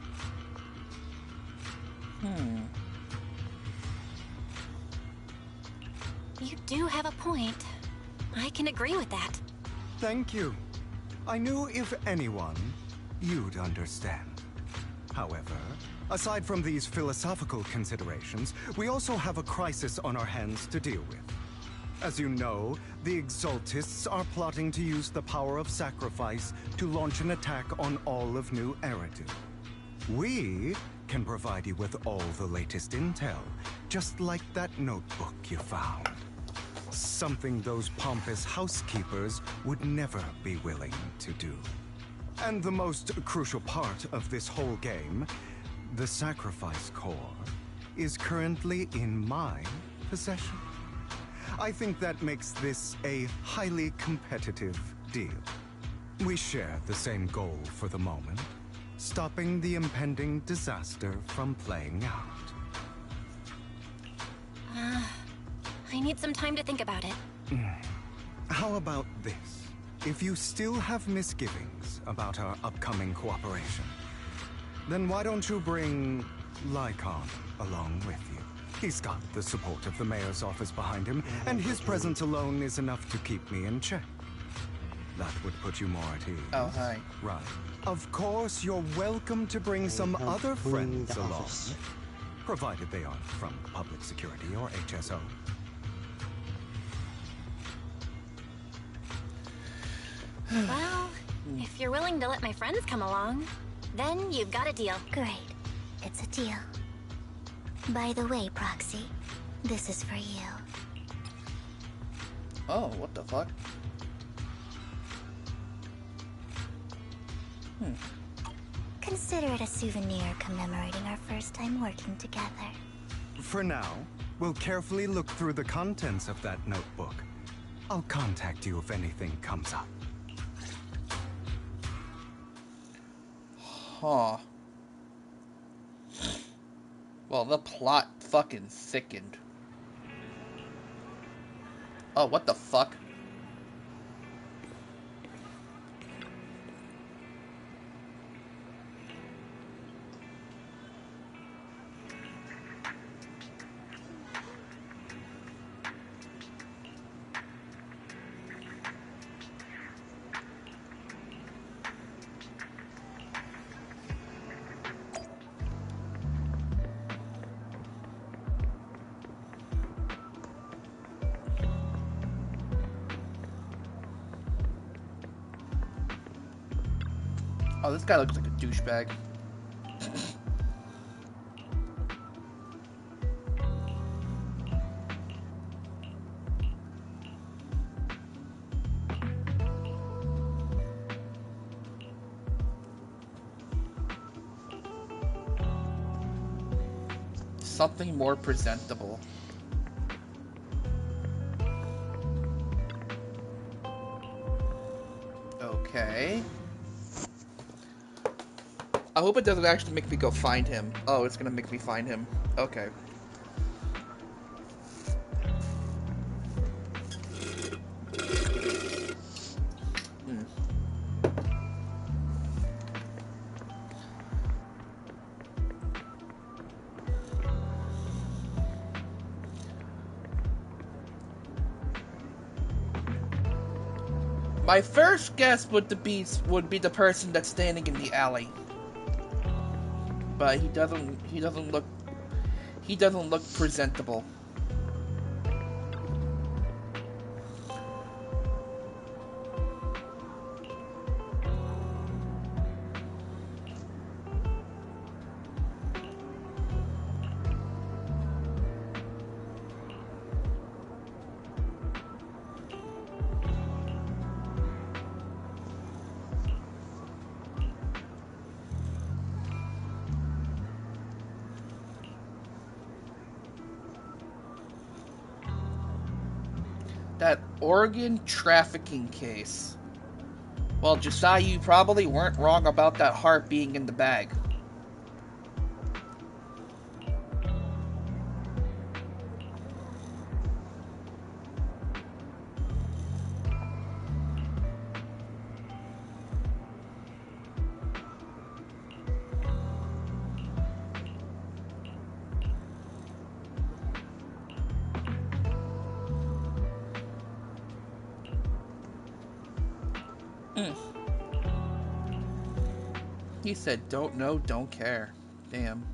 You do have a point. I can agree with that. Thank you. I knew if anyone, you'd understand. However, aside from these philosophical considerations, we also have a crisis on our hands to deal with. As you know, the Exaltists are plotting to use the power of sacrifice to launch an attack on all of New Eridu. We can provide you with all the latest intel, just like that notebook you found. Something those pompous housekeepers would never be willing to do. And the most crucial part of this whole game, the sacrifice core, is currently in my possession. I think that makes this a highly competitive deal. We share the same goal for the moment, stopping the impending disaster from playing out. I need some time to think about it. How about this? If you still have misgivings about our upcoming cooperation, then why don't you bring Lycon along with you? He's got the support of the mayor's office behind him, and his presence alone is enough to keep me in check. That would put you more at ease. Oh, hi. Right. Of course, you're welcome to bring some other friends along, provided they aren't from public security or HSO. Well, if you're willing to let my friends come along, then you've got a deal. Great. It's a deal. By the way, Proxy, this is for you. Oh, what the fuck? Consider it a souvenir commemorating our first time working together. For now, we'll carefully look through the contents of that notebook. I'll contact you if anything comes up. Huh. Well, the plot fucking thickened. Oh, what the fuck? Oh, this guy looks like a douchebag. Something more presentable. Okay. I hope it doesn't actually make me go find him. Oh, it's gonna make me find him. Okay. My first guess would be the person that's standing in the alley, but he doesn't look presentable. That Oregon trafficking case. Well, Josiah, you probably weren't wrong about that heart being in the bag. He said, don't know, don't care. Damn.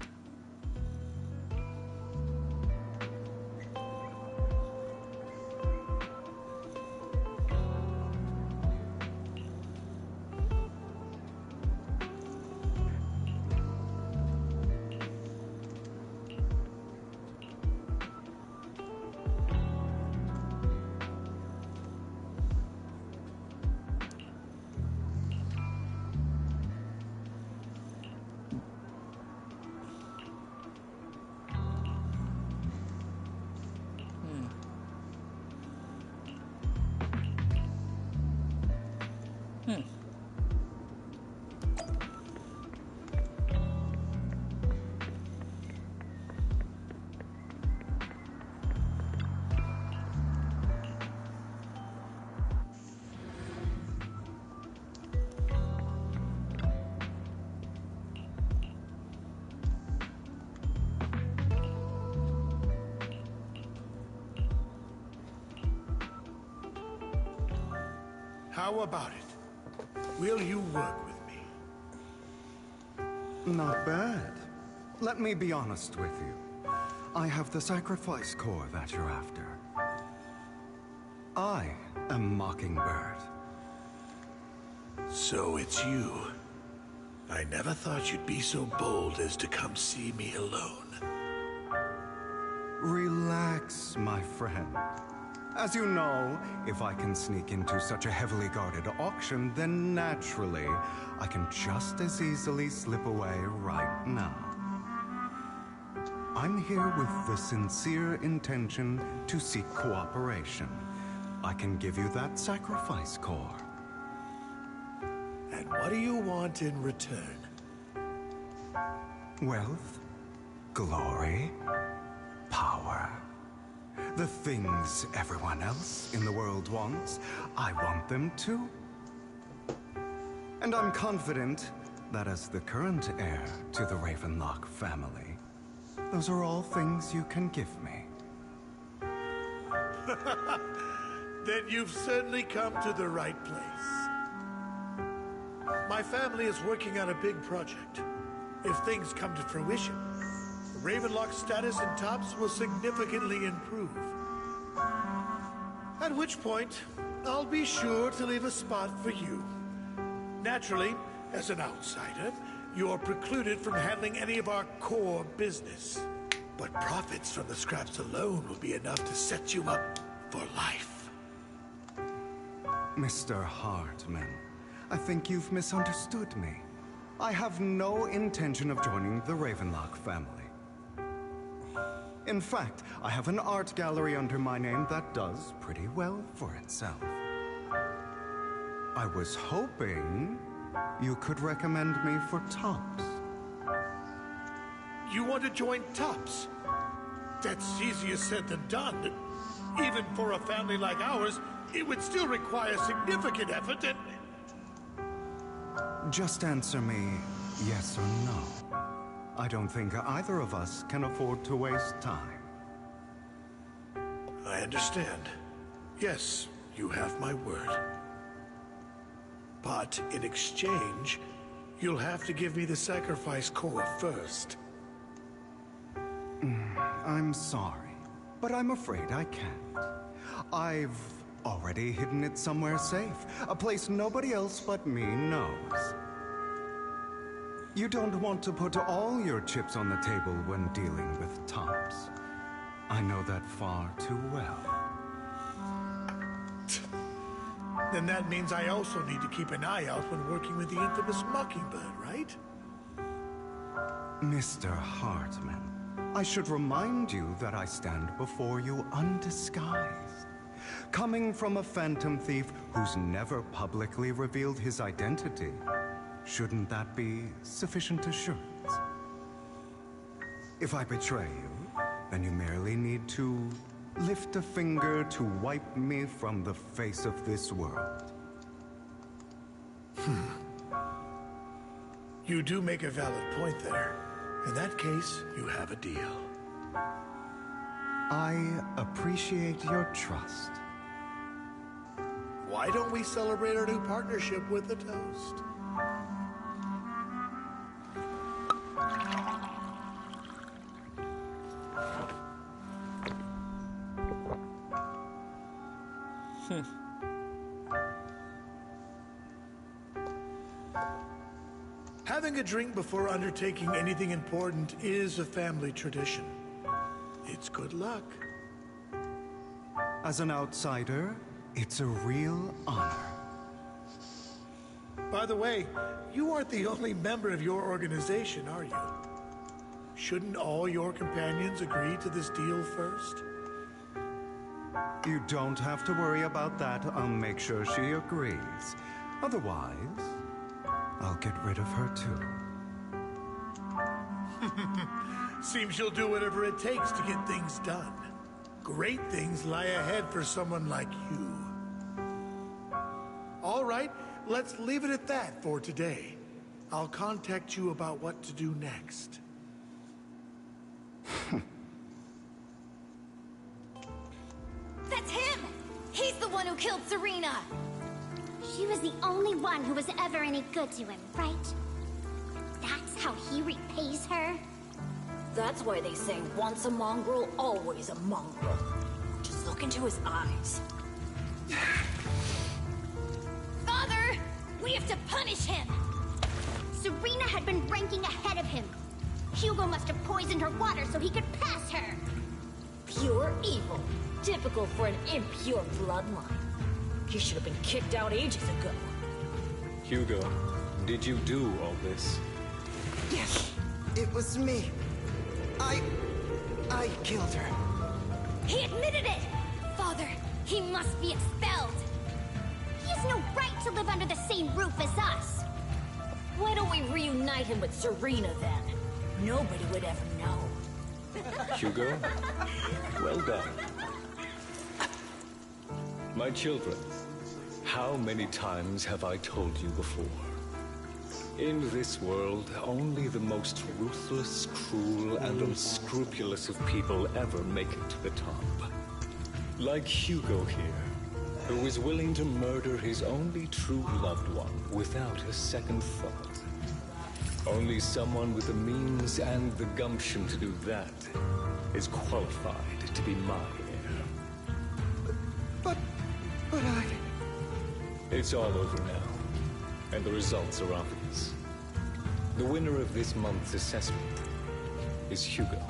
How about it? Will you work with me? Not bad. Let me be honest with you. I have the sacrifice core that you're after. I am Mockingbird. So it's you. I never thought you'd be so bold as to come see me alone. Relax, my friend. As you know, if I can sneak into such a heavily guarded auction, then naturally, I can just as easily slip away right now. I'm here with the sincere intention to seek cooperation. I can give you that sacrifice core. And what do you want in return? Wealth, glory, power. The things everyone else in the world wants, I want them too. And I'm confident that as the current heir to the Ravenlock family, those are all things you can give me. Then you've certainly come to the right place. My family is working on a big project. If things come to fruition, Ravenlock's status in Tops will significantly improve. At which point, I'll be sure to leave a spot for you. Naturally, as an outsider, you're precluded from handling any of our core business. But profits from the scraps alone will be enough to set you up for life. Mr. Hartman, I think you've misunderstood me. I have no intention of joining the Ravenlock family. In fact, I have an art gallery under my name that does pretty well for itself. I was hoping You could recommend me for Tops. You want to join Tops? That's easier said than done. Even for a family like ours, it would still require significant effort and... Just answer me yes or no. I don't think either of us can afford to waste time. I understand. Yes, you have my word. But in exchange, you'll have to give me the sacrifice core first. I'm sorry, but I'm afraid I can't. I've already hidden it somewhere safe, a place nobody else but me knows. You don't want to put all your chips on the table when dealing with Tops. I know that far too well. Then that means I also need to keep an eye out when working with the infamous Mockingbird, right? Mr. Hartman, I should remind you that I stand before you undisguised. Coming from a phantom thief who's never publicly revealed his identity, shouldn't that be sufficient assurance? If I betray you, then you merely need to lift a finger to wipe me from the face of this world. You do make a valid point there. In that case, you have a deal. I appreciate your trust. Why don't we celebrate our new partnership with a toast? Having a drink before undertaking anything important is a family tradition. It's good luck. As an outsider, it's a real honor. By the way, you aren't the only member of your organization, are you? Shouldn't all your companions agree to this deal first? You don't have to worry about that. I'll make sure she agrees. Otherwise, I'll get rid of her too. Seems you'll do whatever it takes to get things done. Great things lie ahead for someone like you. All right, let's leave it at that for today. I'll contact you about what to do next. That's him! He's the one who killed Serena! She was the only one who was ever any good to him, right? That's how he repays her? That's why they say once a mongrel, always a mongrel. Just look into his eyes. Father! We have to punish him! Serena had been ranking ahead of him. Hugo must have poisoned her water so he could pass her. Pure evil. Typical for an impure bloodline. He should have been kicked out ages ago. Hugo, did you do all this? Yes, it was me. I killed her. He admitted it! Father, he must be expelled. He has no right to live under the same roof as us. Why don't we reunite him with Serena then? Nobody would ever know. Hugo, well done. My children, how many times have I told you before? In this world, only the most ruthless, cruel, and unscrupulous of people ever make it to the top. Like Hugo here, who is willing to murder his only true loved one without a second thought. Only someone with the means and the gumption to do that is qualified to be my heir. But I... It's all over now, and the results are obvious. The winner of this month's assessment is Hugo.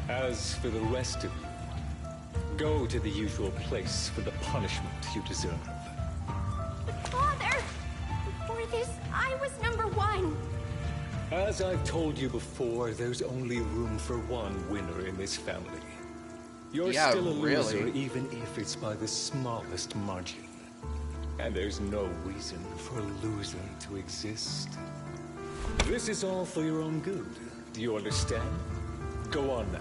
As for the rest of you, go to the usual place for the punishment you deserve. But Father! Before this, I was number one. As I've told you before, there's only room for one winner in this family. You're still a loser, even if it's by the smallest margin. And there's no reason for a loser to exist. This is all for your own good. Do you understand? Go on now.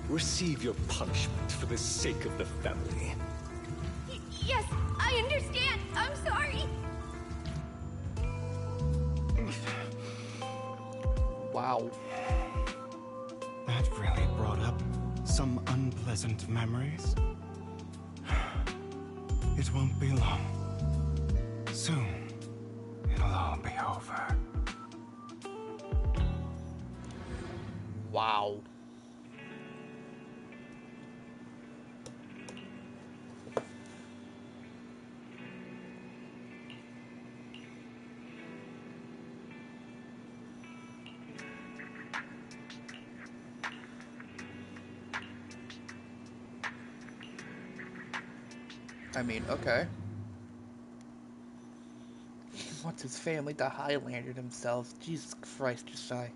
Receive your punishment for the sake of the family. Yes, I understand. I'm sorry. Wow. That really brought up some unpleasant memories. It won't be long. Soon, it'll all be over. Wow. I mean, okay. He wants his family to Highlander themselves. Jesus Christ, Josiah.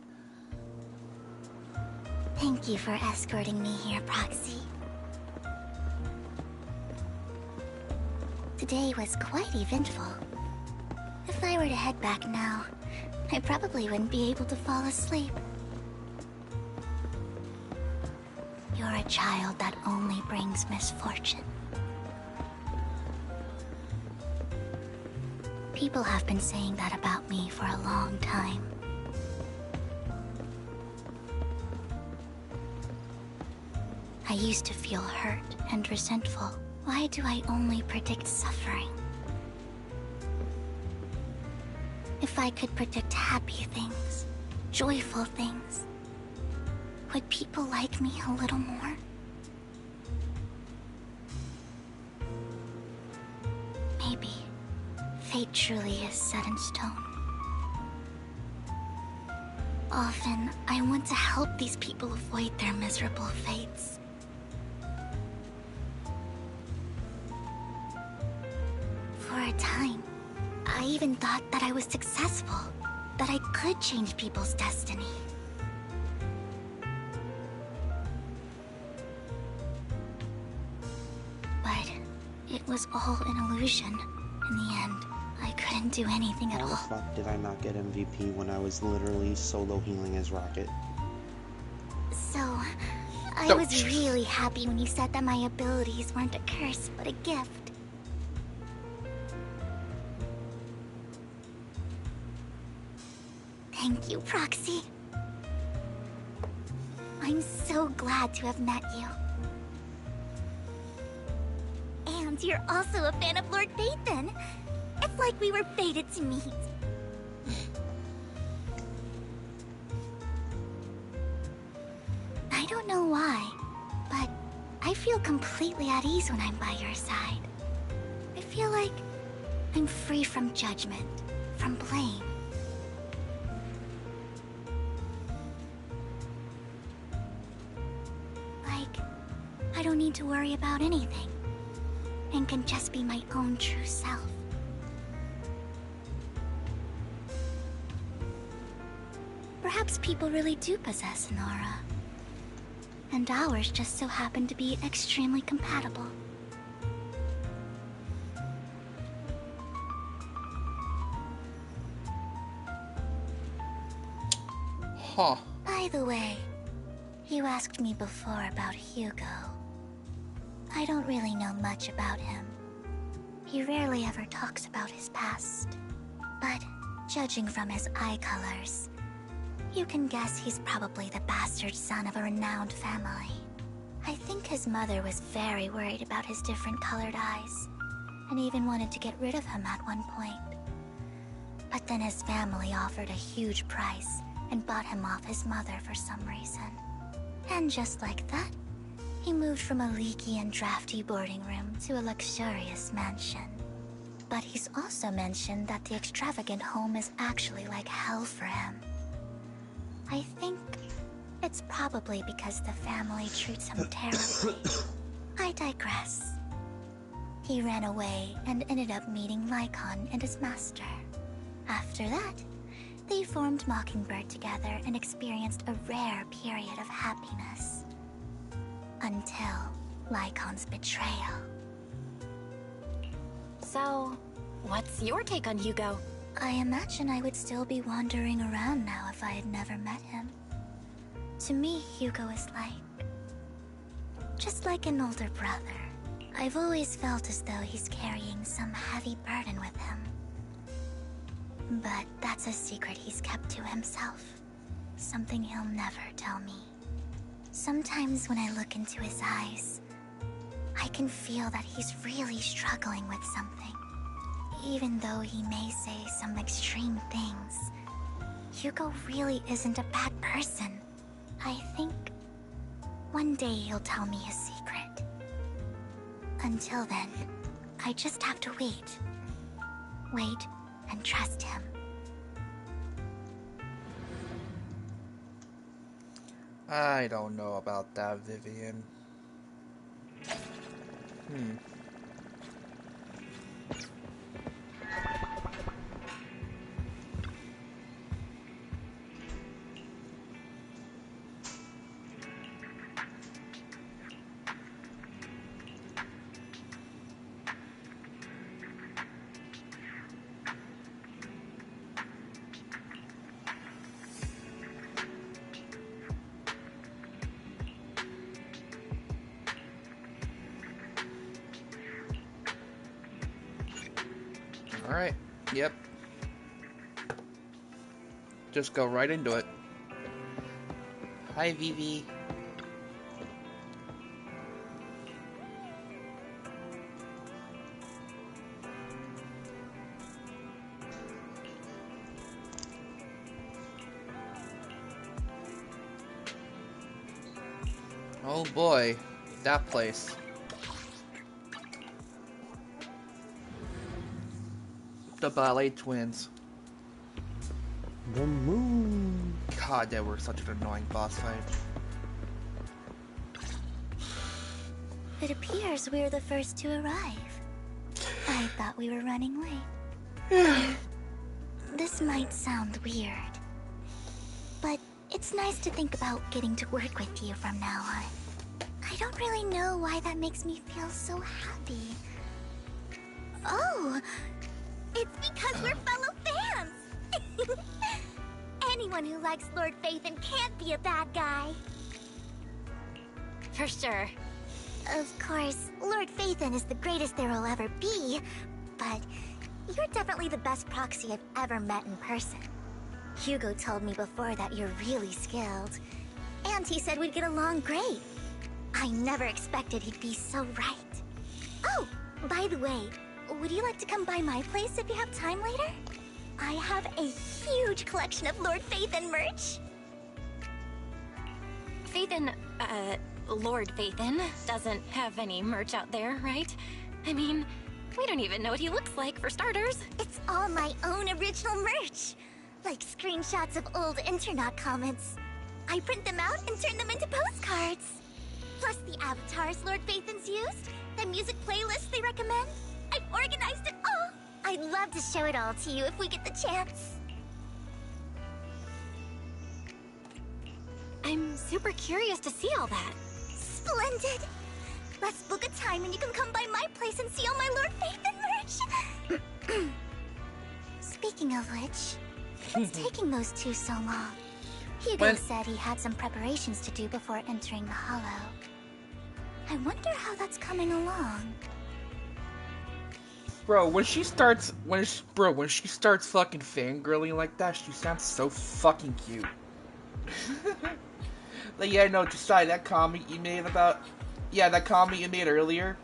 Thank you for escorting me here, Proxy. Today was quite eventful. If I were to head back now, I probably wouldn't be able to fall asleep. You're a child that only brings misfortune. People have been saying that about me for a long time. I used to feel hurt and resentful. Why do I only predict suffering? If I could predict happy things, joyful things, would people like me a little more? Maybe fate truly is set in stone. Often, I want to help these people avoid their miserable fates. For a time, I even thought that I was successful, that I could change people's destiny. But it was all an illusion. In the end, I couldn't do anything at all. How the fuck did I not get MVP when I was literally solo healing as Rocket? So, I was really happy when you said that my abilities weren't a curse, but a gift. Thank you, Proxy. I'm so glad to have met you. And you're also a fan of Lord Phaethon. It's like we were fated to meet. I don't know why, but I feel completely at ease when I'm by your side. I feel like I'm free from judgment, from blame. Like, I don't need to worry about anything, and can just be my own true self. Perhaps people really do possess an aura, and ours just so happen to be extremely compatible. Huh. By the way, you asked me before about Hugo. I don't really know much about him. He rarely ever talks about his past. But judging from his eye colors, you can guess he's probably the bastard son of a renowned family. I think his mother was very worried about his different colored eyes, and even wanted to get rid of him at one point. But then his family offered a huge price and bought him off his mother for some reason. And just like that, he moved from a leaky and drafty boarding room to a luxurious mansion. But he's also mentioned that the extravagant home is actually like hell for him. I think it's probably because the family treats him terribly. I digress. He ran away and ended up meeting Lycon and his master. After that, they formed Mockingbird together and experienced a rare period of happiness. Until Lycon's betrayal. So, what's your take on Hugo? I imagine I would still be wandering around now if I had never met him. To me, Hugo is just like an older brother. I've always felt as though he's carrying some heavy burden with him. But that's a secret he's kept to himself. Something he'll never tell me. Sometimes when I look into his eyes, I can feel that he's really struggling with something. Even though he may say some extreme things, Hugo really isn't a bad person. I think one day he'll tell me his secret. Until then, I just have to wait. Wait and trust him. I don't know about that, Vivian. Alright, yep. Just go right into it. Hi, Vivi. Oh boy, that place. The Ballet Twins. The moon. God, they were such an annoying boss fight. It appears we're the first to arrive. I thought we were running late. This might sound weird, but it's nice to think about getting to work with you from now on. I don't really know why that makes me feel so happy. Oh! It's because we're fellow fans! Anyone who likes Lord Phaethon can't be a bad guy. For sure. Of course, Lord Phaethon is the greatest there will ever be, but you're definitely the best proxy I've ever met in person. Hugo told me before that you're really skilled, and he said we'd get along great. I never expected he'd be so right. Oh, by the way, would you like to come by my place if you have time later? I have a huge collection of Lord Phaethon merch. Phaethon, Lord Phaethon doesn't have any merch out there, right? I mean, we don't even know what he looks like, for starters. It's all my own original merch. Like screenshots of old internet comments. I print them out and turn them into postcards. Plus the avatars Lord Phaethon's used, the music playlists they recommend. I've organized it all. I'd love to show it all to you if we get the chance. I'm super curious to see all that. Splendid. Let's book a time and you can come by my place and see all my Lord Phaethon merch. Speaking of which, what's taking those two so long? Hugo said he had some preparations to do before entering the Hollow. I wonder how that's coming along. Bro, when she starts fucking fangirling like that, she sounds so fucking cute. Like, yeah, no, Josiah, that comment you made earlier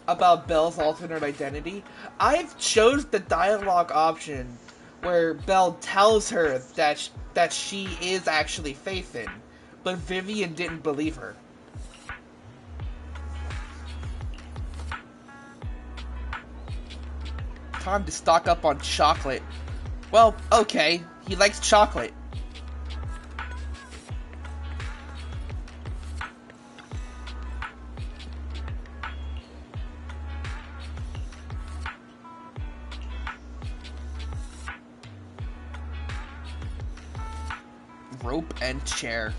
about Belle's alternate identity, I've chose the dialogue option where Belle tells her that she is actually Phaethon, but Vivian didn't believe her. Time to stock up on chocolate. Well, okay, he likes chocolate. Rope and chair.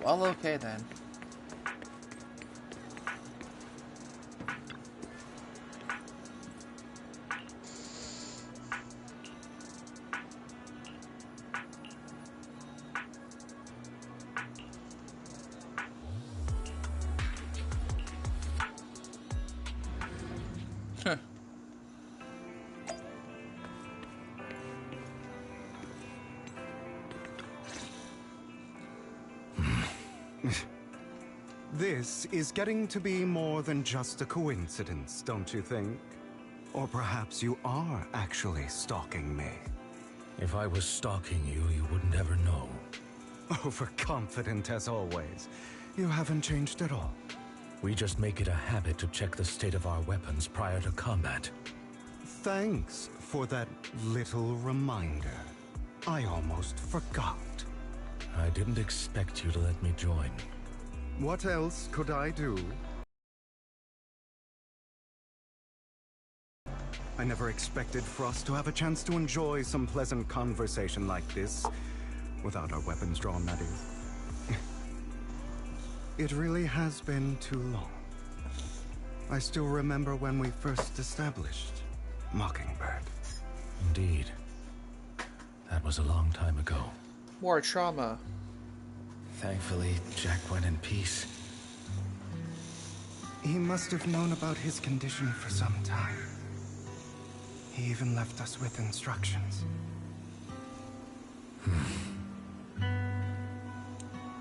Well, okay then. This is getting to be more than just a coincidence, don't you think? Or perhaps you are actually stalking me. If I was stalking you, you wouldn't ever know. Overconfident as always. You haven't changed at all. We just make it a habit to check the state of our weapons prior to combat. Thanks for that little reminder. I almost forgot. I didn't expect you to let me join. What else could I do? I never expected for us to have a chance to enjoy some pleasant conversation like this. Without our weapons drawn, that is. It really has been too long. I still remember when we first established Mockingbird. Indeed. That was a long time ago. More trauma. Thankfully, Jack went in peace. He must have known about his condition for some time. He even left us with instructions.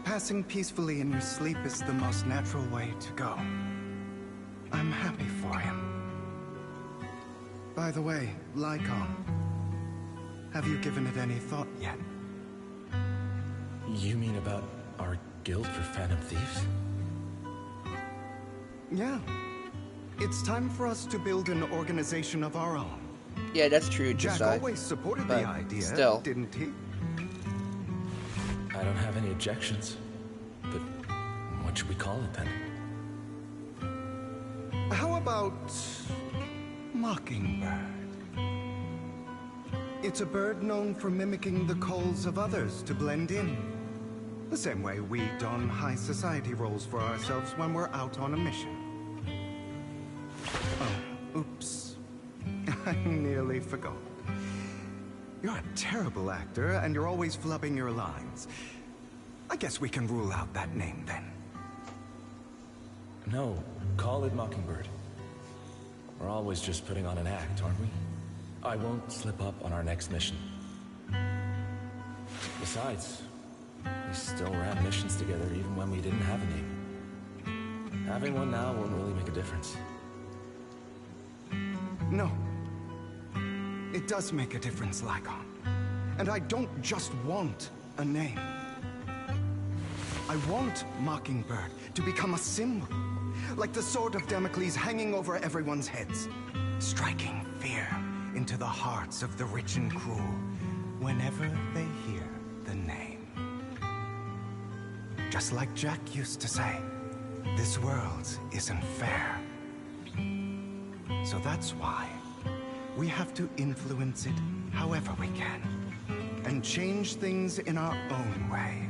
Passing peacefully in your sleep is the most natural way to go. I'm happy for him. By the way, Lycon, have you given it any thought yet? You mean about our guild for Phantom Thieves? Yeah. It's time for us to build an organization of our own. Yeah, that's true, Jack always supported the idea, still. didn't he? I don't have any objections. But what should we call it then? How about Mockingbird? It's a bird known for mimicking the calls of others to blend in. The same way we don high society roles for ourselves when we're out on a mission. Oh, oops. I nearly forgot. You're a terrible actor, and you're always flubbing your lines. I guess we can rule out that name then. No, call it Mockingbird. We're always just putting on an act, aren't we? I won't slip up on our next mission. Besides, we still ran missions together even when we didn't have a name. Having one now won't really make a difference. No. It does make a difference, Lycon. And I don't just want a name. I want Mockingbird to become a symbol, like the sword of Damocles hanging over everyone's heads, striking fear into the hearts of the rich and cruel whenever they hear the name. Just like Jack used to say, this world isn't fair. So that's why we have to influence it however we can, and change things in our own way.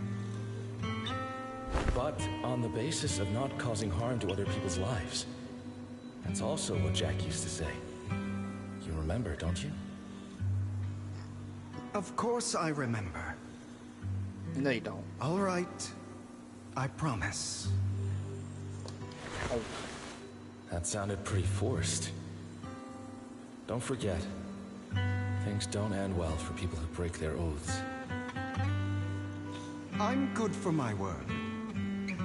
But on the basis of not causing harm to other people's lives. That's also what Jack used to say. You remember, don't you? Of course I remember. No, you don't. All right. I promise. Oh. That sounded pretty forced. Don't forget, things don't end well for people who break their oaths. I'm good for my word.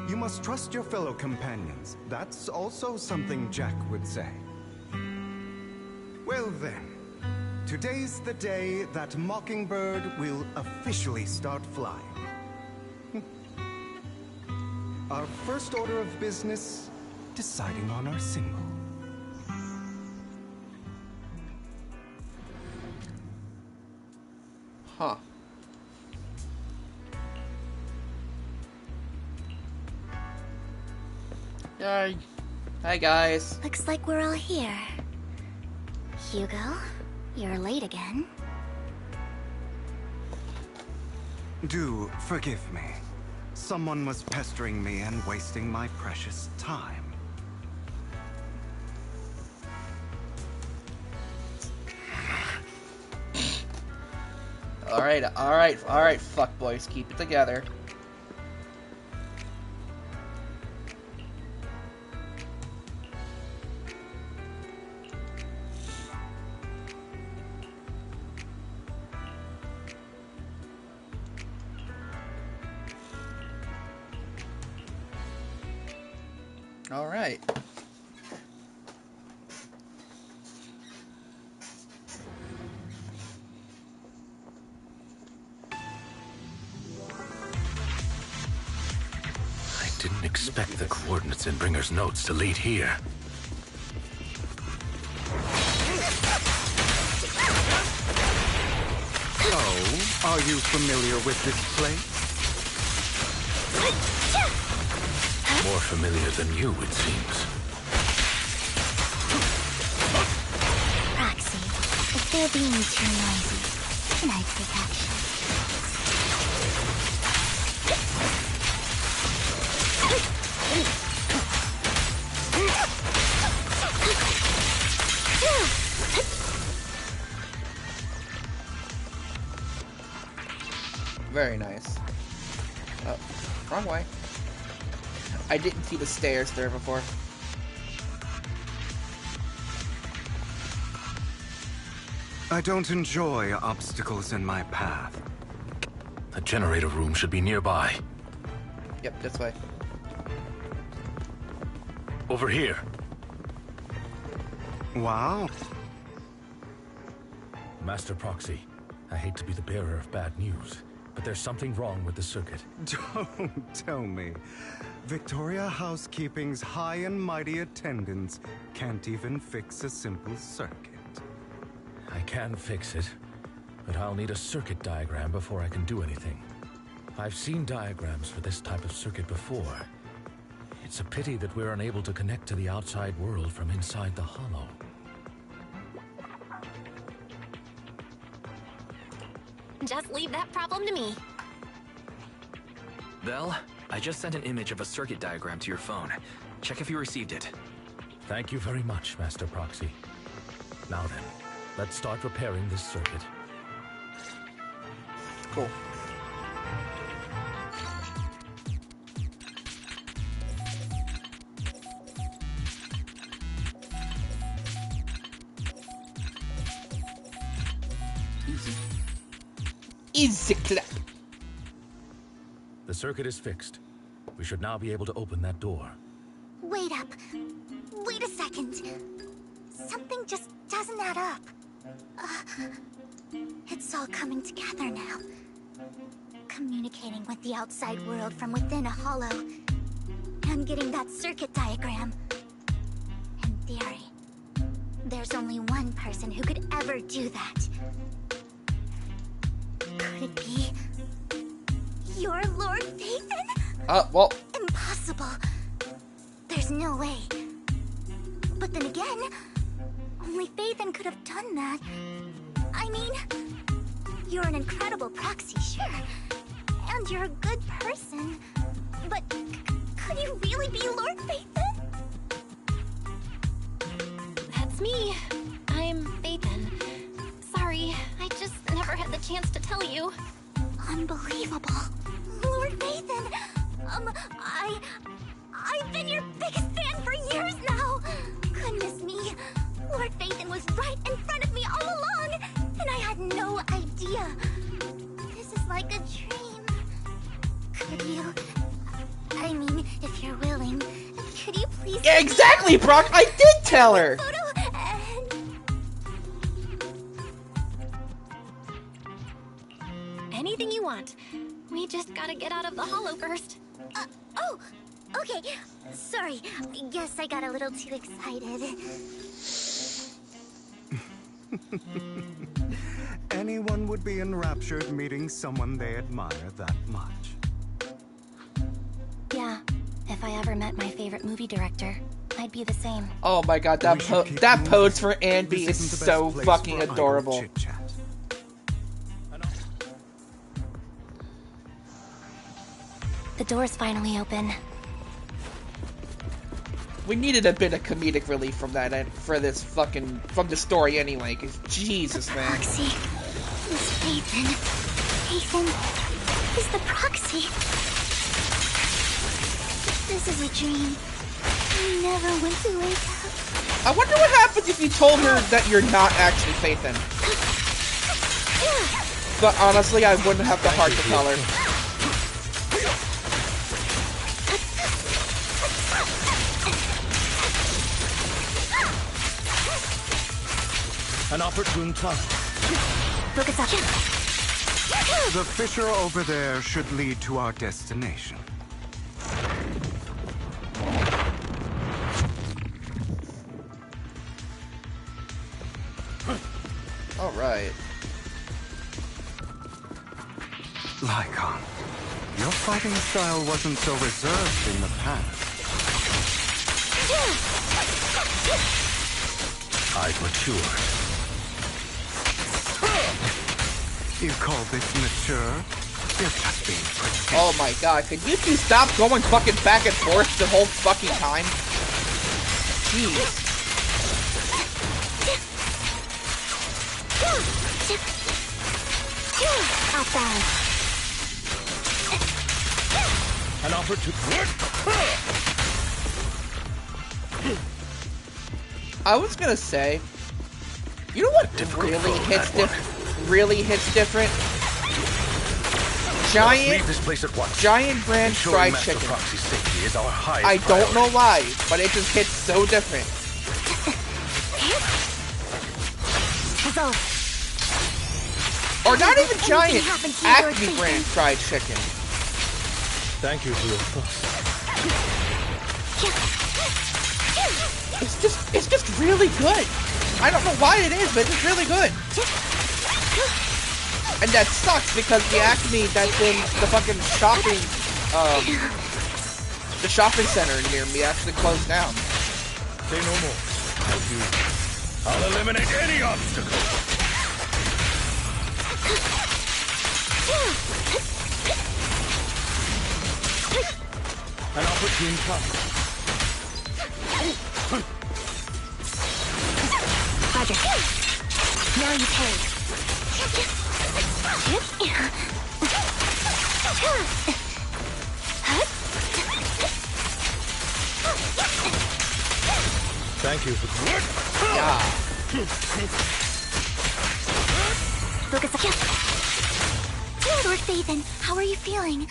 You must trust your fellow companions. That's also something Jack would say. Well then, today's the day that Mockingbird will officially start flying. Our first order of business, deciding on our symbol. Huh. Yay. Hi, guys. Looks like we're all here. Hugo, you're late again. Do forgive me. Someone was pestering me and wasting my precious time. Alright, fuck boys, keep it together. Alright. I didn't expect the coordinates in Bringer's notes to lead here. Oh, are you familiar with this place? More familiar than you, it seems. Roxy, if they're being too noisy, can I take action? Very nice. Oh, wrong way. I didn't see the stairs there before. I don't enjoy obstacles in my path. The generator room should be nearby. Yep, this way. Over here. Wow. Master Proxy, I hate to be the bearer of bad news, but there's something wrong with the circuit. Don't tell me. Victoria Housekeeping's high and mighty attendants can't even fix a simple circuit. I can fix it, but I'll need a circuit diagram before I can do anything. I've seen diagrams for this type of circuit before. It's a pity that we're unable to connect to the outside world from inside the hollow. Just leave that problem to me. Belle, I just sent an image of a circuit diagram to your phone. Check if you received it. Thank you very much, Master Proxy. Now then, let's start repairing this circuit. Cool. Easy clap. The circuit is fixed. We should now be able to open that door. Wait up. Wait a second. Something just doesn't add up. It's all coming together now. Communicating with the outside world from within a hollow. And getting that circuit diagram. In theory, there's only one person who could ever do that. Could it be your Lord Phaethon? Well. Impossible. There's no way. But then again, only Phaethon could have done that. I mean, you're an incredible proxy, sure. And you're a good person. But could you really be Lord Phaethon? That's me. I'm Phaethon. Sorry, I just never had the chance to tell you. Unbelievable. Lord Phaethon, I've been your biggest fan for years now. Goodness me, Lord Phaethon was right in front of me all along, and I had no idea. This is like a dream. Could you, I mean, if you're willing, could you please... Yeah, exactly, Brock! I did tell her! Anything you want. We just gotta get out of the hollow first. Oh, okay. Sorry, guess I got a little too excited. Anyone would be enraptured meeting someone they admire that much. Yeah, if I ever met my favorite movie director, I'd be the same. Oh my god, that pose for Anby is so fucking adorable. The door's finally open. We needed a bit of comedic relief from that, for this fucking, from the story anyway, because Jesus, man. Proxy is Ethan. Ethan is the proxy. This is a dream. I never went to wake up. I wonder what happens if you told her that you're not actually Phaethon. But honestly, I wouldn't have the heart to tell her. An opportune time. Focus up. The fissure over there should lead to our destination. Alright. Lycon, your fighting style wasn't so reserved in the past. I've matured. You call this mature? You're just being pretentious. Oh my god, could you two stop going fucking back and forth the whole fucking time? Jeez. An opportunity. I was gonna say, you know what really hits different? Leave this place at once. Giant brand fried chicken. Safety is our highest I don't know why, but it just hits so different. Or not even giant, Acme brand fried chicken. Thank you for your thoughts. It's just really good. I don't know why it is, but it's just really good. And that sucks because the Acme that's in the fucking the shopping center near me actually closed down. Say no more. I'll eliminate any obstacle. An opportune time. Roger. Now you pay. Thank you for yeah. Focus up. Lord Phaethon, how are you feeling?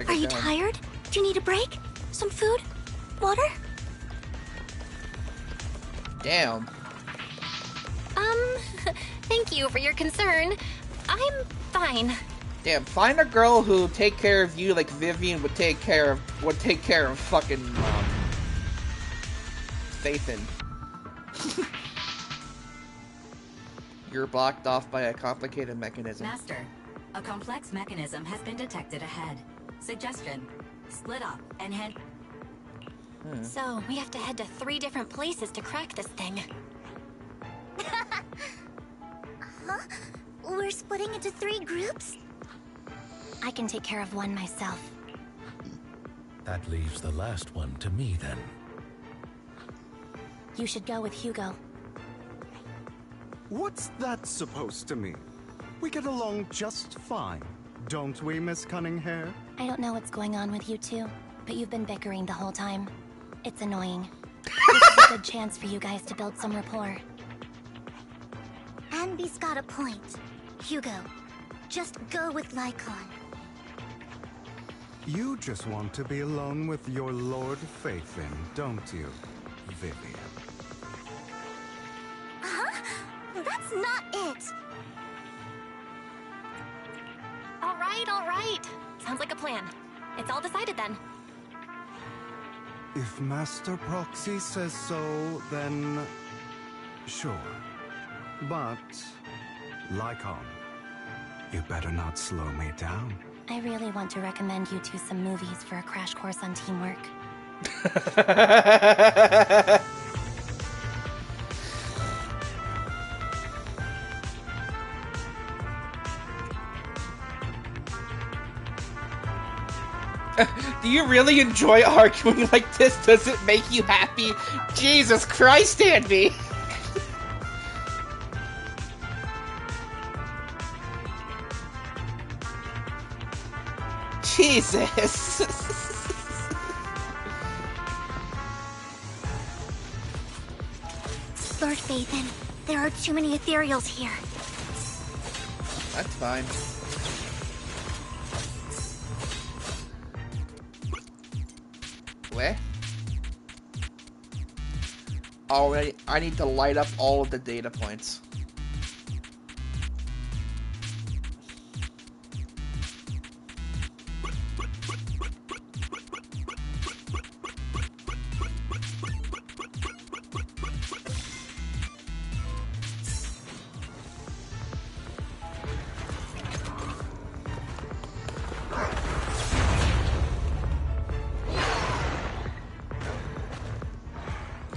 Are you tired? Do you need a break? Some food? Water? Damn. Thank you for your concern. I'm fine. Damn, find a girl who take care of you like Vivian would take care of fucking Phaethon. You're blocked off by a complicated mechanism. Master, a complex mechanism has been detected ahead. Suggestion: split up and head. So we have to head to 3 different places to crack this thing. Huh? We're splitting into 3 groups? I can take care of one myself. That leaves the last one to me, then. You should go with Hugo. What's that supposed to mean? We get along just fine, don't we, Miss Cunninghair? I don't know what's going on with you two, but you've been bickering the whole time. It's annoying. This is a good chance for you guys to build some rapport. Anby's got a point. Hugo, just go with Lycon. You just want to be alone with your Lord Phaethon, don't you, Vivian? Huh? That's not it! All right. Sounds like a plan. It's all decided then. If Master Proxy says so, then sure. But, Lycon, you better not slow me down. I really want to recommend you two some movies for a crash course on teamwork. Do you really enjoy arguing like this? Does it make you happy? Jesus Christ, Andy! Jesus! Lord Phaethon, there are too many ethereals here. That's fine. Where? Already, I need to light up all of the data points.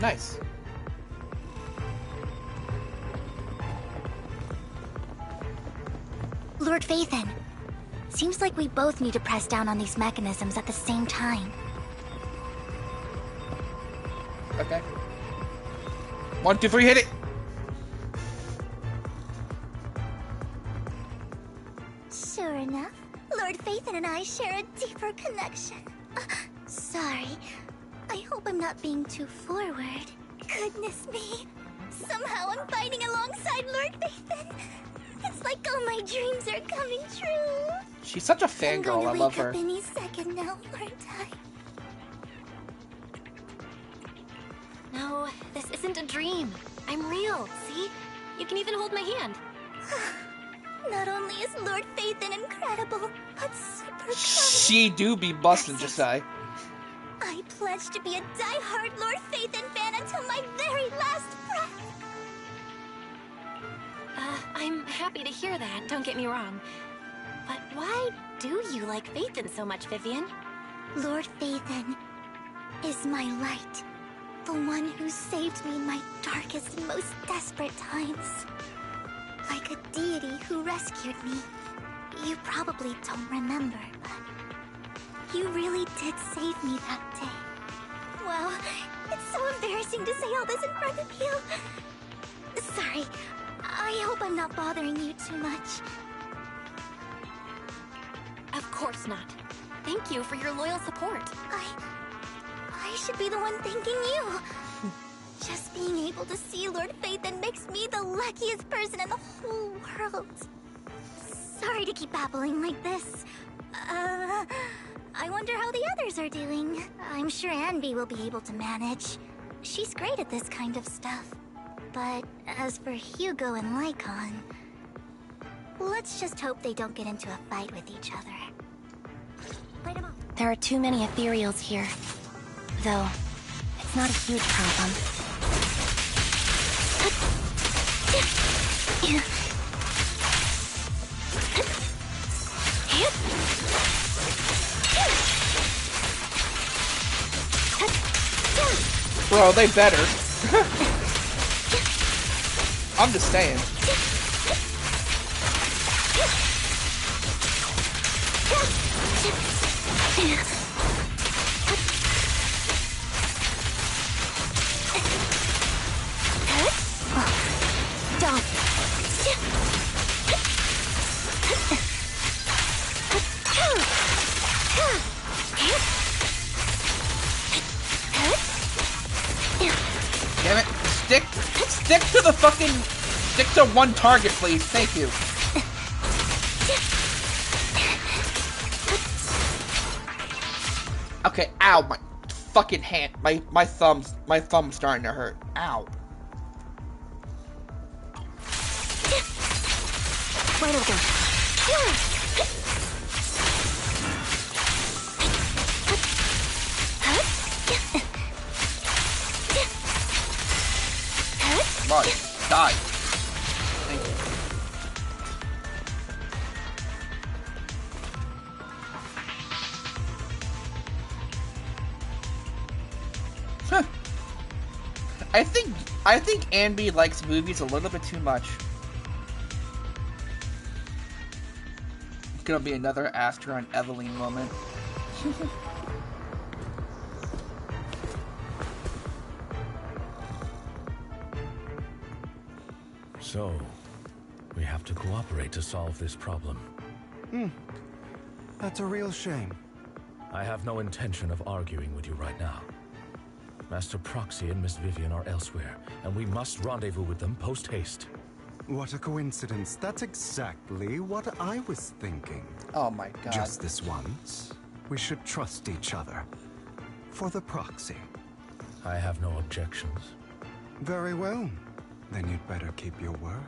Nice. Lord Phaethon, seems like we both need to press down on these mechanisms at the same time. Okay. 1, 2, 3, hit it! Sure enough, Lord Phaethon and I share a deeper connection. Sorry. I hope I'm not being too forward. Goodness me. Somehow I'm fighting alongside Lord Phaethon. It's like all my dreams are coming true. She's such a fangirl, I love her. I'm going to wake up any second now, aren't I? No, this isn't a dream. I'm real, see? You can even hold my hand. Not only is Lord Phaethon incredible, but super kind. She do be bustin', just say. I pledge to be a die-hard Lord Phaethon fan until my very last breath. I'm happy to hear that, don't get me wrong. But why do you like Phaethon so much, Vivian? Lord Phaethon is my light. The one who saved me in my darkest and most desperate times. Like a deity who rescued me. You probably don't remember, but you really did save me that day. Wow, it's so embarrassing to say all this in front of you. Sorry, I hope I'm not bothering you too much. Of course not. Thank you for your loyal support. I should be the one thanking you. Just being able to see Lord Phaethon makes me the luckiest person in the whole world. Sorry to keep babbling like this. I wonder how the others are doing. I'm sure Anby will be able to manage. She's great at this kind of stuff. But as for Hugo and Lycon, let's just hope they don't get into a fight with each other. There are too many ethereals here. Though, it's not a huge problem. Bro, they better. I'm just saying. Damn it. Stick to the fucking... Stick to one target, please. Thank you. Okay, ow, my fucking hand. My thumb's starting to hurt. Ow. Where do we go? Come on, die. Thank you. Huh. I think Anby likes movies a little bit too much. It's gonna be another Astra and Eveline moment. So, we have to cooperate to solve this problem. That's a real shame. I have no intention of arguing with you right now. Master Proxy and Miss Vivian are elsewhere, and we must rendezvous with them post-haste. What a coincidence. That's exactly what I was thinking. Oh my god. Just this once, we should trust each other. For the proxy. I have no objections. Very well. Then you'd better keep your word.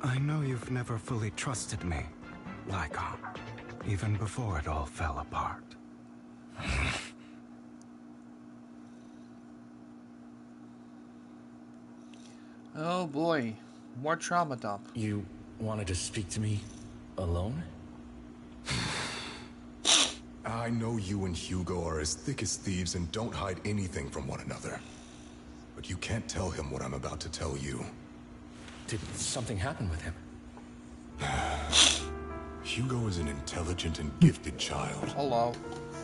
I know you've never fully trusted me, Lycon, even before it all fell apart. Oh boy, more trauma dump. You wanted to speak to me alone? I know you and Hugo are as thick as thieves and don't hide anything from one another. But you can't tell him what I'm about to tell you. Did something happen with him? Hugo is an intelligent and gifted child. Hello.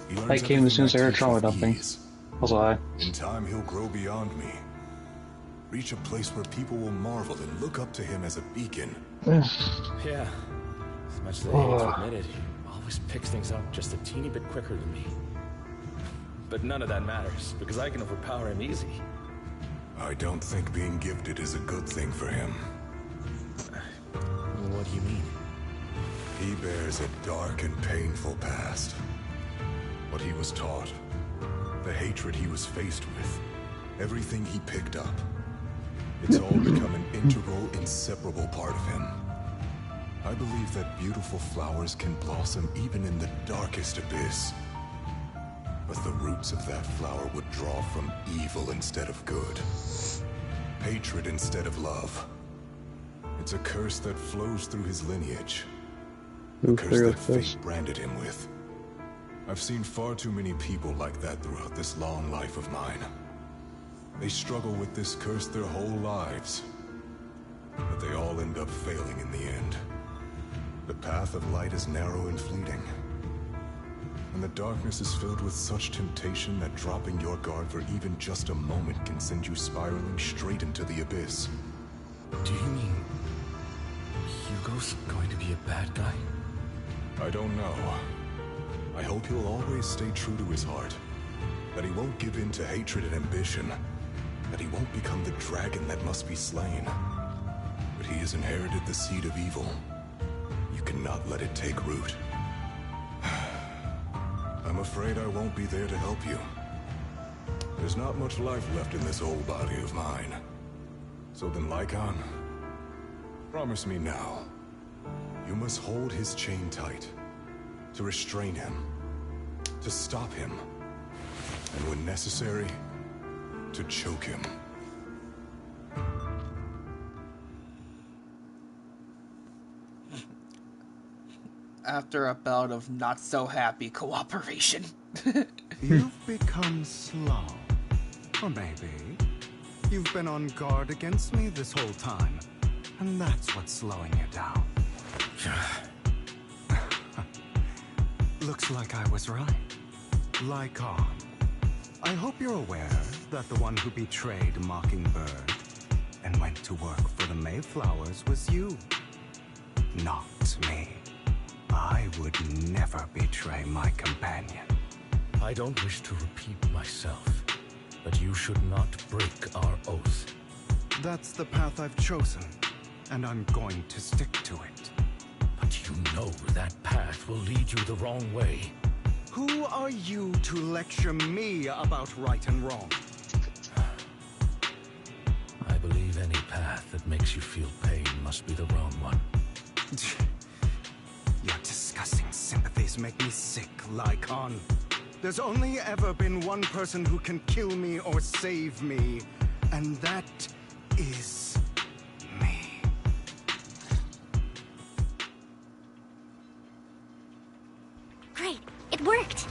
He learns I came as soon as I everything heard trauma teach with dumping. ease. Also, I. In time, he'll grow beyond me. Reach a place where people will marvel and look up to him as a beacon. Yeah. As much as I hate to admit it, he always picks things up just a teeny bit quicker than me. But none of that matters, because I can overpower him easy. I don't think being gifted is a good thing for him. What do you mean? He bears a dark and painful past. What he was taught, the hatred he was faced with, everything he picked up. It's all become an integral, inseparable part of him. I believe that beautiful flowers can blossom even in the darkest abyss. But the roots of that flower would draw from evil instead of good. Hatred instead of love. It's a curse that flows through his lineage. A curse that fate branded him with. I've seen far too many people like that throughout this long life of mine. They struggle with this curse their whole lives. But they all end up failing in the end. The path of light is narrow and fleeting. And the darkness is filled with such temptation that dropping your guard for even just a moment can send you spiraling straight into the abyss. Do you mean Hugo's going to be a bad guy? I don't know. I hope he'll always stay true to his heart. That he won't give in to hatred and ambition. That he won't become the dragon that must be slain. But he has inherited the seed of evil. You cannot let it take root. I'm afraid I won't be there to help you. There's not much life left in this old body of mine. So then, Lycon, promise me now. You must hold his chain tight. To restrain him. To stop him. And when necessary, to choke him. After a bout of not-so-happy cooperation. You've become slow. Or maybe you've been on guard against me this whole time. And that's what's slowing you down. Looks like I was right. Lycon. I hope you're aware that the one who betrayed Mockingbird and went to work for the Mayflowers was you. Not me. I would never betray my companion. I don't wish to repeat myself, but you should not break our oath. That's the path I've chosen, and I'm going to stick to it. But you know that path will lead you the wrong way. Who are you to lecture me about right and wrong? I believe any path that makes you feel pain must be the wrong one. Your disgusting sympathies make me sick, Lycon. There's only ever been one person who can kill me or save me, and that is me. Great, it worked!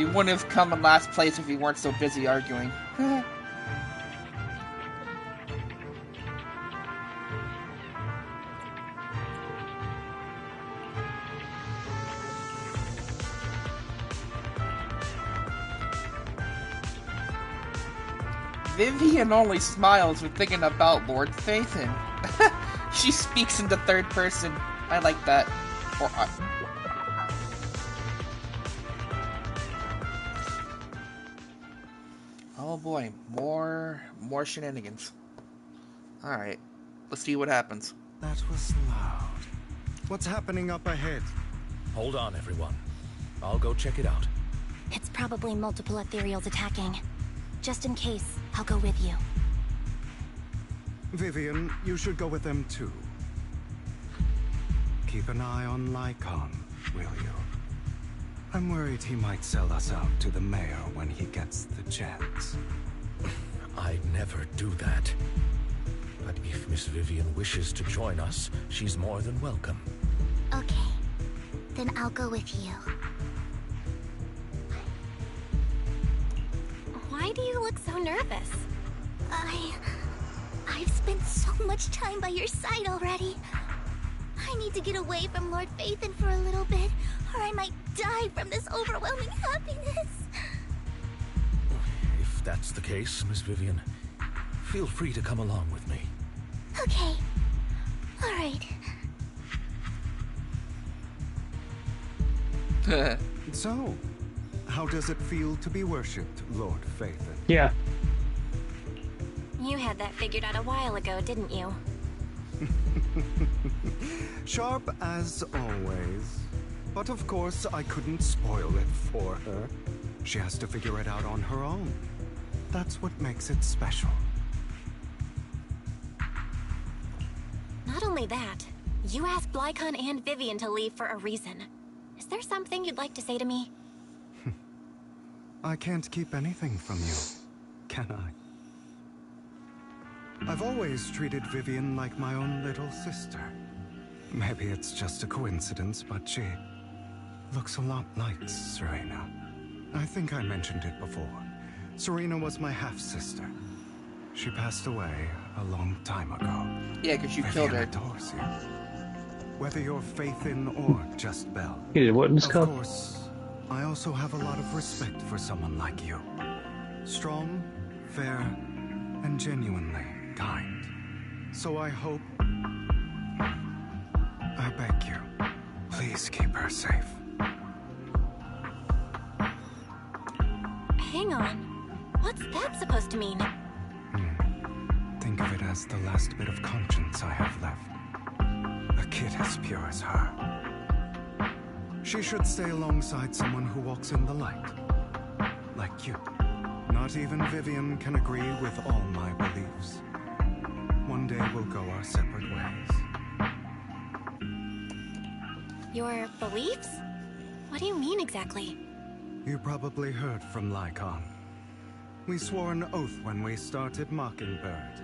You wouldn't have come in last place if you weren't so busy arguing. Vivian only smiles when thinking about Lord Phaethon. She speaks in the third person. I like that. Oh boy, more shenanigans. Alright, let's see what happens. That was loud. What's happening up ahead? Hold on, everyone. I'll go check it out. It's probably multiple ethereals attacking. Just in case, I'll go with you. Vivian, you should go with them too. Keep an eye on Lycon, will you? I'm worried he might sell us out to the mayor when he gets the chance. I'd never do that. But if Miss Vivian wishes to join us, she's more than welcome. Okay. Then I'll go with you. Why do you look so nervous? I've spent so much time by your side already. I need to get away from Lord Phaethon for a little bit, or I might die from this overwhelming happiness. If that's the case, Miss Vivian, feel free to come along with me. Okay. Alright. So, how does it feel to be worshipped, Lord Phaethon? Yeah. You had that figured out a while ago, didn't you? Sharp as always. But of course, I couldn't spoil it for her. She has to figure it out on her own. That's what makes it special. Not only that, you asked Lycon and Vivian to leave for a reason. Is there something you'd like to say to me? I can't keep anything from you, can I? I've always treated Vivian like my own little sister. Maybe it's just a coincidence, but she looks a lot like Serena. I think I mentioned it before. Serena was my half-sister. She passed away a long time ago. Yeah, because you killed her. Adores you. Whether you're Phaethon or just Belle. You did what in this Of cup? course, I also have a lot of respect for someone like you. Strong, fair, and genuinely kind. So I hope... I beg you, please keep her safe. Hang on. What's that supposed to mean? Think of it as the last bit of conscience I have left. A kid as pure as her. She should stay alongside someone who walks in the light. Like you. Not even Vivian can agree with all my beliefs. One day we'll go our separate ways. Your beliefs? What do you mean exactly? You probably heard from Lycon. We swore an oath when we started Mockingbird.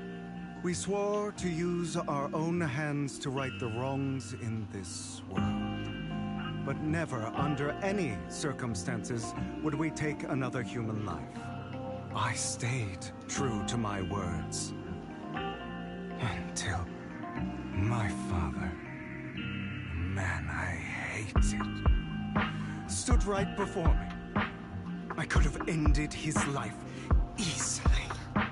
We swore to use our own hands to right the wrongs in this world. But never, under any circumstances, would we take another human life. I stayed true to my words. Until my father, man I hated, stood right before me. I could have ended his life easily.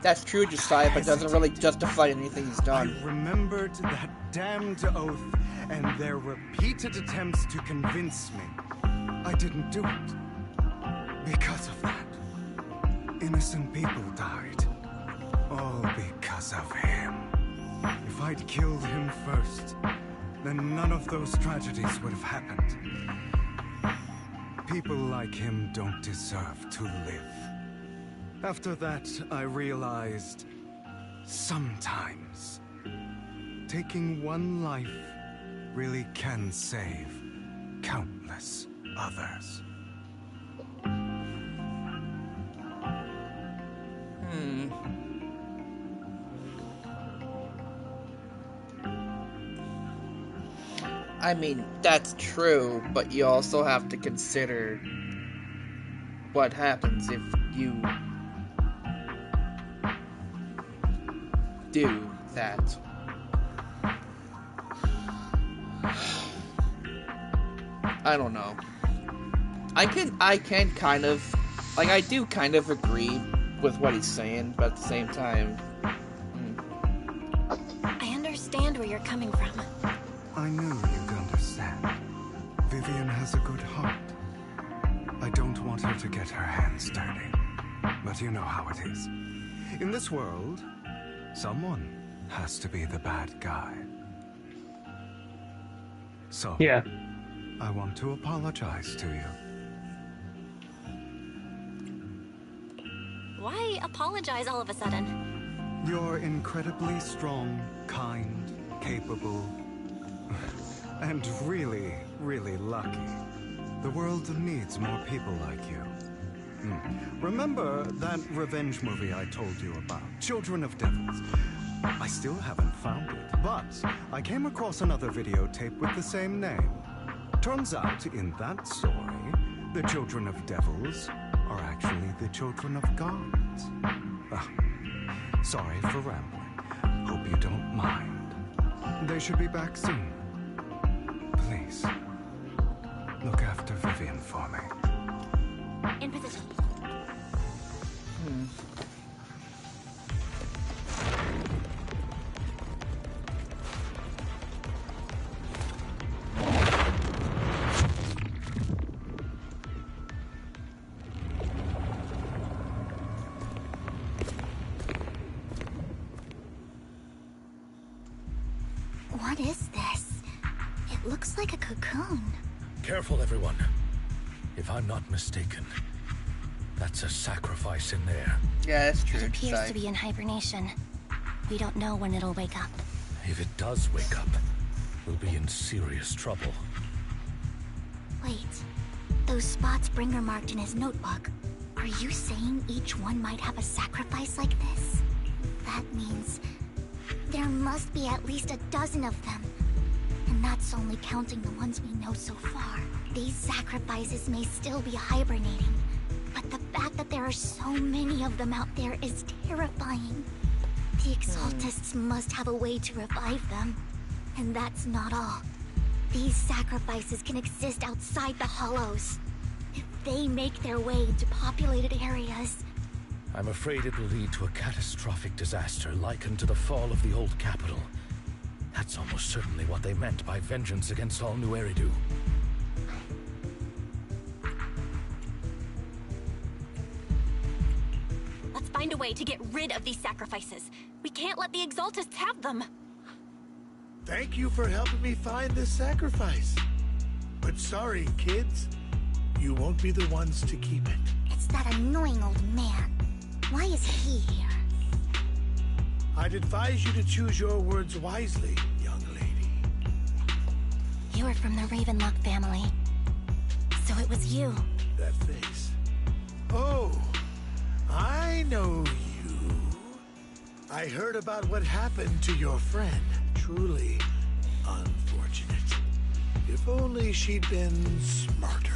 That's true, Josiah, but doesn't really justify anything he's done. I remembered that damned oath and their repeated attempts to convince me I didn't do it. Because of that, innocent people died. All because of him. If I'd killed him first, then none of those tragedies would have happened. People like him don't deserve to live. After that, I realized, sometimes, taking one life really can save countless others. I mean, that's true, but you also have to consider what happens if you do that. I don't know. I can kind of, like, I do kind of agree with what he's saying, but at the same time... I understand where you're coming from. I knew you'd understand. Vivian has a good heart. I don't want her to get her hands dirty. But you know how it is. In this world, someone has to be the bad guy. So, yeah. I want to apologize to you. Why apologize all of a sudden? You're incredibly strong, kind, capable, and really, really lucky. The world needs more people like you. Remember that revenge movie I told you about, Children of Devils? I still haven't found it, but I came across another videotape with the same name. Turns out, in that story, the Children of Devils are actually the children of gods. Sorry for rambling. Hope you don't mind. They should be back soon. Please, look after Vivian for me. In position. What is this? It looks like a cocoon. Careful, everyone. If I'm not mistaken, that's a sacrifice in there. Yeah, that's true. It appears to be in hibernation. We don't know when it'll wake up. If it does wake up, we'll be in serious trouble. Wait, those spots Bringer marked in his notebook. Are you saying each one might have a sacrifice like this? That means there must be at least a dozen of them. And that's only counting the ones we know so far. These sacrifices may still be hibernating, but the fact that there are so many of them out there is terrifying. The Exaltists must have a way to revive them. And that's not all. These sacrifices can exist outside the Hollows. If they make their way into populated areas... I'm afraid it will lead to a catastrophic disaster likened to the fall of the old capital. That's almost certainly what they meant by vengeance against all New Eridu. Let's find a way to get rid of these sacrifices. We can't let the Exaltists have them. Thank you for helping me find this sacrifice. But sorry, kids. You won't be the ones to keep it. It's that annoying old man. Why is he here? I'd advise you to choose your words wisely, young lady. You were from the Ravenlock family. So it was you. That face. Oh, I know you. I heard about what happened to your friend. Truly unfortunate. If only she'd been smarter.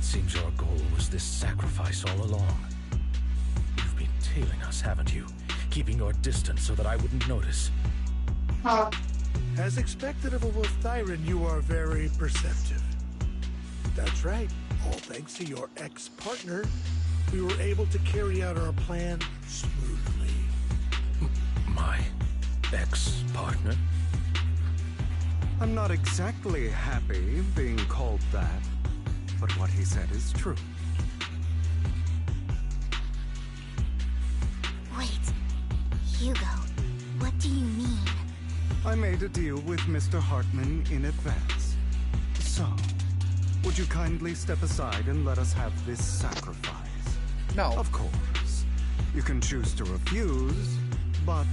Seems our goal was this sacrifice all along. You've been tailing us, haven't you? Keeping your distance so that I wouldn't notice. As expected of a Wolf-Thyran, you are very perceptive. That's right. All thanks to your ex-partner, we were able to carry out our plan smoothly. My ex-partner? I'm not exactly happy being called that. But what he said is true. Wait, Hugo, what do you mean? I made a deal with Mr. Hartman in advance. So, would you kindly step aside and let us have this sacrifice? No. Of course. You can choose to refuse, but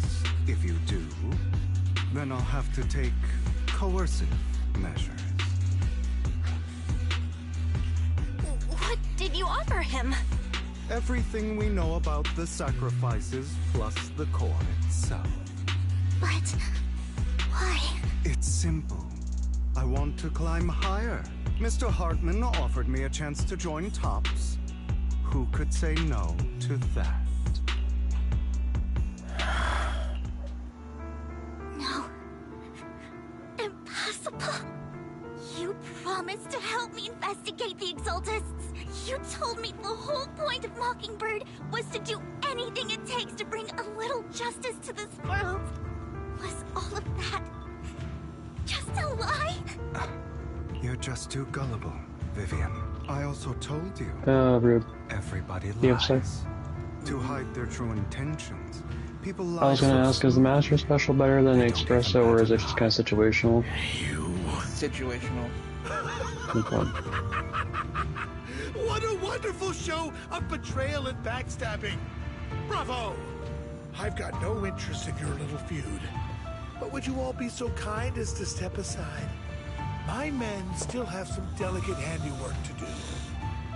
if you do, then I'll have to take coercive measures. What did you offer him? Everything we know about the sacrifices plus the core itself. But why? It's simple. I want to climb higher. Mr. Hartman offered me a chance to join Tops. Who could say no to that? No. Impossible. You promised to help me investigate the Exaltists. You told me the whole point of Mockingbird was to do anything it takes to bring a little justice to this world. Was all of that just a lie? You're just too gullible, Vivian. I also told you. Rude. Everybody Yeah, lies. To hide their true intentions. People lie. I was gonna ask, is the Master Special better than the Espresso, or is it just kind of situational? Situational. Okay. What a wonderful show of betrayal and backstabbing! Bravo! I've got no interest in your little feud. But would you all be so kind as to step aside? My men still have some delicate handiwork to do.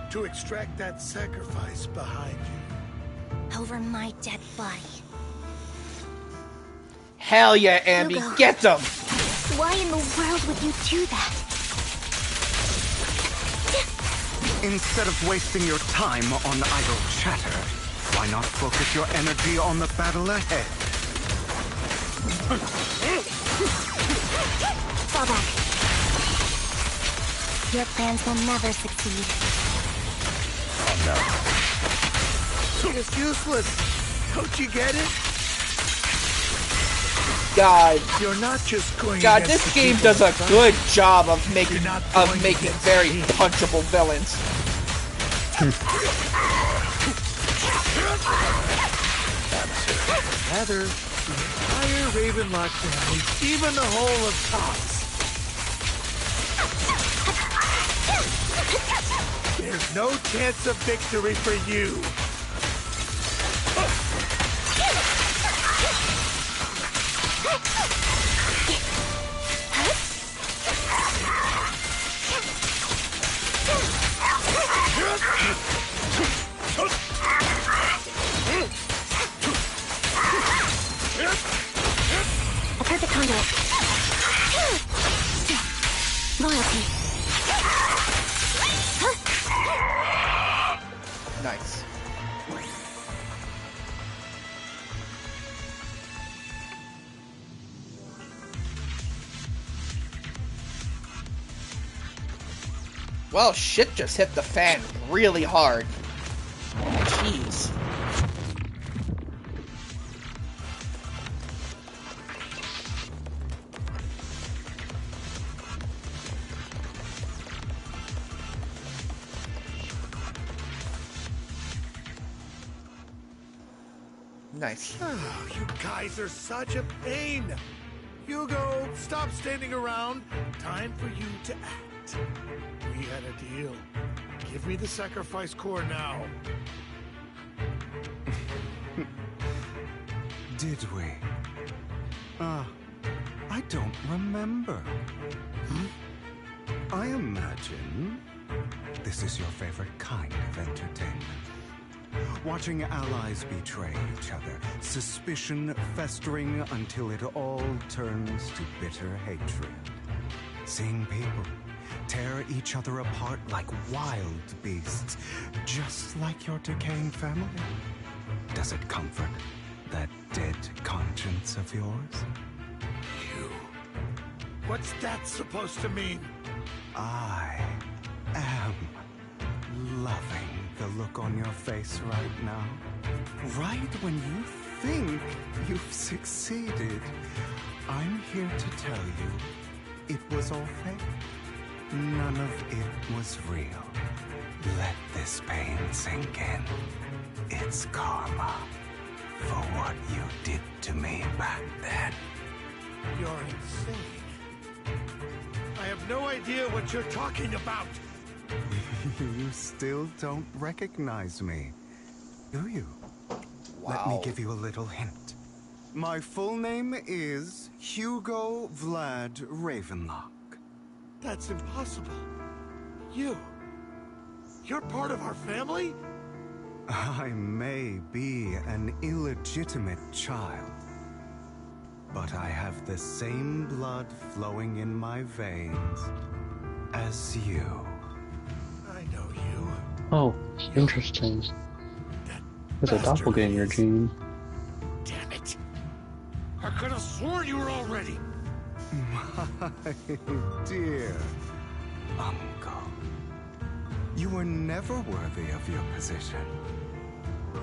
To extract that sacrifice behind you. Over my dead body. Hell yeah, Ambi, Hugo. get them! Why in the world would you do that? Instead of wasting your time on idle chatter, why not focus your energy on the battle ahead? Fall back. Your plans will never succeed. It's useless. Don't you get it? God, you're not just going. God, against this the game people does a of good job of making against very punchable villains. Rather, the entire Ravenlock family, even the whole of Tops. There's no chance of victory for you. A perfect conduit. Loyalty. Nice. Well, shit just hit the fan really hard. Jeez. Nice. Oh, you guys are such a pain. Hugo, stop standing around. Time for you to act. We had a deal. Give me the sacrifice core now. Did we? I don't remember. I imagine this is your favorite kind of entertainment. Watching allies betray each other, suspicion festering until it all turns to bitter hatred. Seeing people tear each other apart like wild beasts, just like your decaying family. Does it comfort that dead conscience of yours? You. What's that supposed to mean? I am loving the look on your face right now. Right when you think you've succeeded, I'm here to tell you it was all fake. None of it was real. Let this pain sink in. It's karma for what you did to me back then. You're insane. I have no idea what you're talking about. You still don't recognize me, do you? Wow. Let me give you a little hint. My full name is Hugo Vlad Ravenlock. That's impossible. You're part of our family? I may be an illegitimate child, but I have the same blood flowing in my veins as you. I know you. Oh, interesting. There's a doppelganger gene. Damn it! I could have sworn you were already. My dear uncle, you were never worthy of your position.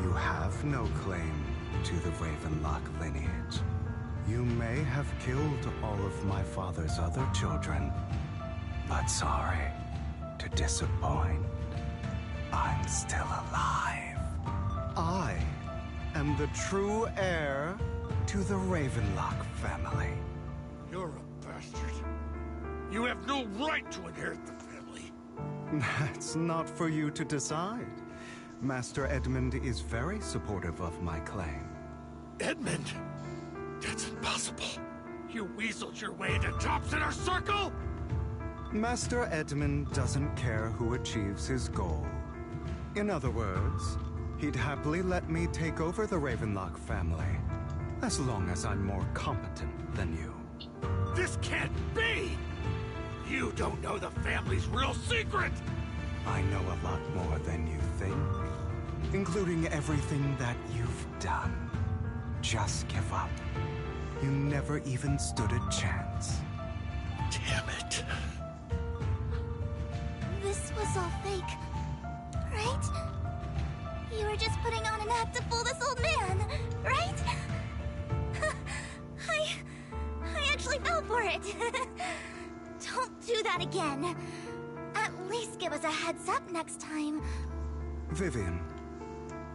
You have no claim to the Ravenlock lineage. You may have killed all of my father's other children, but sorry to disappoint. I'm still alive. I am the true heir to the Ravenlock family. You're a bastard. You have no right to inherit the family. That's not for you to decide. Master Edmund is very supportive of my claim. Edmund? That's impossible. You weaseled your way into Top's inner circle? Master Edmund doesn't care who achieves his goal. In other words, he'd happily let me take over the Ravenlock family, as long as I'm more competent than you. This can't be! You don't know the family's real secret! I know a lot more than you think, including everything that you've done. Just give up. You never even stood a chance. Damn it. This was all fake, right? You were just putting on an act to fool this old man, right? I actually fell for it. Don't do that again. At least give us a heads up next time. Vivian,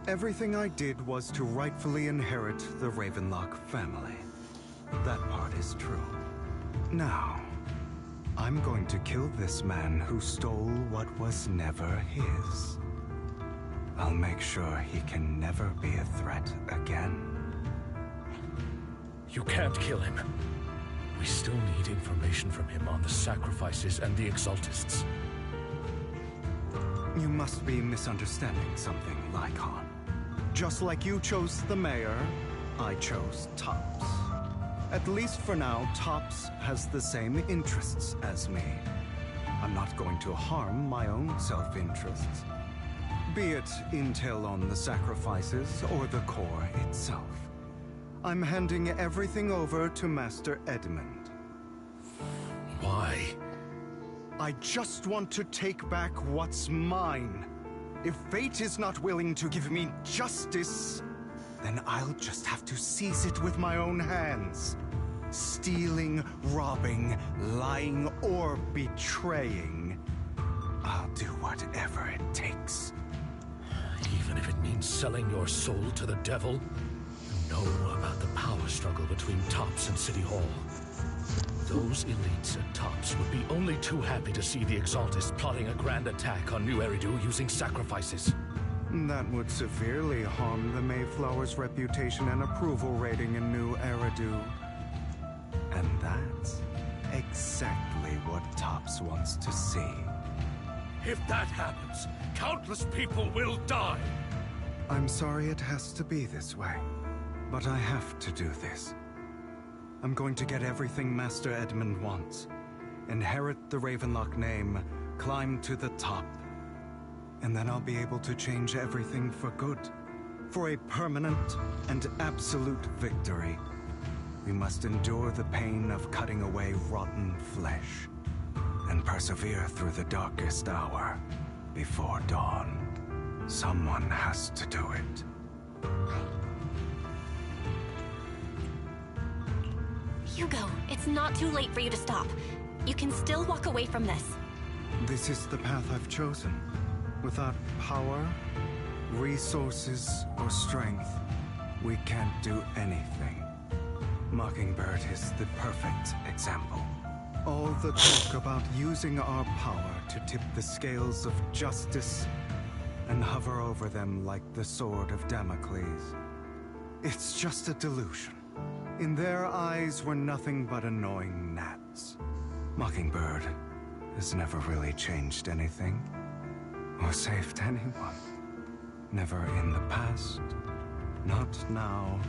everything I did was to rightfully inherit the Ravenlock family. That part is true. Now, I'm going to kill this man who stole what was never his. I'll make sure he can never be a threat again. You can't kill him. We still need information from him on the sacrifices and the Exaltists. You must be misunderstanding something, Lycon. Just like you chose the mayor, I chose Tops. At least for now, Tops has the same interests as me. I'm not going to harm my own self-interests. Be it intel on the sacrifices or the core itself. I'm handing everything over to Master Edmund. Why? I just want to take back what's mine. If fate is not willing to give me justice, then I'll just have to seize it with my own hands. Stealing, robbing, lying, or betraying. I'll do whatever it takes. Even if it means selling your soul to the devil? You know about the power struggle between Tops and City Hall. Those elites at Tops would be only too happy to see the Exaltists plotting a grand attack on New Eridu using sacrifices. That would severely harm the Mayflower's reputation and approval rating in New Eridu. And that's exactly what Tops wants to see. If that happens, countless people will die. I'm sorry it has to be this way, but I have to do this. I'm going to get everything Master Edmund wants. Inherit the Ravenlock name, climb to the top. And then I'll be able to change everything for good. For a permanent and absolute victory. We must endure the pain of cutting away rotten flesh. And persevere through the darkest hour before dawn. Someone has to do it. Hugo, it's not too late for you to stop. You can still walk away from this. This is the path I've chosen. Without power, resources, or strength, we can't do anything. Mockingbird is the perfect example. All the talk about using our power to tip the scales of justice and hover over them like the sword of Damocles. It's just a delusion. In their eyes, we're nothing but annoying gnats. Mockingbird has never really changed anything, or saved anyone. Never in the past, not now,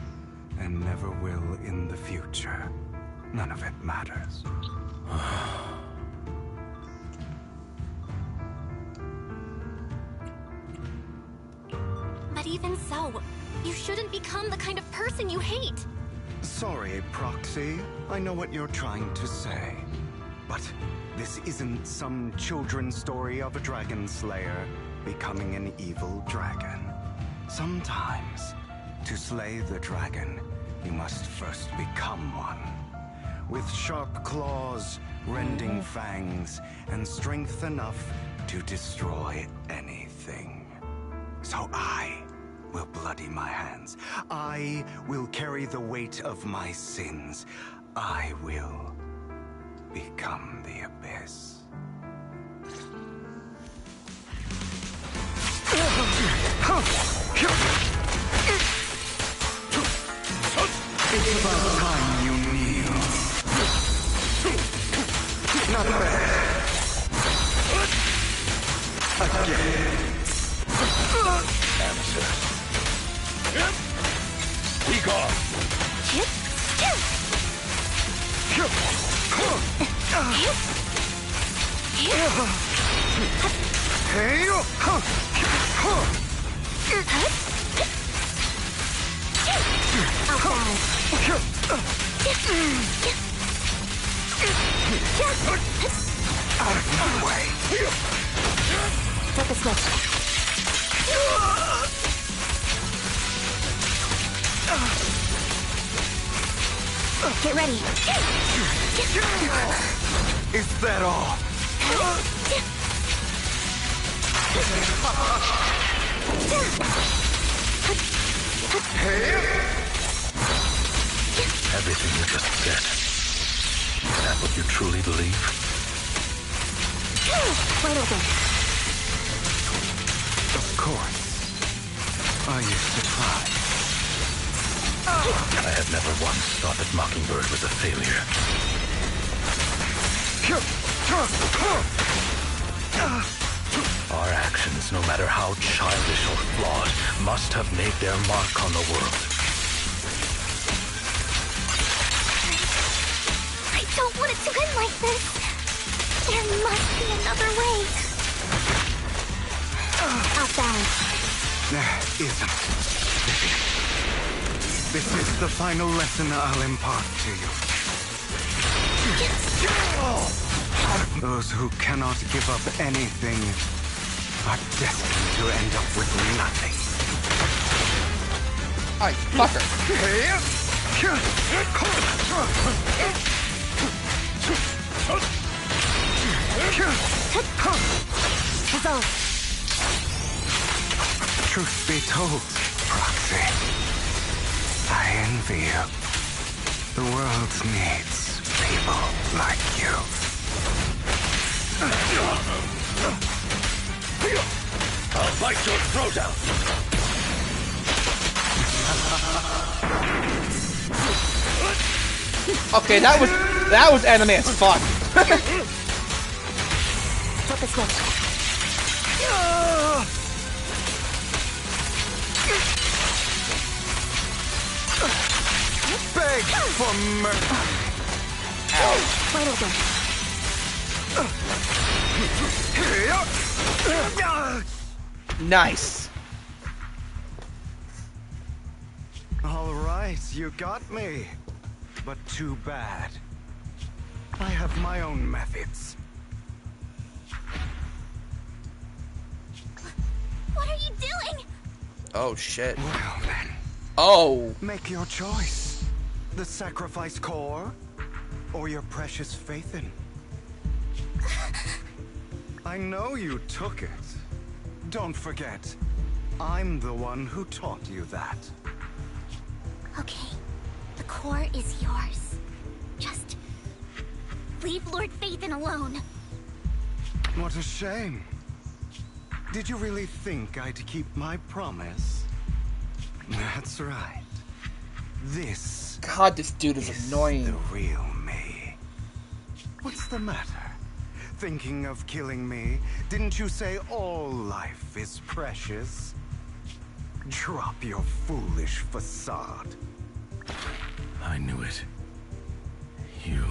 and never will in the future. None of it matters. even so, you shouldn't become the kind of person you hate. Sorry, Proxy. I know what you're trying to say. But this isn't some children's story of a dragon slayer becoming an evil dragon. Sometimes, to slay the dragon, you must first become one. With sharp claws, rending fangs, and strength enough to destroy anything. So I will bloody my hands. I will carry the weight of my sins. I will become the abyss. It's about time you kneel. Not bad. Again. Answer. Be gone. Out of my way. Flip the switch. Get ready. Is that all? Everything you just said. Is that what you truly believe? Wide open. Of course. Are you surprised? I have never once thought that Mockingbird was a failure. Our actions, no matter how childish or flawed, must have made their mark on the world. I don't want it to end like this. There must be another way. Outbound. There isn't. This is the final lesson I'll impart to you. Those who cannot give up anything are destined to end up with nothing. Alright, fucker. Truth be told, Proxy, I envy you. The world needs people like you. I'll bite your throat out. Okay, that was anime as fuck. Flip the switch. Beg for mercy. Wide open. Nice. All right, you got me. But too bad. I have my own methods. What are you doing? Oh shit. Well then. Oh. Make your choice. The sacrifice core, or your precious Faithin. I know you took it. Don't forget, I'm the one who taught you that. Okay, the core is yours. Just leave Lord Phaethon alone. What a shame. Did you really think I'd keep my promise? That's right. This God, this dude is annoying. The real me. What's the matter? Thinking of killing me? Didn't you say all life is precious? Drop your foolish facade. I knew it. You...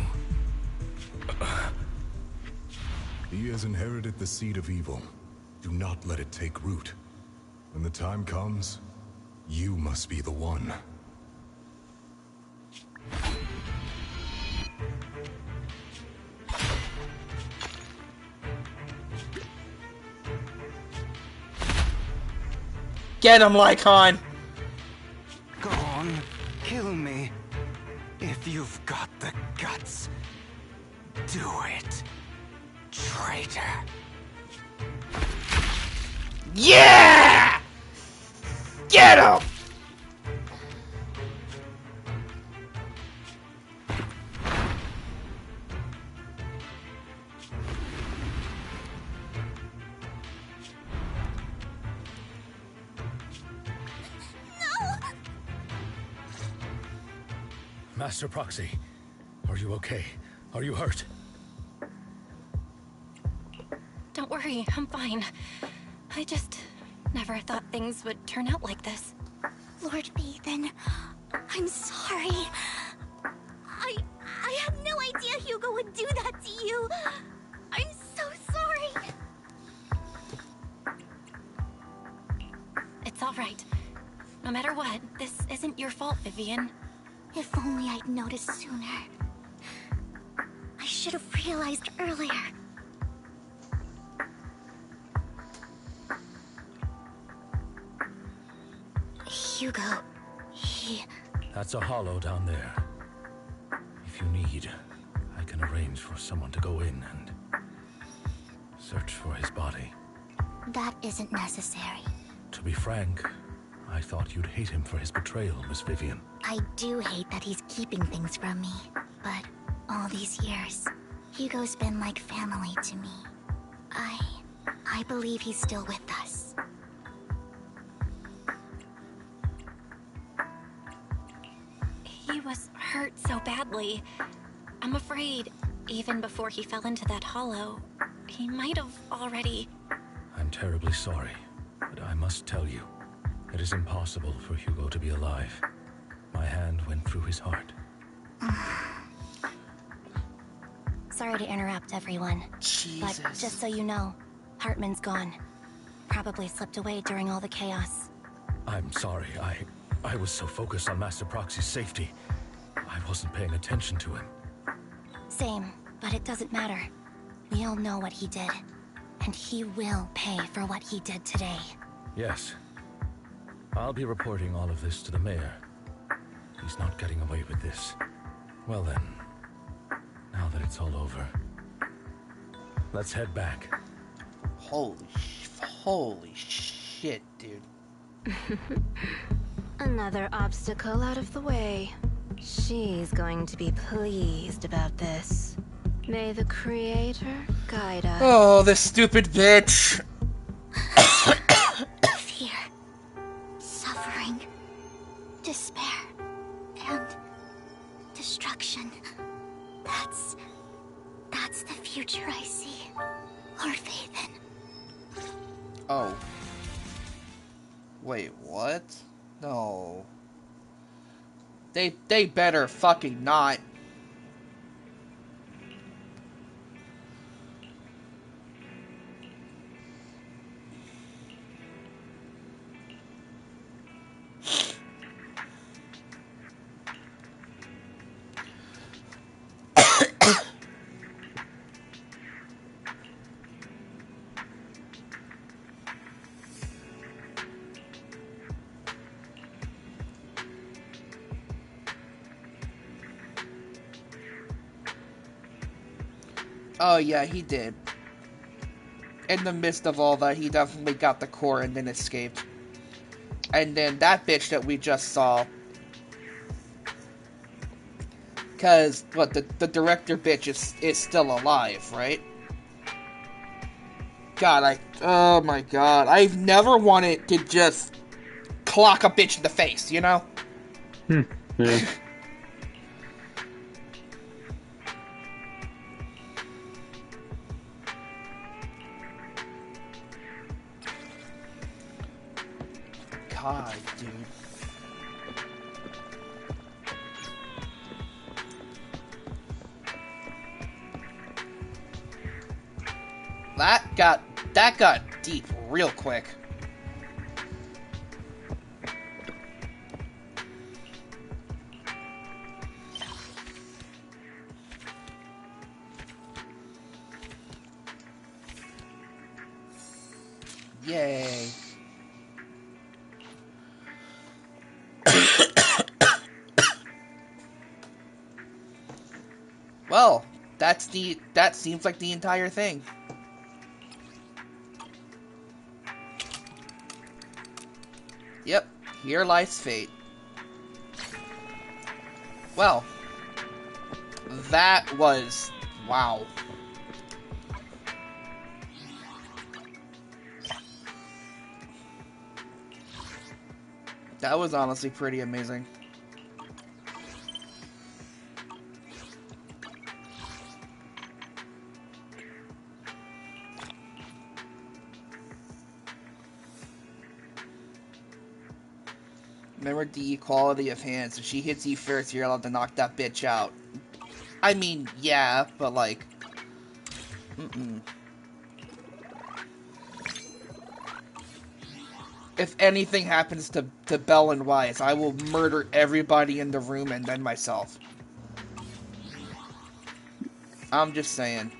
He has inherited the seed of evil. Do not let it take root. When the time comes, You must be the one. Get him, Lycon! Go on, kill me. If you've got the guts, do it, traitor. Yeah! Get him! Master Proxy, are you okay? Are you hurt? Don't worry, I'm fine. I just never thought things would turn out like this. Lord Bathan, I'm sorry. I had no idea Hugo would do that to you. I'm so sorry. It's all right. No matter what, this isn't your fault, Vivian. If only I'd noticed sooner. I should have realized earlier. Hugo, he... That's a hollow down there. If you need, I can arrange for someone to go in and search for his body. That isn't necessary. To be frank, I thought you'd hate him for his betrayal, Miss Vivian. I do hate that he's keeping things from me, but all these years, Hugo's been like family to me. I believe he's still with us. He was hurt so badly. I'm afraid, even before he fell into that hollow, he might have already... I'm terribly sorry, but I must tell you, it is impossible for Hugo to be alive. My hand went through his heart. Sorry to interrupt, everyone. Jesus. But just so you know, Hartman's gone. Probably slipped away during all the chaos. I'm sorry, I was so focused on Master Proxy's safety, I wasn't paying attention to him. Same, but it doesn't matter. We all know what he did. And he will pay for what he did today. Yes. I'll be reporting all of this to the mayor. He's not getting away with this. Well then, now that it's all over, let's head back. Holy shit, dude. Another obstacle out of the way. She's going to be pleased about this. May the Creator guide us. Oh, this stupid bitch. Fear, suffering, despair, and destruction. That's the future I see. Lord Vathan. Oh. Wait, what? No. They better fucking not. Oh yeah, he did. In the midst of all that, he definitely got the core and then escaped. And then that bitch that we just saw. Cause what the director bitch is still alive, right? God, oh my god, I've never wanted to just clock a bitch in the face, you know? Yeah. God, dude. That got deep real quick. Yay. Well, that seems like the entire thing. Yep, here lies fate. Well, that was... wow. That was honestly pretty amazing. Remember the equality of hands. If she hits you first, you're allowed to knock that bitch out. I mean, yeah, but like... If anything happens to Belle and Wise, I will murder everybody in the room and then myself. I'm just saying.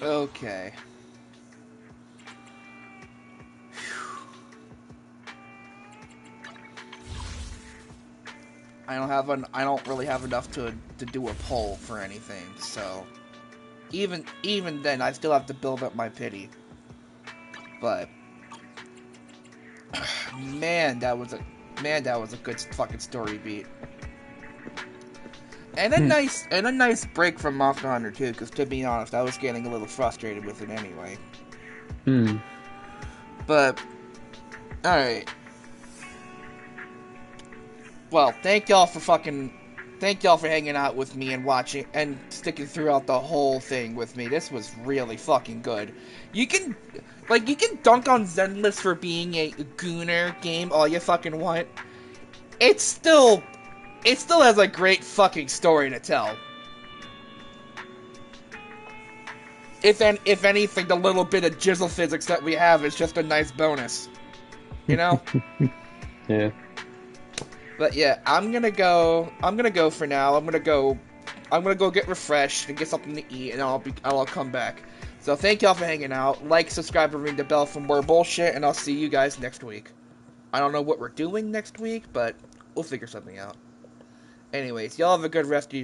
Okay. I don't really have enough to do a poll for anything, so even then I still have to build up my pity. But man, that was a good fucking story beat. And a nice break from Monster Hunter 2, because to be honest, I was getting a little frustrated with it anyway. But alright. Well, thank y'all for hanging out with me and watching and sticking throughout the whole thing with me. This was really fucking good. You can dunk on Zenless for being a gooner game all you fucking want. It still has a great fucking story to tell. If anything, the little bit of jizzle physics that we have is just a nice bonus. You know? Yeah. But yeah, I'm gonna go for now. I'm gonna go get refreshed and get something to eat, and I'll come back. So thank y'all for hanging out. Like, subscribe, and ring the bell for more bullshit, and I'll see you guys next week. I don't know what we're doing next week, but we'll figure something out. Anyways, y'all have a good rest of your